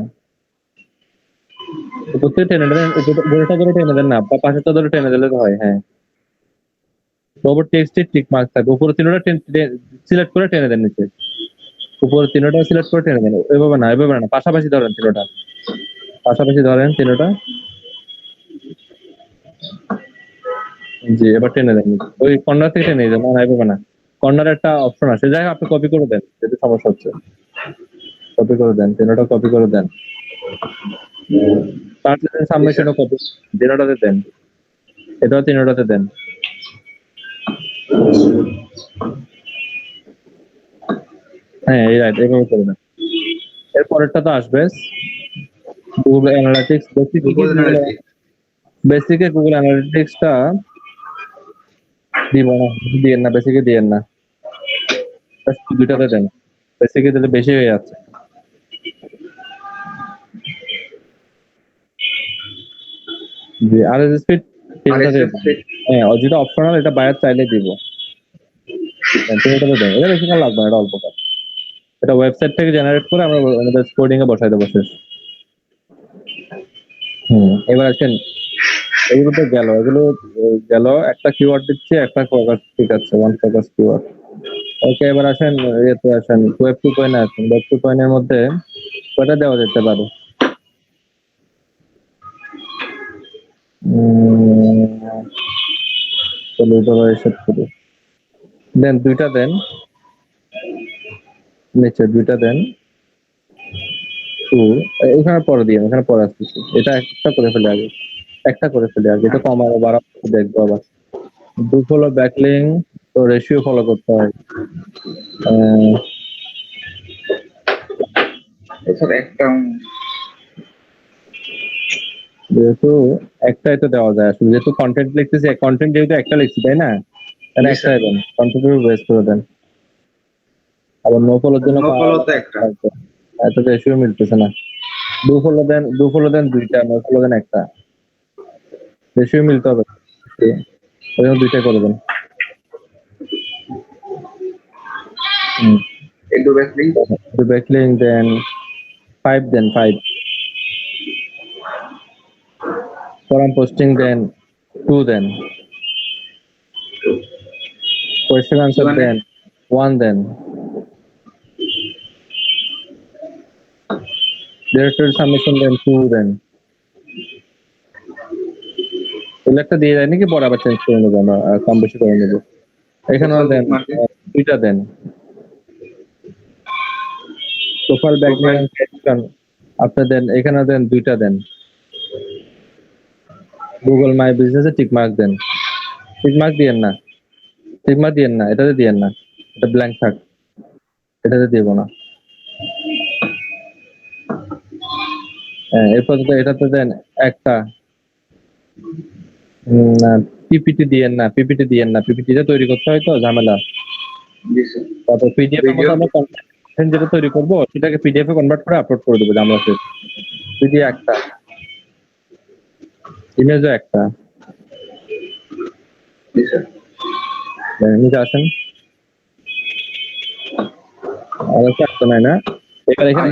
উপরে টেনে দেন, উপরেটা ধরে টেনে দেন না, পাশেরটা ধরে টেনে দিলে হয়। হ্যাঁ, রোবট টেক্সটে টিক মার্ক থাকবে, উপরে তিনটা সিলেক্ট করে টেনে দেন নিচে। উপরে তিনটা সিলেক্ট করে টেনে দেন, এভাবে না, এভাবে না, পাশাপাশি ধরেন তিনটা, পাশাপাশি ধরেন তিনটা। জি, এবার টেনে দেন, ওই কর্নার থেকে টেনে দেন, না এভাবে না, কর্নারে একটা অপশন আছে, যাই হোক আপনি কপি করে দেন, যদি সমস্যা হচ্ছে কপি করে দেন, তিনটা কপি করে দেন। তার সামনে সেটা কপি তিনটাতে দেন, এটাও তিনটাতে দেন। হ্যাঁ এই রাইট, এভাবে করে দেন। এর পরেরটা তো আসবে গুগল অ্যানালিটিক্স। বেসিকে গুগল অ্যানালিটিক্সটা দিব না, দিয়েন না, বেসিকে দিয়েন না, দুইটাতে দেন। বেসিকে দিলে বেশি হয়ে যাচ্ছে। জি, আরএসএস ফিট তিনটাতে, হ্যাঁ যেটা অপশনাল, এটা বায়ার চাইলে দিব। তিনটাতে দেন, এটা বেশি কাল লাগবে না, এটা অল্প কাজ। এটা ওয়েবসাইট থেকে জেনারেট করে আমরা আমাদের কোডিং এ বসাই দেবো শেষ। এবার আসেন, এগুলো তো গেল, এগুলো গেল, একটা কিওয়ার্ড দিচ্ছি, একটা ফোকাস, ঠিক আছে, ওয়ান ফোকাস কিওয়ার্ড। ওকে, এবার আসেন এতে আসেন, ওয়েব 2.0 আসেন। ওয়েব 2.0 এর মধ্যে কয়টা দেওয়া যেতে পারে? দেন দুইটা দেন, নিচে দুইটা দেন, এখানে পরে দিয়ে, এখানে পরে আসতেছি, এটা একটা করে ফেলে আগে, একটা করে ফেলে আগে, এটা কমানো বাড়ানো দেখবো আবার। ডু ফলো ব্যাকলিং, তো রেশিও ফলো করতে হয়। এছাড়া একটা যেহেতু একটাই তো দেওয়া যায় আসলে, যেহেতু কন্টেন্ট লিখতেছি, কন্টেন্ট যেহেতু একটা লিখছি তাই না, তাহলে একটাই দেন, কন্টেন্টের বেস করে দেন। আবার নো ফলোর জন্য No follow তো একটা। এত রেশিও মিলতেছে না। ডু ফলো দেন দুইটা, নো ফলো দেন একটা, রেশিও মিলতে হবে, ওই জন্য দুইটা করে দেন। Into backlink. The backlink then 5 then 5. Forum posting then 2 then. Question answer then 1 then. Directory submission then 2 then. একটা দিয়ে দেয় নাকি পরে আবার চেঞ্জ করে নেবো, আমরা কম বেশি করে নেবো। এখানেও দেন দুইটা দেন। প্রোফাইল ব্যাকগ্রাউন্ড আপনি দেন, এখানে দেন দুইটা দেন। গুগল মাই বিজনেসে টিক মার্ক দেন। টিক মার্ক দিয়েন না, এটাতে দিয়েন না, এটা ব্ল্যাঙ্ক থাক, এটাতে দিব না। হ্যাঁ, এরপর এটাতে দেন একটা পিপিটি দিয়েন না, পিপিটিটা তৈরি করতে হয় তো ঝামেলা। তারপর পিডিএফ আমরা কন্টেন্ট যেটা তৈরি করবো সেটাকে পিডিএফ এ কনভার্ট করে আপলোড করে দেবো আমরা। পিডিএফ একটা, ইমেজও একটা। নিচে আসেন, আর একটা নাই না, এবার এখানে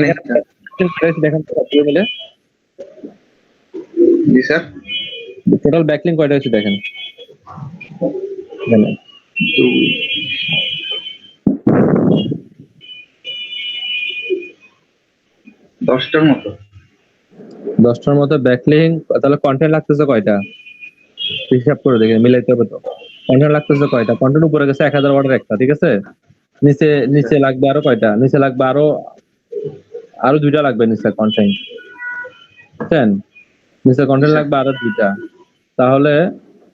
দেখেন তো মিলে। জি স্যার। টোটাল ব্যাকলিংক কয়টা হচ্ছে দেখেন। 10টার মতো। 10টার মতো ব্যাকলিংক, তাহলে কন্টেন্ট লাগতেছে কয়টা হিসাব করে দেখে মিলাইতে হবে তো। কন্টেন্ট লাগতেছে কয়টা? কন্টেন্ট উপরে গেছে 1000 ওয়ার্ডের একটা, ঠিক আছে। নিচে লাগবে আরো কয়টা? নিচে লাগবে আরো দুইটা লাগবে নিচে কন্টেন্ট, বুঝছেন? নিচে কন্টেন্ট লাগবে আরো দুইটা, তাহলে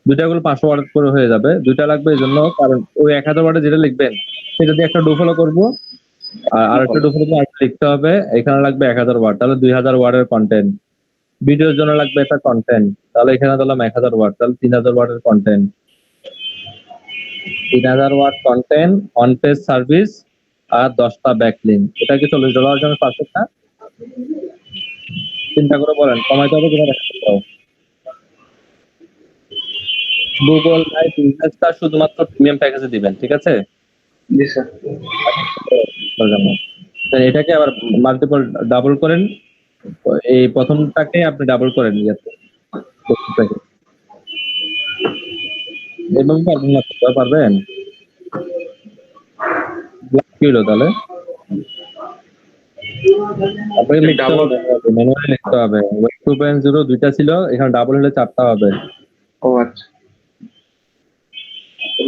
দুইটা গুলো 500 ওয়ার্ড করে হয়ে যাবে। দুইটা লাগবে এই জন্য, কারণ ওই 1000 ওয়ার্ডে যেটা লিখবেন সেটা দিয়ে একটা ডু ফলো করবো, আর একটা ডু ফলো লিখতে হবে। এখানে লাগবে 1000 ওয়ার্ড, তাহলে 2000 ওয়ার্ডের কন্টেন্ট। ভিডিওর জন্য লাগবে একটা কন্টেন্ট, তাহলে এখানে দিলাম 1000 ওয়ার্ড, তাহলে 3000 ওয়ার্ডের content. 3000 word content, on page service আর 10টা ব্যাকলিংক। এটা কি $40 জন্য পারফেক্ট না? চিন্তা করে বলেন, কমাইতে হবে কিনা দেখাতে হবে। গুগল মাই বিজনেসটা শুধুমাত্র প্রিমিয়াম প্যাকেজে দিবেন, ঠিক আছে? জি স্যার। এটাকে আবার মাল্টিপল ডাবল করেন, এই প্রথমটাকে আপনি ডাবল করেন, এভাবে পারবেন না? পারবেন? কি হলো তাহলে? আপনাকে লিখতে হবে, ম্যানুয়ালি লিখতে হবে। 2.0 দুইটা ছিল, এখানে ডাবল হলে 4টা হবে। ও আচ্ছা,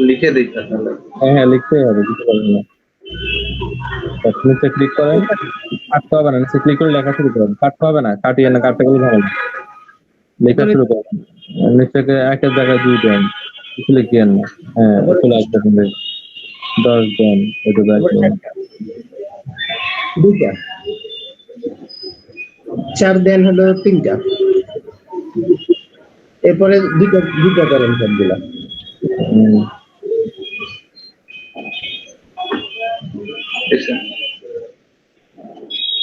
লিখে দিই তাহলে। হ্যাঁ লিখতেই হবে, কিছু বলবেন না। নিচে ক্লিক করেন, কাটতে হবে না, নিচে ক্লিক করে লেখা শুরু করেন। কাটতে হবে না, কাটিয়ে না, কাটতে গেলে ঝামেলা। লেখা শুরু করেন, নিচে একের জায়গায় 2 দেন, কিছু লিখিয়েন না। হ্যাঁ চলে আসবে 10 দেন, এটা দেখবেন 2টা, 4 দেন হলো 3টা, এরপরে দুইটা করেন সবগুলা।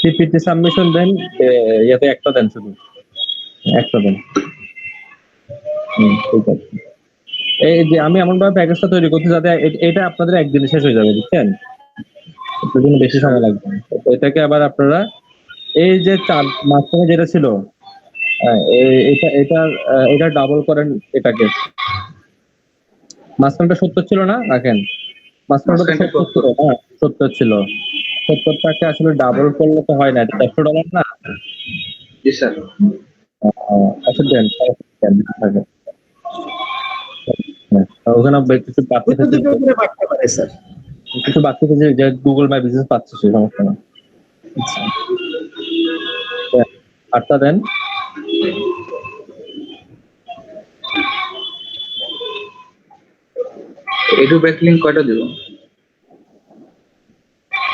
পিপিটি সাবমিশন দেন, ইয়াতে একটা দেন, শুধু একটা দেন। ঠিক আছে। এই যে আমি এমন ভাবে প্যাকেজটা তৈরি করছি যাতে এটা আপনাদের একদিনে শেষ হয়ে যাবে, বুঝছেন? এটার জন্য বেশি সময় লাগবে না। এটাকে আবার আপনারা এই যে মাঝখানে যেটা ছিল, এটা ডাবল করেন। এটাকে মাঝখানটা 70 ছিল না, রাখেন। মাঝখানটা 70 ছিল, হ্যাঁ 70 ছিল। 70টাকে আসলে ডাবল করলে তো হয় না, এটা $100 না? জি স্যার। আচ্ছা দেন, থাকে ওখানে কিছু বাড়তে পারে স্যার, কিছু বাড়তে যে গুগল মাই বিজনেস পাচ্ছে, সেই সমস্যা না। 8টা দেন। এডু ব্যাকলিংক কয়টা দিব?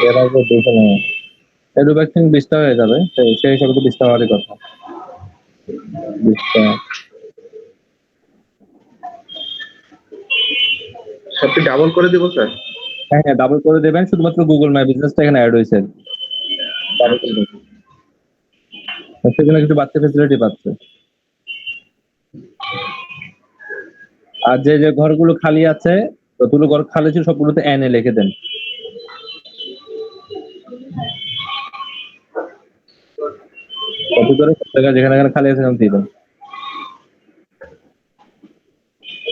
এর আগে দেখে না, এডু ব্যাকলিংক 20টা হয়ে যাবে, সেই হিসাবে তো 20টা হওয়ারই কথা। সবটি ডাবল করে দিব স্যার। হ্যাঁ হ্যাঁ ডাবল করে দেবেন, শুধুমাত্র গুগল মাই বিজনেসটা এখানে অ্যাড হয়েছে, ডাবল করে দেবেন। সেখানে কিছু বাচ্চা ফেসিলিটি পাচ্ছে। আর যে যে ঘরগুলো খালি আছে, যতগুলো ঘর খালি ছিল সবগুলোতে এনে লিখে দেন। কপি করে যেখানে যেখানে খালি আছে সেখানে দিয়ে দেন।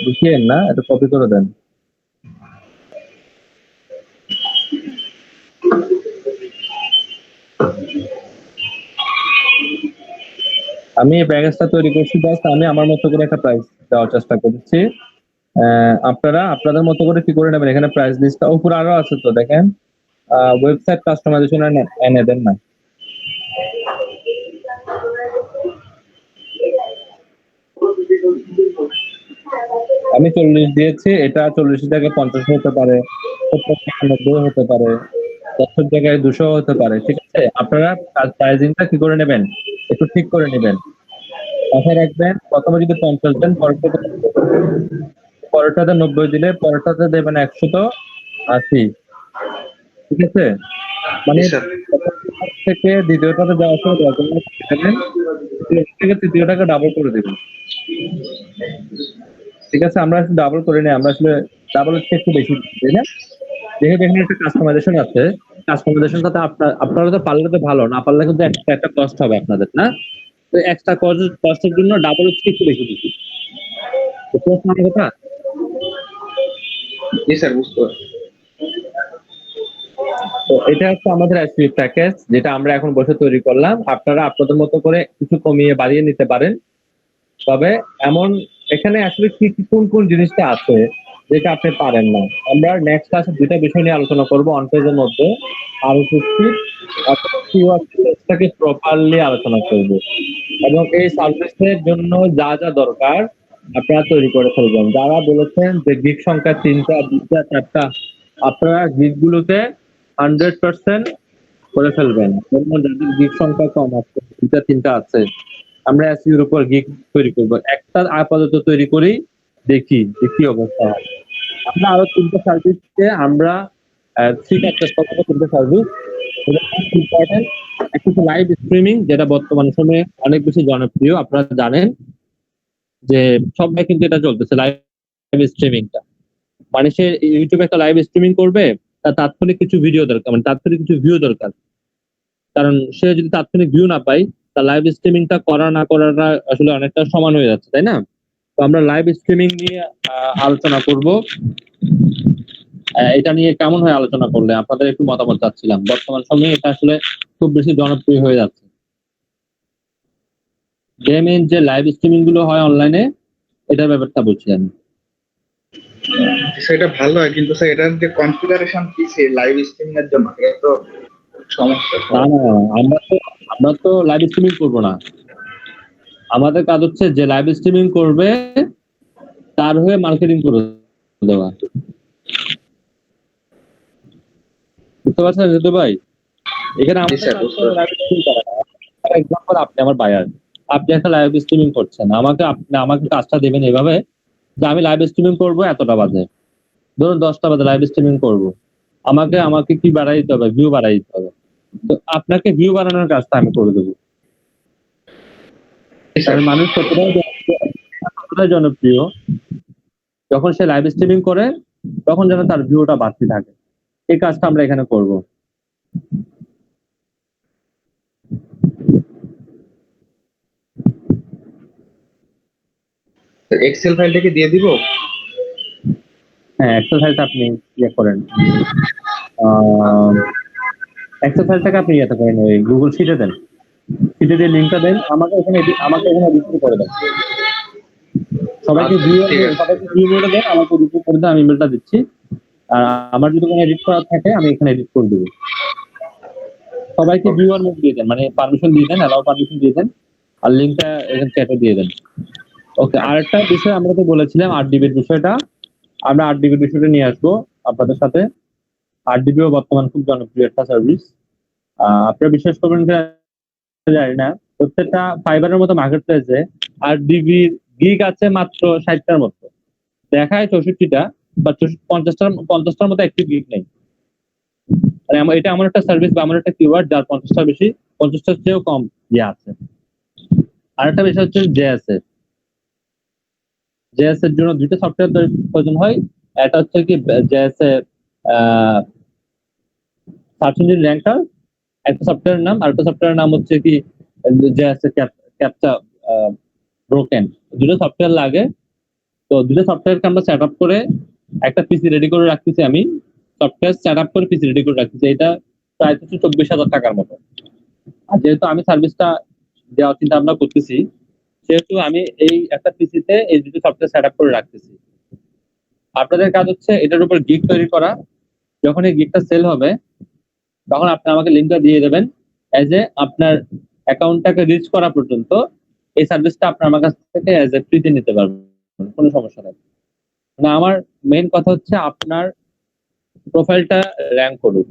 বুঝলেন না, এটা কপি করে দেন। আমি এই প্যাকেজটা তৈরি করছি, জাস্ট আমি আমার মতো করে একটা প্রাইস দেওয়ার চেষ্টা করছি। আপনারা আপনাদের মতো করে কি করে নেবেন, এখানে প্রাইস লিস্টটা উপরে আরো আছে তো দেখেন, ওয়েবসাইট কাস্টমাইজেশন এনে দেন না। আমি 40 দিয়েছি, এটা 40 জায়গায় 50 হতে পারে, 90 হতে পারে, 10 জায়গায় 200 হতে পারে, ঠিক আছে? আপনারা প্রাইজিংটা কি করে নেবেন, একটু ঠিক করে নেবেন, মাথায় রাখবেন। প্রথমে যদি 50 দেন, পরেরটাতে 90 দিলে পরেরটাতে দেবেন 180, ঠিক আছে? মানে থেকে দ্বিতীয়টাতে যাওয়ার সময় থেকে তৃতীয়টাকে ডাবল করে দেবেন, ঠিক আছে? আমরা আসলে ডাবল করে নিই, আমরা আসলে ডাবল একটু বেশি তাই না? যেহেতু এখানে একটা কাস্টমাইজেশন আছে, কাস্টমাইজেশনটাতে আপনারা তো পারলে তো ভালো, না পারলে কিন্তু একটা কষ্ট হবে আপনাদের, না? তো এক্সট্রা কস্টের জন্য ডাবল একটু বেশি দিচ্ছি। কথা জি স্যার, বুঝতে পারছি। তো এটা হচ্ছে আমাদের অ্যাসপিএফ প্যাকেজ, যেটা আমরা এখন বসে তৈরি করলাম। আপনারা আপনাদের মতো করে কিছু কমিয়ে বাড়িয়ে নিতে পারেন, তবে এমন এখানে আসলে কি কোন কোন জিনিসটা আছে যেটা আপনি পারেন না। আমরা নেক্সট ক্লাসে দুইটা বিষয় নিয়ে আলোচনা করবো অন পেজের মধ্যে, আর কিওয়ার্ডটাকে প্রপারলি আলোচনা করব, এবং এই সার্ভিসের জন্য যা যা দরকার আপনারা তৈরি করে ফেলবেন। যারা বলেছেন যে গিগ সংখ্যা 3টা 2টা 4টা, আপনারা গিগগুলোতে 100% করে ফেলবেন। যাদের গিগ সংখ্যা কম আছে, 2টা 3টা আছে, আমরা এসইওর উপর গিগ তৈরি করব। একটা আপাতত তৈরি করি, দেখি কি অবস্থা হয়। আমরা আরো 3টা সার্ভিসকে আমরা ঠিক একটা 3টা সার্ভিস ইম্পর্টেন্ট। একটা হচ্ছে লাইভ স্ট্রিমিং, যেটা বর্তমান সময়ে অনেক বেশি জনপ্রিয়। আপনারা জানেন যে সবাই কিন্তু এটা চলতেছে, লাইভ স্ট্রিমিংটা। মানে সে ইউটিউবে একটা লাইভ স্ট্রিমিং করবে, তার তাৎক্ষণিক কিছু ভিডিও দরকার, মানে তাৎক্ষণিক কিছু ভিউ দরকার। কারণ সে যদি তাৎক্ষণিক ভিউ না পায়, তার লাইভ স্ট্রিমিংটা করা না করাটা আসলে অনেকটা সমান হয়ে যাচ্ছে, তাই না? তো আমরা লাইভ স্ট্রিমিং নিয়ে আলোচনা করব। এটা নিয়ে কেমন হয় আলোচনা করলে আপনাদের একটু মতামত চাচ্ছিলাম। বর্তমান সময়ে এটা আসলে খুব বেশি জনপ্রিয় হয়ে যাচ্ছে। গেমের যে লাইভ স্ট্রিমিং গুলো হয় অনলাইনে, এটার ব্যাপারটা বলছি আমি। সেটা ভালো হয়, কিন্তু স্যার এটার যে কনফিগারেশন কি লাইভ স্ট্রিমিং এর জন্য, এটা তো সমস্যা। না, আমরা তো লাইভ স্ট্রিমিং করব না। আমাদের কাজ হচ্ছে যে লাইভ স্ট্রিমিং করবে তার হয়ে মার্কেটিং করে দেওয়া। বুঝতে পারছেন ঋতু ভাই? এখানে এক্সাম্পল, আপনি আমার বায়ার, আপনি একটা লাইভ স্ট্রিমিং করছেন, আমাকে কাজটা দেবেন এভাবে যে আমি লাইভ স্ট্রিমিং করব এতটা বাজে, ধরুন 10টা বাজে লাইভ স্ট্রিমিং করব। আমাকে কি বাড়াই দিতে হবে? ভিউ বাড়াই দিতে হবে। তো আপনাকে ভিউ বাড়ানোর কাজটা আমি করে দেবো। মানুষ কতটাই জনপ্রিয়, যখন সে লাইভ স্ট্রিমিং করে তখন যেন তার ভিউটা বাড়তে থাকে। এই কাজটা আমরা এখানে করব। এক্সেল ফাইলটাকে দিয়ে দিব? হ্যাঁ, এক্সেল ফাইলটা আপনি ইয়ে করেন, এক্সেল ফাইলটাকে আপনি ইয়েতে করেন, ওই গুগল শিটে দেন, শিটে দিয়ে লিঙ্কটা দেন, আমাকে এখানে এডিট করে দেন। সবাইকে ভিউ মোডে দেন, আমাকে রিভিউ করে দেন, আমি ইমেলটা দিচ্ছি। আর আমার যদি কোনো এডিট করা থাকে আমি এখানে এডিট করে দেবো। সবাইকে ভিউয়ার মোড দিয়ে দেন, মানে পারমিশন দিয়ে দেন, অ্যালাউ পারমিশন দিয়ে দেন, আর লিঙ্কটা এখানে চ্যাটে দিয়ে দেন। ওকে, আরেকটা বিষয় আমরা তো বলেছিলাম 8DB এর বিষয়টা, আমরা 8DB এর বিষয়টা নিয়ে আসবো আপনাদের সাথে। 8DB বর্তমান খুব জনপ্রিয় একটা সার্ভিস। আপনারা বিশ্বাস করবেন কিনা জানি না, প্রত্যেকটা ফাইবারের মতো মার্কেট প্লেসে আর ডিবির গিগ আছে মাত্র 60টার মতো, দেখায় 64টা বা 50টার মতো একটি গিগ নেই। মানে এটা এমন একটা সার্ভিস বা এমন একটা কিওয়ার্ড যার 50টার বেশি, 50টার চেয়েও কম আছে। আর একটা বিষয় হচ্ছে জেএস এর জন্য দুইটা সফটওয়্যার প্রয়োজন হয়। একটা হচ্ছে কি জেএস এর সার্চ ইঞ্জিন র্যাঙ্কার একটা সফটওয়্যারের নাম, আর একটা সফটওয়্যারের নাম হচ্ছে কি জেএস এর ক্যাপচা ব্রোকেন। দুটো সফটওয়্যার লাগে। তো দুটো সফটওয়্যারকে আমরা সেট আপ করে একটা পিসি রেডি করে রাখতেছি। আমি সফটওয়্যার সেট আপ করে পিসি রেডি করে রাখতেছি। এটা প্রায় 24,000 টাকার মতো। আর যেহেতু আমি সার্ভিসটা দেওয়ার চিন্তা ভাবনা করতেছি, সেহেতু আমি এই একটা পিসিতে এই দুটো সফটওয়্যার সেট আপ করে রাখতেছি। আপনাদের কাজ হচ্ছে এটার উপর গিগ তৈরি করা। যখন এই গিগটা সেল হবে তখন আপনি আমাকে লিঙ্কটা দিয়ে দেবেন। এজ এ আপনার অ্যাকাউন্টটাকে রিচ করা পর্যন্ত এই সার্ভিসটা আপনি আমার কাছ থেকে এজ এ ফ্রিতে নিতে পারবেন, কোনো সমস্যা নেই। মানে আমার মেইন কথা হচ্ছে আপনার প্রোফাইলটা র্যাঙ্ক করুক।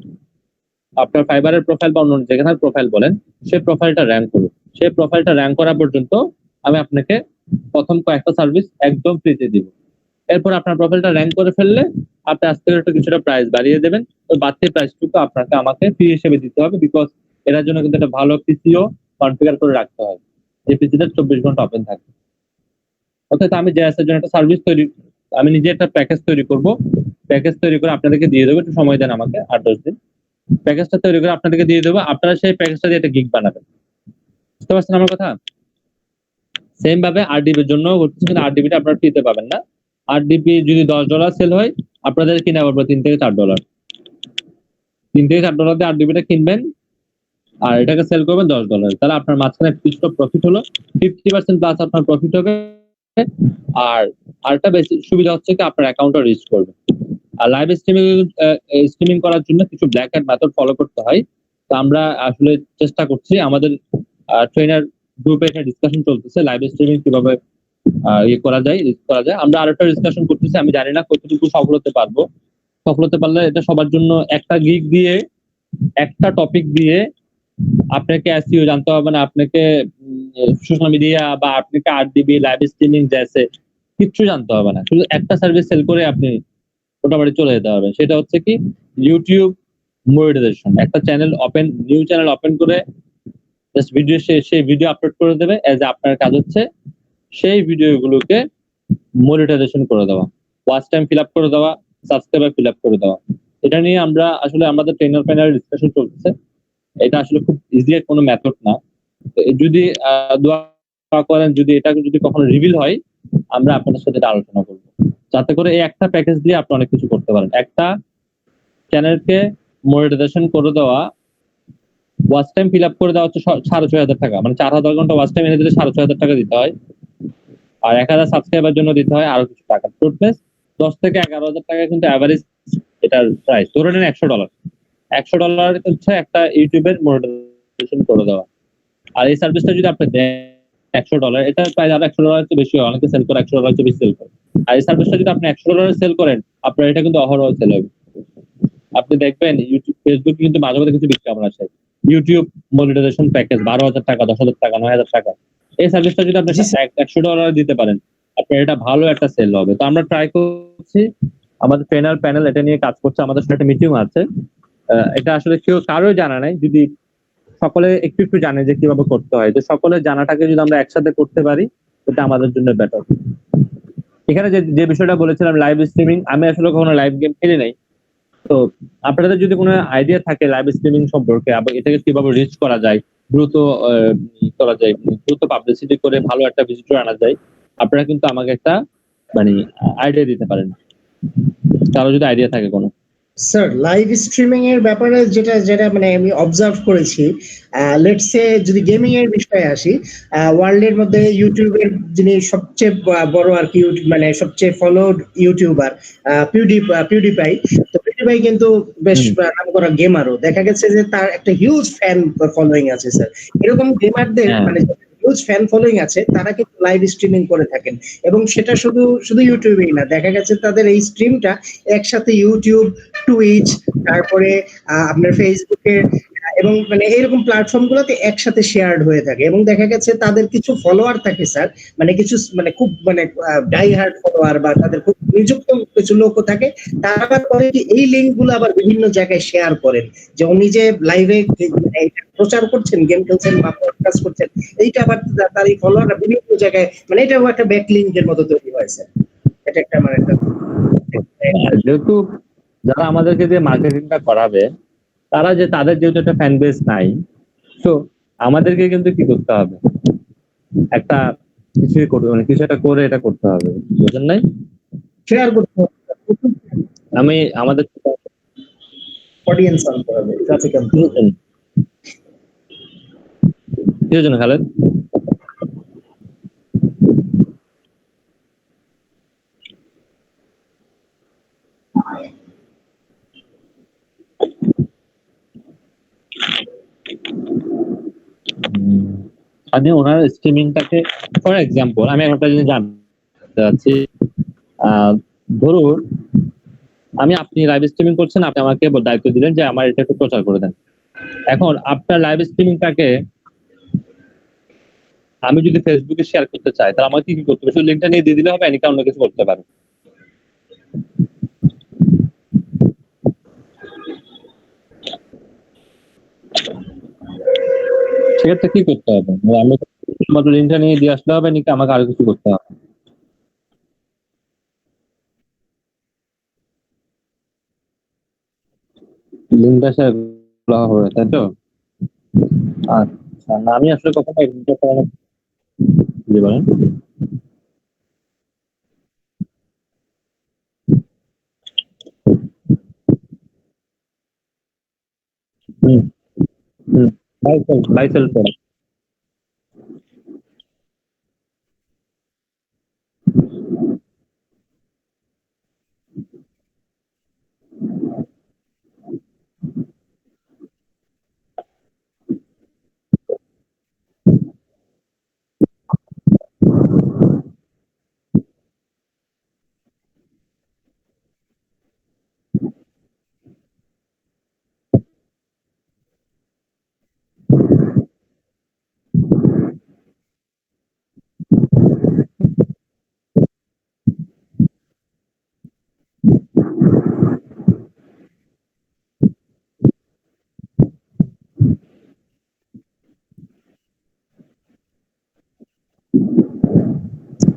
আপনার ফাইবারের প্রোফাইল বা অন্য যেখানে প্রোফাইল বলেন, সেই প্রোফাইলটা র্যাঙ্ক করুক। সেই প্রোফাইলটা র্যাঙ্ক করা পর্যন্ত আমি আপনাকে প্রথম কয়েকটা সার্ভিস একদম ফ্রিতে দিব। এরপর আপনার প্রোফাইলটা র্যাঙ্ক করে ফেললে আপনি আস্তে করে একটু কিছুটা প্রাইস বাড়িয়ে দেবেন। ওই বাড়তি প্রাইসটুকু আপনাকে আমাকে ফ্রি হিসেবে দিতে হবে, বিকজ এটার জন্য কিন্তু একটা ভালো পিসিও কনফিগার করে রাখতে হয়, যে পিসিটা 24 ঘন্টা ওপেন থাকে। অর্থাৎ আমি জেএস এর জন্য একটা সার্ভিস আমি নিজে একটা প্যাকেজ তৈরি করব। প্যাকেজ তৈরি করে আপনাদেরকে দিয়ে দেবো, একটু সময় দেন আমাকে 8-10 দিন। প্যাকেজটা তৈরি করে আপনাদেরকে দিয়ে দেবো, আপনারা সেই প্যাকেজটা দিয়ে একটা গিগ বানাবেন। বুঝতে পারছেন আমার কথা? সেম ভাবে আরডিবির জন্য করতেছি, কিন্তু আরডিবিটা আপনারা ফ্রিতে পাবেন না। আরডিবি যদি $10 সেল হয়, আপনাদের কিনা পড়বে $3 থেকে $4। $3 থেকে $4 দিয়ে আরডিবিটা কিনবেন আর এটাকে সেল করবেন $10। তাহলে আপনার মাঝখানে কিছুটা প্রফিট হলো, 50% প্লাস আপনার প্রফিট হবে। আর আরেকটা বেশি সুবিধা হচ্ছে কি আপনার অ্যাকাউন্টটা রিচ করবে। আর লাইভ স্ট্রিমিং করার জন্য কিছু ব্ল্যাক হ্যাট মেথড ফলো করতে হয়। তো আমরা আসলে চেষ্টা করছি, আমাদের ট্রেনার গ্রুপে একটা ডিসকাশন চলতেছে লাইভ স্ট্রিমিং কিভাবে করা যায়। আমরা আরেকটা ডিসকাশন করতেছি, আমি জানি না কতটুকু সফল হতে পারবো। সফল হতে পারলে এটা সবার জন্য একটা গিগ দিয়ে, একটা টপিক দিয়ে আপনাকে এসইও জানতে হবে না, আপনাকে সোশ্যাল মিডিয়া বা আপনাকে আরডিবি লাইভ স্ট্রিমিং জেএস কিচ্ছু জানতে হবে না। শুধু একটা সার্ভিস সেল করে আপনি মোটামুটি চলে যেতে পারবেন। সেটা হচ্ছে কি ইউটিউব মনিটাইজেশন। একটা নিউ চ্যানেল ওপেন করে জাস্ট সেই ভিডিও আপলোড করে দেবে। এজ আপনার কাজ হচ্ছে সেই ভিডিওগুলোকে মনিটাইজেশন করে দেওয়া, ওয়াচ টাইম ফিল আপ করে দেওয়া, সাবস্ক্রাইবার ফিল আপ করে দেওয়া। এটা নিয়ে আমরা আসলে আমাদের ট্রেনার প্যানেল ডিসকাশন চলতেছে। এটা আসলে খুব ইজি কোনো মেথড না। যদি দোয়া করেন, যদি এটা যদি কখনো রিভিল হয়, আমরা আপনাদের সাথে এটা আলোচনা করবো, যাতে করে এই একটা প্যাকেজ দিয়ে আপনি অনেক কিছু করতে পারেন। একটা চ্যানেলকে মনিটাইজেশন করে দেওয়া, ওয়াচ টাইম ফিল আপ করে দেওয়া হচ্ছে 6,500 টাকা। মানে 4,000 ঘন্টা ওয়াচ টাইম এনে দিলে 6,500 টাকা দিতে হয়। আর 1,000 সাবস্ক্রাইবার জন্য দিতে হয় আরো কিছু টাকা। টোটাল 10 থেকে 11,000 টাকা কিন্তু অ্যাভারেজ এটার প্রাইস। ধরে নেন $100। $100 হচ্ছে একটা ইউটিউবের মনিটাইজেশন করে দেওয়া। আর এই সার্ভিসটা যদি আপনি দেন $100, এটা প্রায় আরো $100 চেয়ে বেশি হয়, অনেকে সেল করে $100 চেয়ে বেশি সেল করে। আর এই সার্ভিসটা যদি আপনি $100 সেল করেন, আপনার এটা কিন্তু অহরহ সেল হবে। আপনি দেখবেন ইউটিউব, ফেসবুক কিন্তু মাঝে মাঝে কিছু বিজ্ঞাপন আসে, ইউটিউব মনিটাইজেশন প্যাকেজ 12,000 টাকা, 10,000 টাকা, 9,000 টাকা। এই সার্ভিসটা যদি আপনি $100 দিতে পারেন, আপনার এটা ভালো একটা সেল হবে। তো আমরা ট্রাই করছি, আমাদের ট্রেনার প্যানেল এটা নিয়ে কাজ করছে, আমাদের সাথে একটা মিটিং আছে। এটা আসলে কেউ কারোই জানা নাই, যদি সকলে একটু একটু জানে যে কিভাবে করতে হয়, তো সকলের জানাটাকে যদি আমরা একসাথে করতে পারি, এটা আমাদের জন্য বেটার। এখানে যে বিষয়টা বলেছিলাম লাইভ স্ট্রিমিং, আমি আসলে কখনো লাইভ গেম খেলি নাই। তো আপনাদের যদি কোনো আইডিয়া থাকে লাইভ স্ট্রিমিং সম্পর্কে, আবার এটাকে কিভাবে রিচ করা যায়, দ্রুত পাবলিসিটি করে ভালো একটা ভিজিটর আনা যায়, আপনারা কিন্তু আমাকে একটা মানে আইডিয়া দিতে পারেন, কারো যদি আইডিয়া থাকে কোনো। স্যার লাইভ স্ট্রিমিং এর ব্যাপারে যেটা মানে আমি অবজার্ভ করেছি, লেটস সে যদি গেমিং এর বিষয়ে আসি, ওয়ার্ল্ডের মধ্যে ইউটিউবের যিনি সবচেয়ে বড় আর কি মানে সবচেয়ে ফলোড ইউটিউবার পিউডিপাই। তো পিউডিপাই কিন্তু বেশ নামকরা গেমারও, দেখা গেছে যে তার একটা হিউজ ফ্যান ফলোইং আছে স্যার। এরকম গেমারদের মানে হিউজ ফ্যান ফলোইং আছে, তারা কিন্তু লাইভ স্ট্রিমিং করে থাকেন, এবং সেটা শুধু ইউটিউবেই না, দেখা গেছে তাদের এই স্ট্রিমটা একসাথে ইউটিউব, টুইচ, তারপরে আপনার ফেসবুকের এবং মানে এরকম প্ল্যাটফর্ম গুলোতে একসাথে শেয়ার্ড হয়ে থাকে এবং দেখা গেছে তাদের কিছু ফলোয়ার থাকে স্যার, মানে কিছু মানে খুব মানে ডাই হার্ড ফলোয়ার বা তাদের খুব নিযুক্ত কিছু লোকও থাকে। তারা আবার করে কি এই লিঙ্ক গুলো আবার বিভিন্ন জায়গায় শেয়ার করেন, যে উনি যে লাইভে প্রচার করছেন, গেম খেলছেন বা পডকাস্ট করছেন, এইটা আবার তার এই ফলোয়াররা বিভিন্ন জায়গায়, মানে এটাও একটা ব্যাক লিঙ্কের মতো তৈরি হয় স্যার। এটা একটা মানে একটা যেহেতু যারা আমাদেরকে যে মার্কেটিংটা করাবে তারা যে তাদের যেহেতু একটা ফ্যান বেস নাই, তো আমাদেরকে কিন্তু কি করতে হবে, একটা কিছু করতে মানে কিছু একটা করে এটা করতে হবে, বুঝেন নাই? শেয়ার করতে হবে, আমি আমাদের অডিয়েন্স আনতে হবে, ট্রাফিক আনতে হবে। কি জন্য খালেদ? আমি ওনার স্ট্রিমিংটাকে ফর এক্সাম্পল আমি একটা জিনিস জানতে চাচ্ছি, ধরুন আপনি লাইভ স্ট্রিমিং করছেন, আপনি আমাকে দায়িত্ব দিলেন যে আমার এটা একটু প্রচার করে দেন। এখন আপনার লাইভ স্ট্রিমিংটাকে আমি যদি ফেসবুকে শেয়ার করতে চাই, তাহলে আমাকে কি করতে হবে? শুধু লিঙ্কটা নিয়ে দিয়ে দিলে হবে নাকি অন্য কিছু করতে পারবে? সেক্ষেত্রে কি করতে হবে? আমি শুধুমাত্র লিঙ্কটা নিয়ে দিয়ে আসলে হবে নাকি আমাকে আরো কিছু করতে হবে? লিঙ্কটা শেয়ার করা হবে, তাই তো? আচ্ছা, না আমি আসলে কখনো জি বলেন। Buy sell product.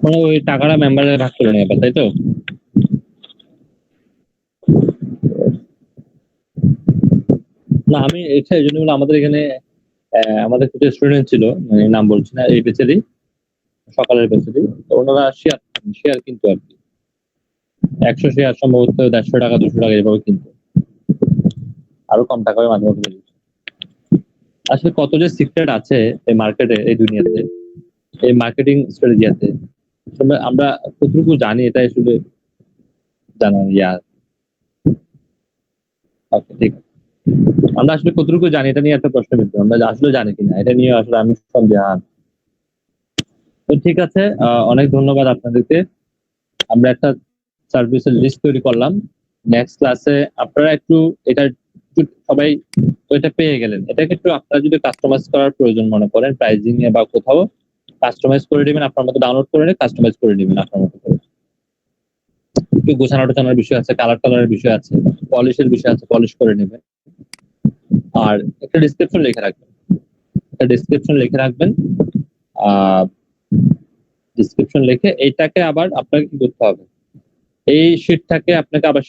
মানে ওই টাকাটা মেম্বারদের ভাগ করে নেবে, তাই তো? না আমি এটা এই জন্য আমাদের এখানে আমাদের কিছু স্টুডেন্ট ছিল, মানে নাম বলছি না, এই বেচারি সকালের বেচারি, ওনারা শেয়ার কিন্তু আর কি 100 শেয়ার সম্ভবত 150 টাকা 200 টাকা এভাবে কিন্তু আরো কম টাকায় মাঝে মধ্যে বেরিয়েছে। আসলে কত যে সিক্রেট আছে এই মার্কেটে, এই দুনিয়াতে, এই মার্কেটিং স্ট্র্যাটেজিতে আমরা কতটুকু জানি এটা আসলে জানা ওকে ঠিক আছে। আমরা আসলে কতটুকু জানি এটা নিয়ে একটা প্রশ্ন কিন্তু আমরা আসলে জানি কিনা এটা নিয়ে আসলে আমি সন্দেহান। তো ঠিক আছে, অনেক ধন্যবাদ আপনাদেরকে। আমরা একটা সার্ভিসের লিস্ট তৈরি করলাম। নেক্সট ক্লাসে আপনারা একটু এটা সবাই এটা পেয়ে গেলেন, এটাকে একটু আপনারা যদি কাস্টমাইজ করার প্রয়োজন মনে করেন, প্রাইজিং এ বা কোথাও কাস্টমাইজ করে দিবেন, আপনার মতো ডাউনলোড করে নিয়ে কাস্টমাইজ করে দিবেন আপনার মতো করে। একটু গোছানো টোছানোর বিষয় আছে, কালারের বিষয় আছে, পলিশের বিষয় আছে, পলিশ করে নেবেন। আর একটা ডেসক্রিপশন লিখে রাখবেন, ডেসক্রিপশন লিখে এইটাকে আবার আপনাকে কি করতে হবে, এই শিটটাকে আপনাকে আবার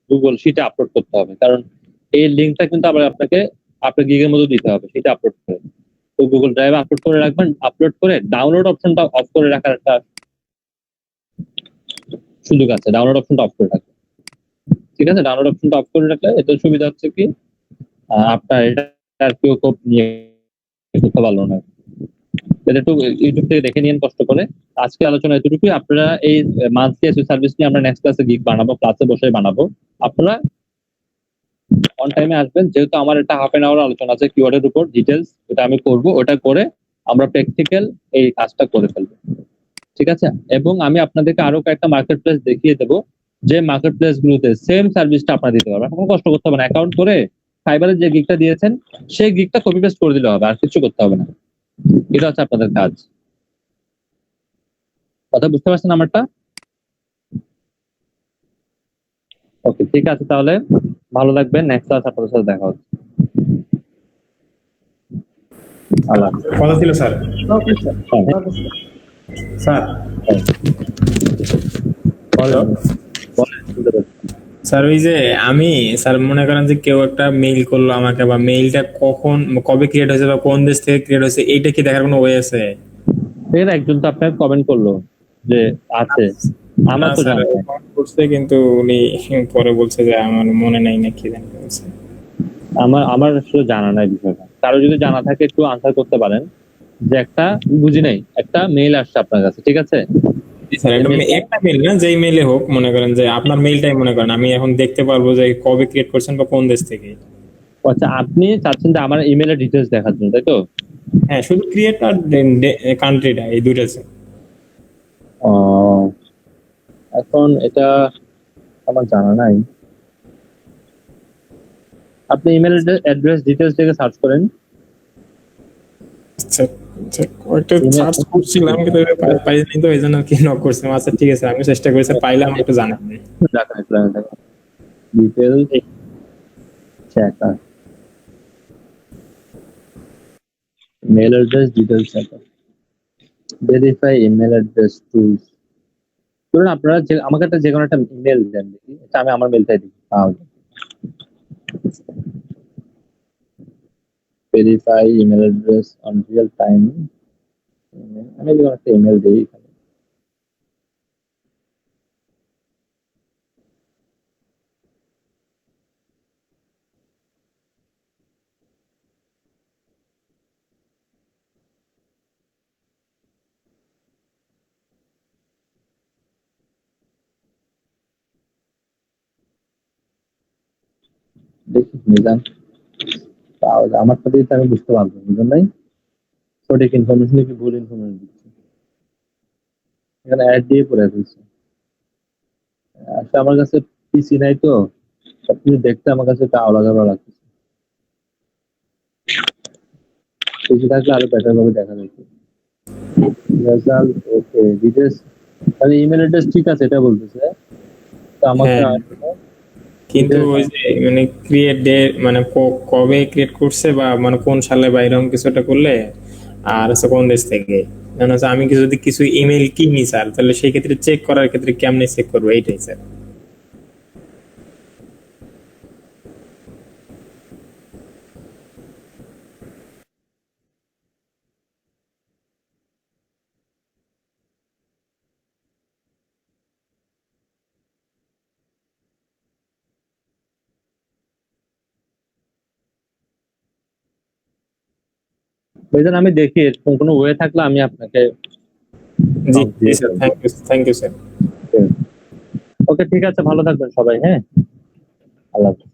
গুগল শিটে আপলোড করতে হবে, কারণ এই লিঙ্কটা কিন্তু আবার আপনাকে আপনার গিগের মধ্যে দিতে হবে, সেটা আপলোড করে। তো গুগল ড্রাইভে আপলোড করে রাখবেন, আপলোড করে ডাউনলোড অপশনটা অফ করে রাখার একটা সুযোগ আছে, ডাউনলোড অপশনটা অফ করে রাখবেন। ঠিক আছে, ডাউনলোড অপশনটা অফ করে রাখলে এতে সুবিধা হচ্ছে কি আপনার এটা আর কেউ খুব নিয়ে করতে পারলো না, এটা একটু ইউটিউব থেকে দেখে নিন কষ্ট করে। আজকে আলোচনা এতটুকুই। আপনারা এই মান্থলি এসইও সার্ভিস নিয়ে আমরা নেক্সট ক্লাসে গিগ বানাবো, ক্লাসে বসে বানাবো। আপনারা অন টাইমে আসবেন, যেহেতু আমার একটা হাফ এন আওয়ার আলোচনা আছে কিওয়ার্ডের উপর ডিটেলস, এটা আমি করব, ওটা করে আমরা প্র্যাকটিক্যাল এই কাজটা করে ফেলবো। ঠিক আছে, এবং আমি আপনাদেরকে আরো কয়েকটা মার্কেট প্লেস দেখিয়ে দেবো, যে মার্কেট প্লেস গুলোতে সেম সার্ভিসটা আপনারা দিতে পারবেন, কোনো কষ্ট করতে হবে না। অ্যাকাউন্ট করে ফাইবারের যে গিগটা দিয়েছেন সেই গিগটা কপি পেস্ট করে দিলে হবে, আর কিছু করতে হবে না। এটা হচ্ছে আপনাদের কাজ। কথা বুঝতে পারছেন আমারটা? ওকে, ঠিক আছে, তাহলে ভালো থাকবেন। নেক্সট ক্লাস আপনাদের সাথে দেখা হচ্ছে। আল্লাহ হাফেজ। কথা ছিল স্যার। স্যার স্যার ওই যে আমি স্যার মনে করেন যে কেউ একটা মেইল করলো আমাকে, বা মেইলটা কখন কবে ক্রিয়েট হয়েছে বা কোন দেশ থেকে ক্রিয়েট হয়েছে, এইটা কি দেখার কোনো ওয়ে আছে? এর একজন তো আপনাকে কমেন্ট করলো যে আছে, আমার তো জানা নেই। করছে কিন্তু উনি পরে বলছে যে আমার মনে নাই না কি জানি বলছে। আমার আসলে জানা নাই বিষয়টা। কারো যদি জানা থাকে একটু আনসার করতে পারেন যে একটা বুঝি নাই, একটা মেইল আসছে আপনার কাছে, ঠিক আছে? স্যার একটা মেইল না, যেই মেইলে হোক, মনে করেন যে আপনার মেইলটাই মনে করেন আমি এখন দেখতে পারবো যে কবে ক্রিয়েট করছেন বা কোন দেশ থেকে। আচ্ছা, আপনি চাচ্ছেন যে আমার ইমেলের ডিটেইলস দেখার জন্য, তাই তো? হ্যাঁ, শুধু ক্রিয়েট আর কান্ট্রিটা, এই দুইটা আছে। এখন এটা আমার জানা নাই। আপনি ইমেল অ্যাড্রেস ডিটেইলস থেকে সার্চ করেন। আচ্ছা ওইটা সার্চ করছিলাম কিন্তু পাইনি, তো এই জন্য কি নক করছিলাম। আচ্ছা ঠিক আছে, আমি চেষ্টা করেছি, পাইলে আমাকে একটু জানাবেন। Details checker, mail address details checker, verify email address tools. ধরুন আপনারা আমাকে একটা যে কোনো একটা ইমেল দেন, দেখি এটা আমি আমার মেলটাই দিই। Verify email address on real time. আমি যে কোনো একটা ইমেল দিই। দেখি মিজান, তাহলে আমার সাথে আমি বুঝতে পারবো বুঝলেন নাই সঠিক ইনফরমেশন কি ভুল ইনফরমেশন দিচ্ছি। এখানে অ্যাড দিয়ে পড়ে ফেলছে। আসলে আমার কাছে পিসি নাই তো সবকিছু দেখতে আমার কাছে একটা আলাদা ভালো লাগছে। পিসি থাকলে আরো বেটার ভাবে দেখা যেত। রেজাল্ট ওকে, ডিটেইলস তাহলে ইমেল অ্যাড্রেস ঠিক আছে এটা বলতেছে। তো আমাকে কিন্তু ওই যে মানে ক্রিয়েট ডে মানে কবে ক্রিয়েট করছে বা মানে কোন সালে বা এরকম কিছু একটা করলে, আর হচ্ছে কোন দেশ থেকে। মানে হচ্ছে আমি যদি কিছু ইমেল কিনি স্যার, তাহলে সেই ক্ষেত্রে চেক করার ক্ষেত্রে কেমনে চেক করবো, এইটাই স্যার। ভাইজান আমি দেখি এরকম কোনো ওয়ে থাকলে আমি আপনাকে। জি স্যার, থ্যাংক ইউ স্যার। ওকে ঠিক আছে, ভালো থাকবেন সবাই। হ্যাঁ, আল্লাহ হাফেজ।